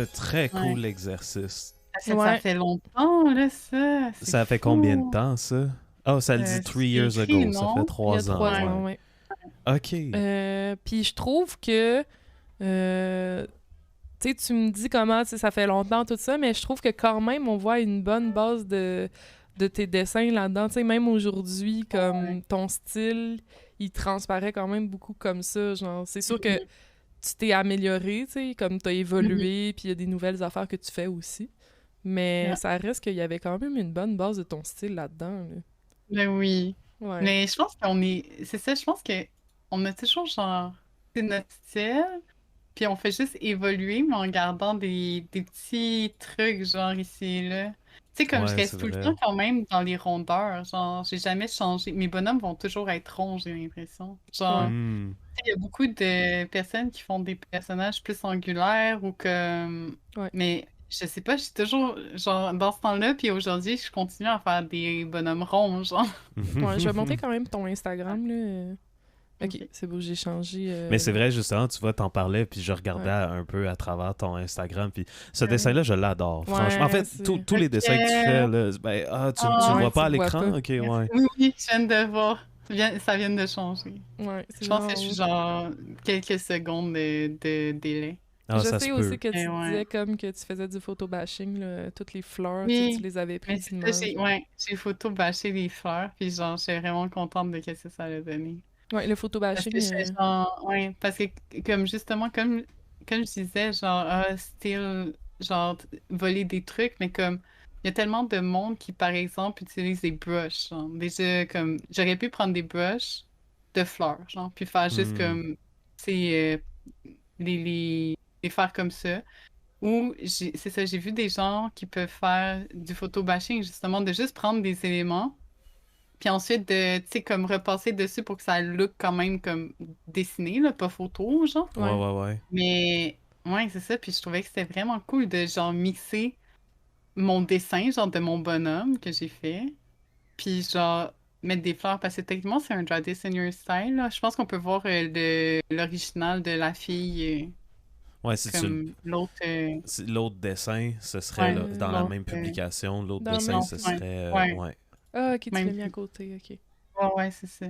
un très cool exercice. Parce que Ouais. ça fait longtemps, là, ça. C'est Ça fait fou. combien de temps, ça? Oh, ça le dit C'est 3 years écrit, ago. Ça non? fait Il y a 3 ans. 3 ouais. ans, ouais. Ok. Puis je trouve que... tu sais, tu me dis comment, tu sais, ça fait longtemps, tout ça, mais je trouve que quand même, on voit une bonne base de tes dessins là-dedans. Tu sais, même aujourd'hui, comme ton style, il transparaît quand même beaucoup comme ça. Genre, c'est sûr que tu t'es amélioré, tu sais, comme t'as évolué, puis il y a des nouvelles affaires que tu fais aussi. Mais Yeah. ça reste qu'il y avait quand même une bonne base de ton style là-dedans. Là. Ben oui. Ouais. Mais je pense qu'on est. C'est ça, je pense que on a toujours genre. C'est notre style. Puis on fait juste évoluer, mais en gardant des petits trucs, genre ici et là. Tu sais, comme je Ouais, reste c'est tout le vrai. temps quand même dans les rondeurs. Genre, j'ai jamais changé. Mes bonhommes vont toujours être ronds, j'ai l'impression. Genre, Hmm. il y a beaucoup de personnes qui font des personnages plus angulaires ou comme. Ouais. Mais je sais pas, je suis toujours genre dans ce temps-là, puis aujourd'hui, je continue à faire des bonhommes ronds, genre. Ouais, je vais monter quand même ton Instagram, là. Ok, Ok. c'est beau, j'ai changé. Mais c'est vrai, justement, tu vois, t'en parlais, puis je regardais un peu à travers ton Instagram, puis ce dessin-là, je l'adore. Ouais, Franchement, en fait, c'est- tous les dessins que tu fais, là, ben, tu le ouais, vois pas à tu le vois l'écran? pas. Ok, ouais. Oui, je viens de voir. Ça vient de changer. Ouais, c'est Je pense que vraiment je suis beau. genre quelques secondes de délai. Ah, Je ça sais se aussi peut. que tu Eh ouais. disais comme que tu faisais du photobashing, là, toutes les fleurs, tu sais, Oui, tu les avais mais prises c'est d'image. ça, j'ai photo bâché les fleurs, puis genre, je suis vraiment contente de ce que ça a donné. Ouais, le Parce photobashing, que j'étais genre, ouais, parce que comme justement, comme je disais, genre, style, genre, voler des trucs, mais comme, il y a tellement de monde qui, par exemple, utilise des brushes, genre, déjà, comme, j'aurais pu prendre des brushes de fleurs, genre, puis faire juste Hmm. comme, tu sais, les faire comme ça. Ou, c'est ça, j'ai vu des gens qui peuvent faire du photobashing, justement, de juste prendre des éléments, puis ensuite de, tu sais, comme repasser dessus pour que ça look quand même comme dessiné, là, pas photo, genre. Ouais. Mais, ouais, c'est ça, puis je trouvais que c'était vraiment cool de, genre, mixer mon dessin, genre, de mon bonhomme que j'ai fait, puis, genre, mettre des fleurs, parce que techniquement, c'est un Draw This in Your Style, là. Je pense qu'on peut voir l'original de la fille Ouais, si tu Comme l'autre. l'autre dessin, ce serait là, Ouais, dans la l'autre, même publication. L'autre dans le dessin, même ce sens. serait. Ouais. Ouais. Ah, ok, tu Même l'as mis à plus. côté, ok. Ouais, c'est ça.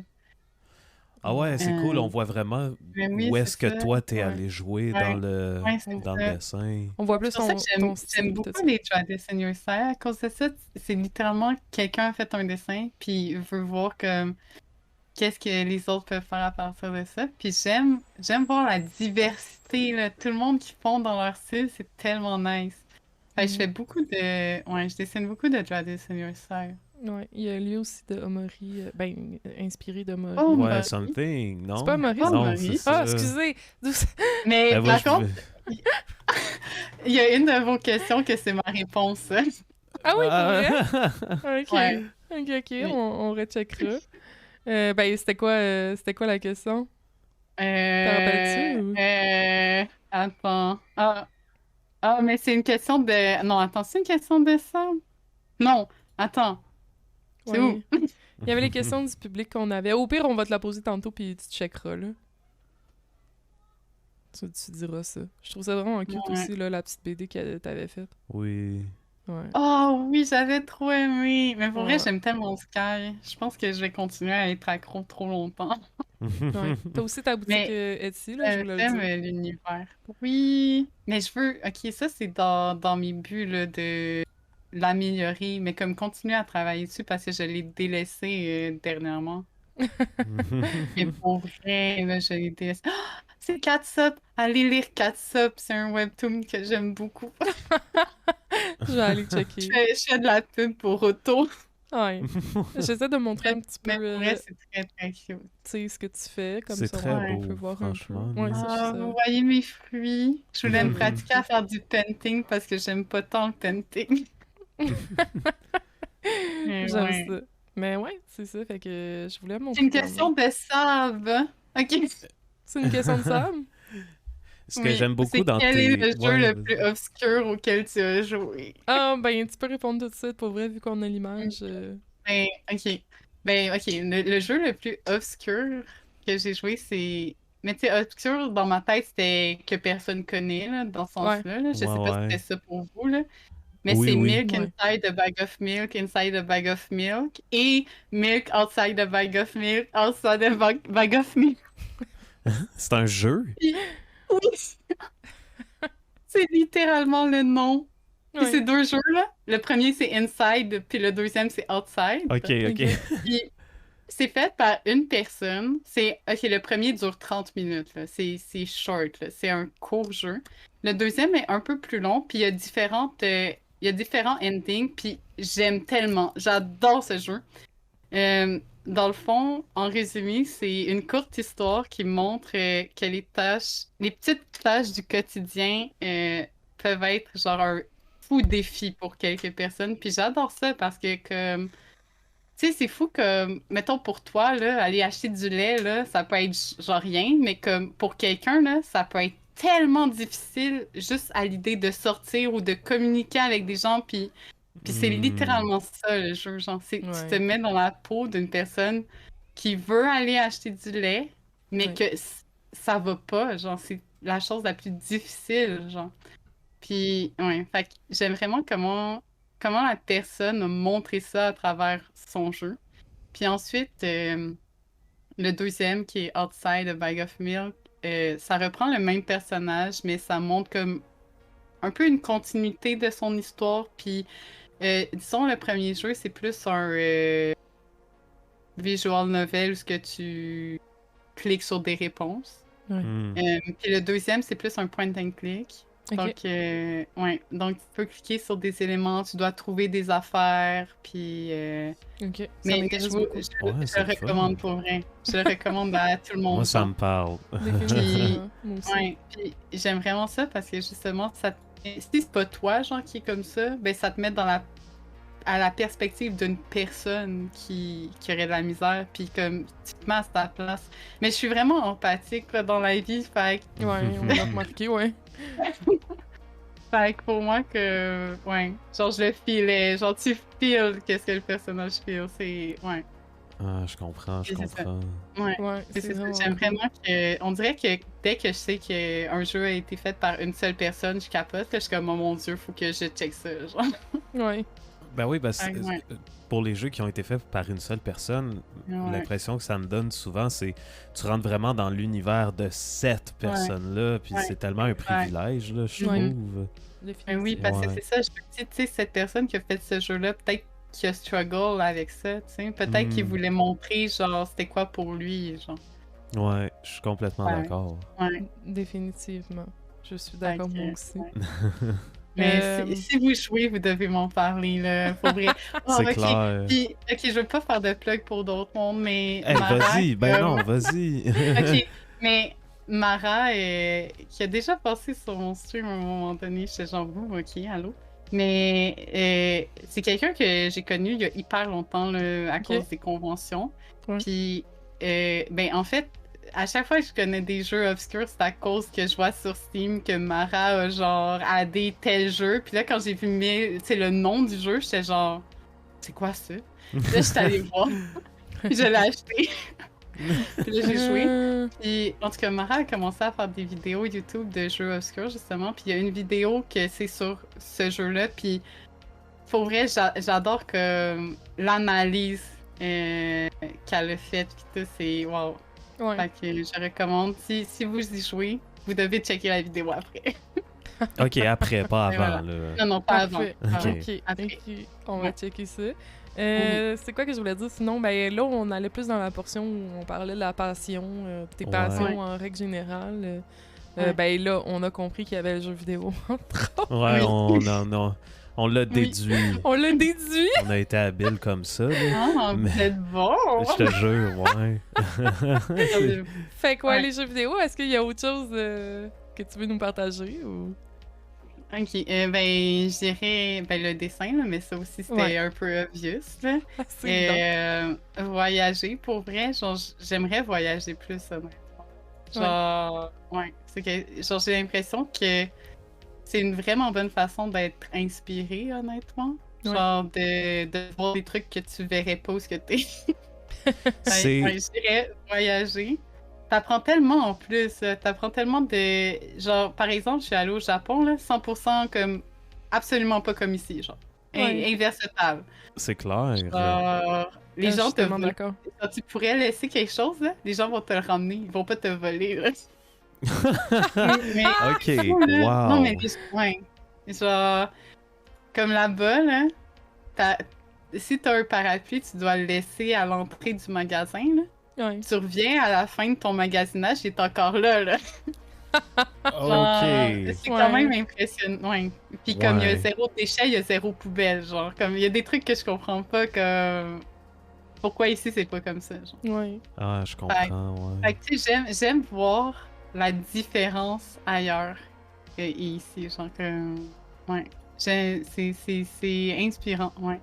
Ah ouais, c'est cool. Euh, On voit vraiment Mais oui, où c'est est-ce que ça. toi t'es Ouais. allé jouer Ouais. dans C'est le ça. dessin. On voit C'est plus pour ça que ton j'aime style. tout beaucoup ça. les Draw Designers. À cause de ça, c'est littéralement quelqu'un a fait un dessin, puis veut voir comme qu'est-ce que les autres peuvent faire à partir de ça. Puis j'aime voir la diversité, là. Tout le monde qui fond dans leur style, c'est tellement nice. Fait que je fais beaucoup de... Ouais, je dessine beaucoup de Draw Designers. Ouais, il y a lui aussi de Omori, inspiré d'Omori. Oh, Ouais, Maurice. Something, non? C'est pas Omori, Pas ça? Non, Maurice. c'est Ah, ça. excusez! Mais Ben, moi, par je contre, veux- il y a une de vos questions que c'est ma réponse. Ah oui, pour Ah, vrai? Ok. Ouais. Ok, Oui. on recheckera. C'était quoi la question? T'en rappelles-tu, ou? Attends. Mais c'est une question de... Non, attends, c'est une question de ça? Non, attends. C'est où? Ouais. Il y avait les questions du public qu'on avait. Au pire, on va te la poser tantôt, puis tu checkeras, là. Tu diras ça. Je trouve ça vraiment cute Ouais. aussi, là, la petite BD que t'avais faite. Oui. Ouais. Oh oui, j'avais trop aimé. Mais pour vrai, Ouais. j'aime tellement Sky. Je pense que je vais continuer à être accro trop longtemps. Ouais. T'as aussi ta boutique Mais Etsy, là, je voulais le j'aime dire. l'univers. Oui, mais je veux... Ok, ça, c'est dans mes buts là, de l'améliorer, mais comme continuer à travailler dessus parce que je l'ai délaissé dernièrement. Mais pour vrai, là, je l'ai délaissé. Ah! C'est Catsup! Allez lire Catsup, c'est un webtoon que j'aime beaucoup. Je vais aller checker. Je fais de la pub pour Auto. Ouais. J'essaie de montrer un petit peu, Mais pour vrai, c'est très très cute. tu sais, ce que tu fais, comme C'est ça, très on beau, peut voir franchement. un peu. Ouais, ça, je Ah, trouve vous ça... voyez mes fruits? Je voulais me Mhm. pratiquer à faire du painting parce que j'aime pas tant le painting. Mais J'aime ouais. ça. Mais ouais, c'est ça, fait que je voulais montrer... C'est une quand question même. de save. Ok. C'est une question de Sam? Ce que Oui. j'aime beaucoup C'est dans quel tes... est le jeu Ouais, le vas-y. plus obscur auquel tu as joué? Ah, ben, tu peux répondre tout de suite, pour vrai, vu qu'on a l'image. Ben, ok. Ben, ok. Le jeu le plus obscur que j'ai joué, c'est. Mais tu sais, obscur, dans ma tête, c'était que personne connaît, là, dans ce sens-là. Là. Je sais pas si Ouais. c'était ça pour vous, là. Mais Oui, c'est oui. Milk Ouais. inside a bag of milk, inside a bag of milk, et Milk outside a bag of milk, outside a bag of milk. C'est un jeu? Oui! C'est littéralement le nom. Puis Ouais. c'est deux jeux, là. Le premier, c'est Inside, puis le deuxième, c'est Outside. Ok, ok. Puis c'est fait par une personne. Ok, le premier dure 30 minutes, là. C'est short, là. C'est un court jeu. Le deuxième est un peu plus long, puis il y a il y a différents endings, puis j'aime tellement. J'adore ce jeu. Dans le fond, en résumé, c'est une courte histoire qui montre que les petites tâches du quotidien peuvent être genre un fou défi pour quelques personnes. Puis j'adore ça parce que comme tu sais, c'est fou que mettons pour toi là, aller acheter du lait là, ça peut être genre rien, mais comme pour quelqu'un là, ça peut être tellement difficile juste à l'idée de sortir ou de communiquer avec des gens puis c'est Hmm. littéralement ça le jeu, genre tu Ouais. te mets dans la peau d'une personne qui veut aller acheter du lait, mais Ouais. que ça va pas, genre c'est la chose la plus difficile, genre. Puis ouais, fait que j'aime vraiment comment la personne a montré ça à travers son jeu. Puis ensuite, le deuxième qui est Outside a Bag of Milk, ça reprend le même personnage, mais ça montre comme un peu une continuité de son histoire. Puis disons, le premier jeu, c'est plus un visual novel où ce que tu cliques sur des réponses. Hmm. Puis le deuxième, c'est plus un point and click. Ok. Donc, ouais. Donc, tu peux cliquer sur des éléments, tu dois trouver des affaires, puis... Ok. Ça Mais m'intéresse je, beaucoup. Ouais, je c'est le le fun. recommande pour vrai. Je le recommande à tout le monde. Moi, ça genre. me parle. Définitivement. Moi aussi. Ouais, puis j'aime vraiment ça parce que justement, si c'est pas toi, genre, qui est comme ça, ben ça te met à la perspective d'une personne qui aurait de la misère, puis comme tu te mets à ta place. Mais je suis vraiment empathique là, dans la vie, fait Ouais, on l'a remarqué, ouais. que pour moi que, ouais, genre je le filais, genre tu feels qu'est-ce que le personnage feel, c'est, ouais. Ah, je comprends, je Et c'est ça. comprends. Ouais. Ouais, C'est c'est ça. vraiment J'aime cool. vraiment que. On dirait que dès que je sais qu'un jeu a été fait par une seule personne, je capote. Là, je suis comme, oh mon Dieu, faut que je check ça. Genre. Ouais. Ben oui, Ouais. pour les jeux qui ont été faits par une seule personne, Ouais. l'impression que ça me donne souvent, c'est tu rentres vraiment dans l'univers de cette personne-là, puis Ouais. c'est tellement un privilège, là, je Ouais. trouve. Ben oui, parce que Ouais. c'est ça. Je me dis, tu sais, cette personne qui a fait ce jeu-là, peut-être qu'il a struggle avec ça, tu sais. Peut-être qu'il voulait montrer, genre, c'était quoi pour lui, genre. Ouais, je suis complètement Ouais. d'accord. Ouais. Définitivement. Je suis d'accord, Fait moi que, aussi. ouais. Mais Euh, si vous jouez, vous devez m'en parler, là. Faut vrai. Ah, C'est ok. clair. Puis, ok, je veux pas faire de plug pour d'autres mondes, mais Hey, Mara, vas-y, ben comme- non, vas-y. Ok, mais Mara, qui a déjà passé sur mon stream à un moment donné, j'étais genre, ok, allô? Mais c'est quelqu'un que j'ai connu il y a hyper longtemps là, à Ok. cause des conventions. Ouais. Puis, ben en fait, à chaque fois que je connais des jeux obscurs, c'est à cause que je vois sur Steam que Mara a genre adé tel jeu. Puis là, quand j'ai vu le nom du jeu, j'étais genre, c'est quoi ça? Puis là, j'étais allée voir. Puis je l'ai acheté. Puis là, j'ai joué. Puis, en tout cas, Mara a commencé à faire des vidéos YouTube de jeux obscurs, justement. Puis, il y a une vidéo que c'est sur ce jeu-là. Puis, pour vrai, j'adore que l'analyse qu'elle a faite. Puis, tout, c'est wow. Ouais. Fait que je recommande. Si vous y jouez, vous devez checker la vidéo après. Ok, après, pas Et avant, voilà. là. Non, non, pas avant. Parfait. Avant. Ok. Après. Ok. On va Ouais. checker ça. C'est quoi que je voulais dire? Sinon, ben là, on allait plus dans la portion où on parlait de la passion, tes Ouais. passions Ouais. en règle générale. Ouais. Ben là, on a compris qu'il y avait le jeu vidéo. Ouais, Oui. on l'a déduit. On l'a déduit! On a été habile comme ça, là. Ah, Mais- vous êtes bon! Je te jure, ouais. C'est- Fait quoi, Ouais. les jeux vidéo, est-ce qu'il y a autre chose que tu veux nous partager? Ou... Ok, ben, je dirais ben, le dessin, là, mais ça aussi, c'était Ouais. un peu obvious. Là. C'est évident. Voyager, pour vrai, genre, j'aimerais voyager plus, honnêtement. Genre, ouais, c'est que, genre, j'ai l'impression que c'est une vraiment bonne façon d'être inspiré, honnêtement. Ouais. Genre, de voir des trucs que tu verrais pas où ce que t'es. C'est- Ouais, je dirais voyager. T'apprends tellement en plus. T'apprends tellement de. Genre, par exemple, je suis allée au Japon, là, 100% comme. Absolument pas comme ici, genre. Ouais. Inversatable. C'est clair. Genre, les Je gens suis te tellement volent. d'accord. Quand tu pourrais laisser quelque chose, là, les gens vont te le ramener. Ils vont pas te voler, là. Mais. Ok, Non, wow. mais ouais. Genre, comme là-bas, là, si t'as un parapluie, tu dois le laisser à l'entrée du magasin, là. Ouais. Tu reviens à la fin de ton magasinage, il est encore là, là. Genre, Ok. c'est quand Ouais. même impressionnant. Ouais. Puis comme il y a Ouais. zéro déchet, il y a zéro poubelle, genre. Comme il y a des trucs que je comprends pas, comme... Pourquoi ici, c'est pas comme ça, genre. Ouais. Ah, je comprends, Fait ouais. que, tu sais, j'aime voir la différence ailleurs que ici, genre que... Ouais. C'est inspirant, ouais.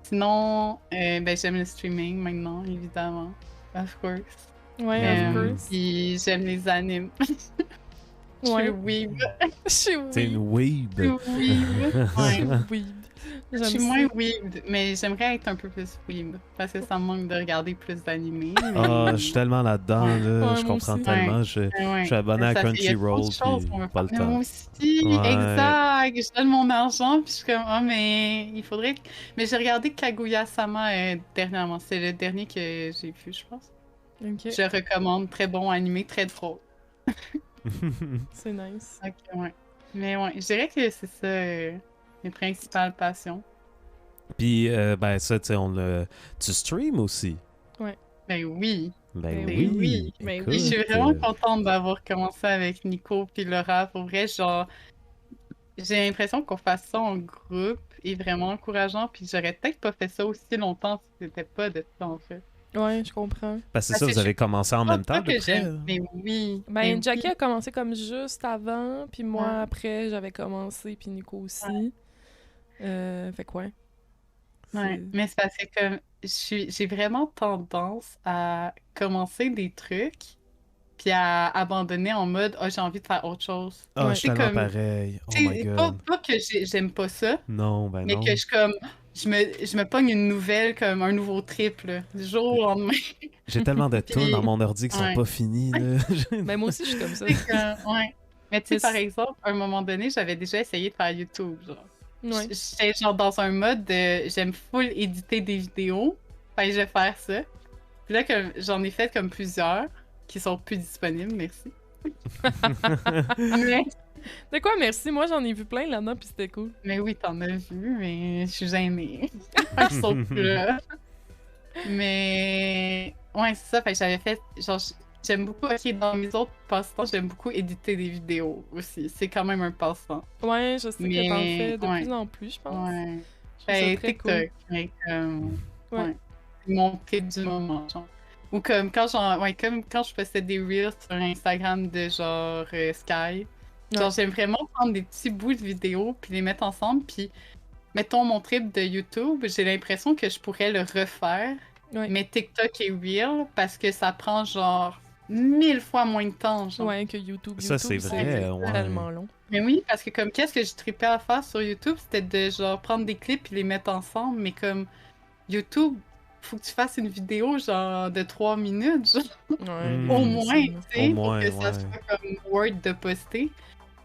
Sinon, ben j'aime le streaming maintenant, évidemment. Of course. Ouais, of course. Puis j'aime les animes. Je suis Ouais. weeb. Je suis T'es une weeb. weeb. Je suis weeb. Je Ouais. suis weeb. Je suis J'aime moins ça. weeb, mais j'aimerais être un peu plus weeb. Parce que ça me manque de regarder plus d'animés. Ah, je suis tellement là-dedans, là. Ouais, Je moi comprends aussi. tellement. Je suis abonné à Ça fait- il y a trop de Crunchyroll, choses qu'on puis veut pas le faire. Mais moi temps. aussi, Ouais. exact. Je donne mon argent, puis je suis comme, ah, mais il faudrait. Mais j'ai regardé Kaguya-sama dernièrement. C'est le dernier que j'ai vu, je pense. Ok. Je recommande. Très bon animé, très drôle. C'est nice. Ok, ouais. Mais ouais, je dirais que c'est ça mes principales passions. Puis, ben, ça, tu sais, tu stream aussi. Ben oui. Ben Ben oui. oui. Ben Écoute, Puis je suis vraiment contente d'avoir commencé avec Nico puis Laura. Pour vrai, genre, j'ai l'impression qu'on fasse ça en groupe est vraiment encourageant. Puis j'aurais peut-être pas fait ça aussi longtemps si c'était pas de ça, en fait. Ouais, je comprends. Parce que c'est Parce ça, que vous avez commencé en même temps, Pas de que près. j'aime, mais oui. Ben, mais Jackie oui. a commencé comme juste avant, puis moi, Ouais. après, j'avais commencé, puis Nico aussi. Fait que ouais. Ouais, mais c'est parce que comme j'ai vraiment tendance à commencer des trucs puis à abandonner en mode j'ai envie de faire autre chose. Ah, Ouais. je suis C'est tellement comme- pareil. Oh Tu my sais, god. pas que j'aime pas ça, Non, ben mais non. que je suis comme je me pogne une nouvelle comme un nouveau trip, là, du jour au lendemain. J'ai tellement de tunes dans mon ordi qui sont Ouais. pas finies. Là. Ben, moi aussi, je suis comme ça. C'est que, ouais. Mais tu sais, Mais par c'est- exemple, à un moment donné, j'avais déjà essayé de faire YouTube, genre. Ouais. J'étais genre dans un mode de j'aime full éditer des vidéos. Fait que je vais faire ça. Puis là, j'en ai fait comme plusieurs qui sont plus disponibles, merci. mais, De quoi, merci. Moi, j'en ai vu plein là-dedans, puis c'était cool. mais oui, t'en as vu, mais je suis gênée. Ils sont plus là. Mais ouais, c'est ça. Fait que j'avais fait. Genre, j'aime beaucoup. Ok, dans mes autres passe-temps, j'aime beaucoup éditer des vidéos aussi. C'est quand même un passe-temps. Ouais, je sais que t'en Mais, fais de ouais. plus en plus, je pense. Ouais. Je trouve ça Ben, très TikTok. cool. Mais comme. Ouais. Ouais. C'est mon trip du moment, genre. Ou comme quand comme quand je faisais des reels sur Instagram de genre Sky. Genre, j'aime vraiment prendre des petits bouts de vidéos puis les mettre ensemble. Puis, mettons mon trip de YouTube, j'ai l'impression que je pourrais le refaire. Ouais. Mais TikTok est real parce que ça prend genre 1000 fois moins de temps. Genre. Ouais, que YouTube. Ça, YouTube, c'est vrai, ouais. tellement long. Mais oui, parce que comme qu'est-ce que je tripais à faire sur YouTube, c'était de genre prendre des clips et les mettre ensemble. Mais comme YouTube, faut que tu fasses une vidéo genre de 3 minutes, genre, Ouais. Mm. au c'est moins, ça. tu sais, Au pour moins, que ça ouais. soit comme Word de poster.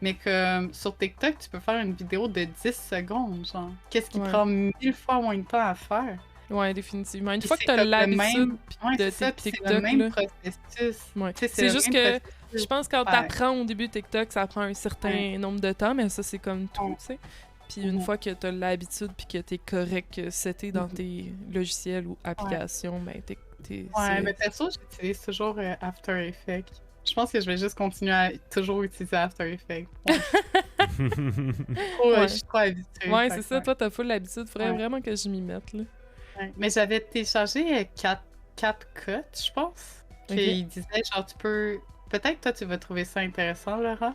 Mais comme sur TikTok, tu peux faire une vidéo de 10 secondes, genre. Qu'est-ce qui Ouais. prend 1000 fois moins de temps à faire? Ouais, définitivement. Une Puis fois que c'est t'as comme le l'habitude même- pis Ouais, de c'est ça, tes puis c'est TikTok, le même là. processus. Ouais. Tu sais, C'est le juste même que processus. je pense que quand Ouais. t'apprends au début TikTok, ça prend un certain nombre de temps, mais ça, c'est comme tout, Ouais. tu sais. Puis une Mhm. fois que t'as l'habitude puis que t'es correct seté dans Mhm. tes logiciels ou applications, ben t'es... Ouais, mais perso, j'utilise toujours After Effects. Je pense que je vais juste continuer à toujours utiliser After Effects. Ouais, Ouais. je suis trop habituée. Ouais, fait c'est que ça. Toi, t'as full l'habitude. Faudrait Ouais. vraiment que je m'y mette, là. ouais. Mais j'avais téléchargé CapCut, je pense. Ok. Qui disait, genre, tu peux. Peut-être toi, tu vas trouver ça intéressant, Laura.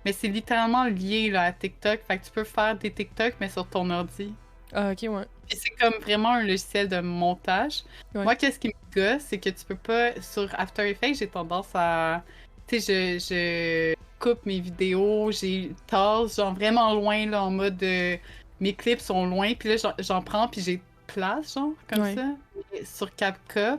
Mais c'est littéralement lié là, à TikTok. Fait que tu peux faire des TikTok, mais sur ton ordi. Ah, ok, ouais. Puis c'est comme vraiment un logiciel de montage. Ouais. Moi, qu'est-ce qui me gosse, c'est que tu peux pas. Sur After Effects, j'ai tendance à. Tu sais, je coupe mes vidéos, j'ai tasse, genre vraiment loin, là, en mode. Mes clips sont loin, puis là, j'en prends, puis j'ai place, genre, comme Ouais. ça. Et sur CapCut,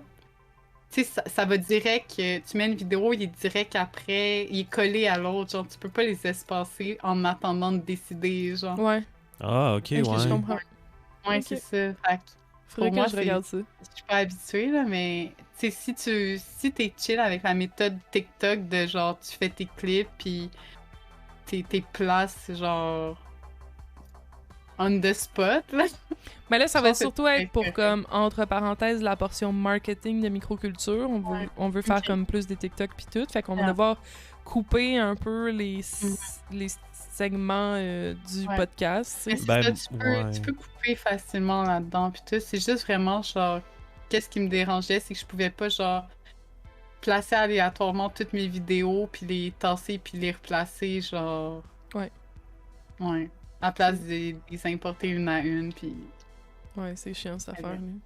tu sais, ça va direct. Tu mets une vidéo, il est direct après, il est collé à l'autre, genre, tu peux pas les espacer en attendant de décider, genre. Ouais. Ah, ok, Ok, je ouais. comprends. Ouais, Ok. c'est ça. Fait que Faudrait moi, que je c'est- regarde ça. je suis pas habituée, là, mais tu sais, si t'es chill avec la méthode TikTok de genre, tu fais tes clips, puis tes places, genre, on the spot, là. Mais là, ça Je va pense que surtout c'est être pour, correct. comme, entre parenthèses, la portion marketing de microculture. Ouais. On veut faire Ok. comme plus des TikTok pis tout. Fait qu'on va Ah. devoir couper un peu les segments du Ouais. podcast, tu Mais sais. c'est Ben, ça, ouais. tu peux couper facilement là-dedans, puis tout. C'est juste vraiment, genre, qu'est-ce qui me dérangeait, c'est que je pouvais pas, genre, placer aléatoirement toutes mes vidéos, puis les tasser, puis les replacer, genre... Ouais. Ouais. À place de les importer une à une, puis... Ouais, c'est chiant cette Très affaire. bien. là.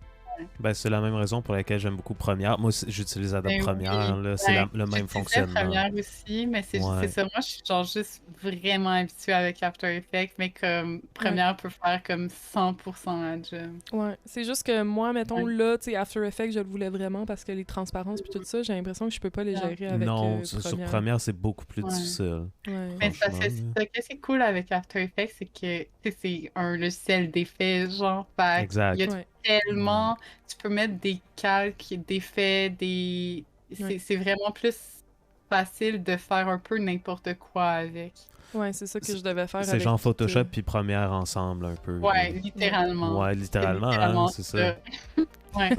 Ben, c'est la même raison pour laquelle j'aime beaucoup Premiere. Moi aussi, j'utilise Adobe Ben Premiere, oui, là, c'est ouais. le même J'utilisais fonctionnement. Premiere aussi, mais c'est Ouais. ça. Moi, je suis genre juste vraiment habituée avec After Effects, mais comme Premiere peut faire comme 100% la job. Ouais, c'est juste que moi, mettons, Ouais. là, tu sais, After Effects, je le voulais vraiment parce que les transparences puis tout ça, j'ai l'impression que je peux pas les Ah. gérer avec Non, sur Premiere. Premiere, c'est beaucoup plus Ouais. difficile. Ouais. Mais ça, Franchement, qu'est-ce qui est cool avec After Effects, c'est que tu sais, c'est un logiciel d'effets, genre. Fait Exact. il y a Ouais. tellement. Tu peux mettre des calques, d'effets, Ouais. c'est vraiment plus facile de faire un peu n'importe quoi avec. Ouais, c'est ça que je devais faire C'est avec genre tout, Photoshop puis Premiere ensemble un peu. Ouais, là. littéralement. Ouais, littéralement, hein, c'est ça. Ouais.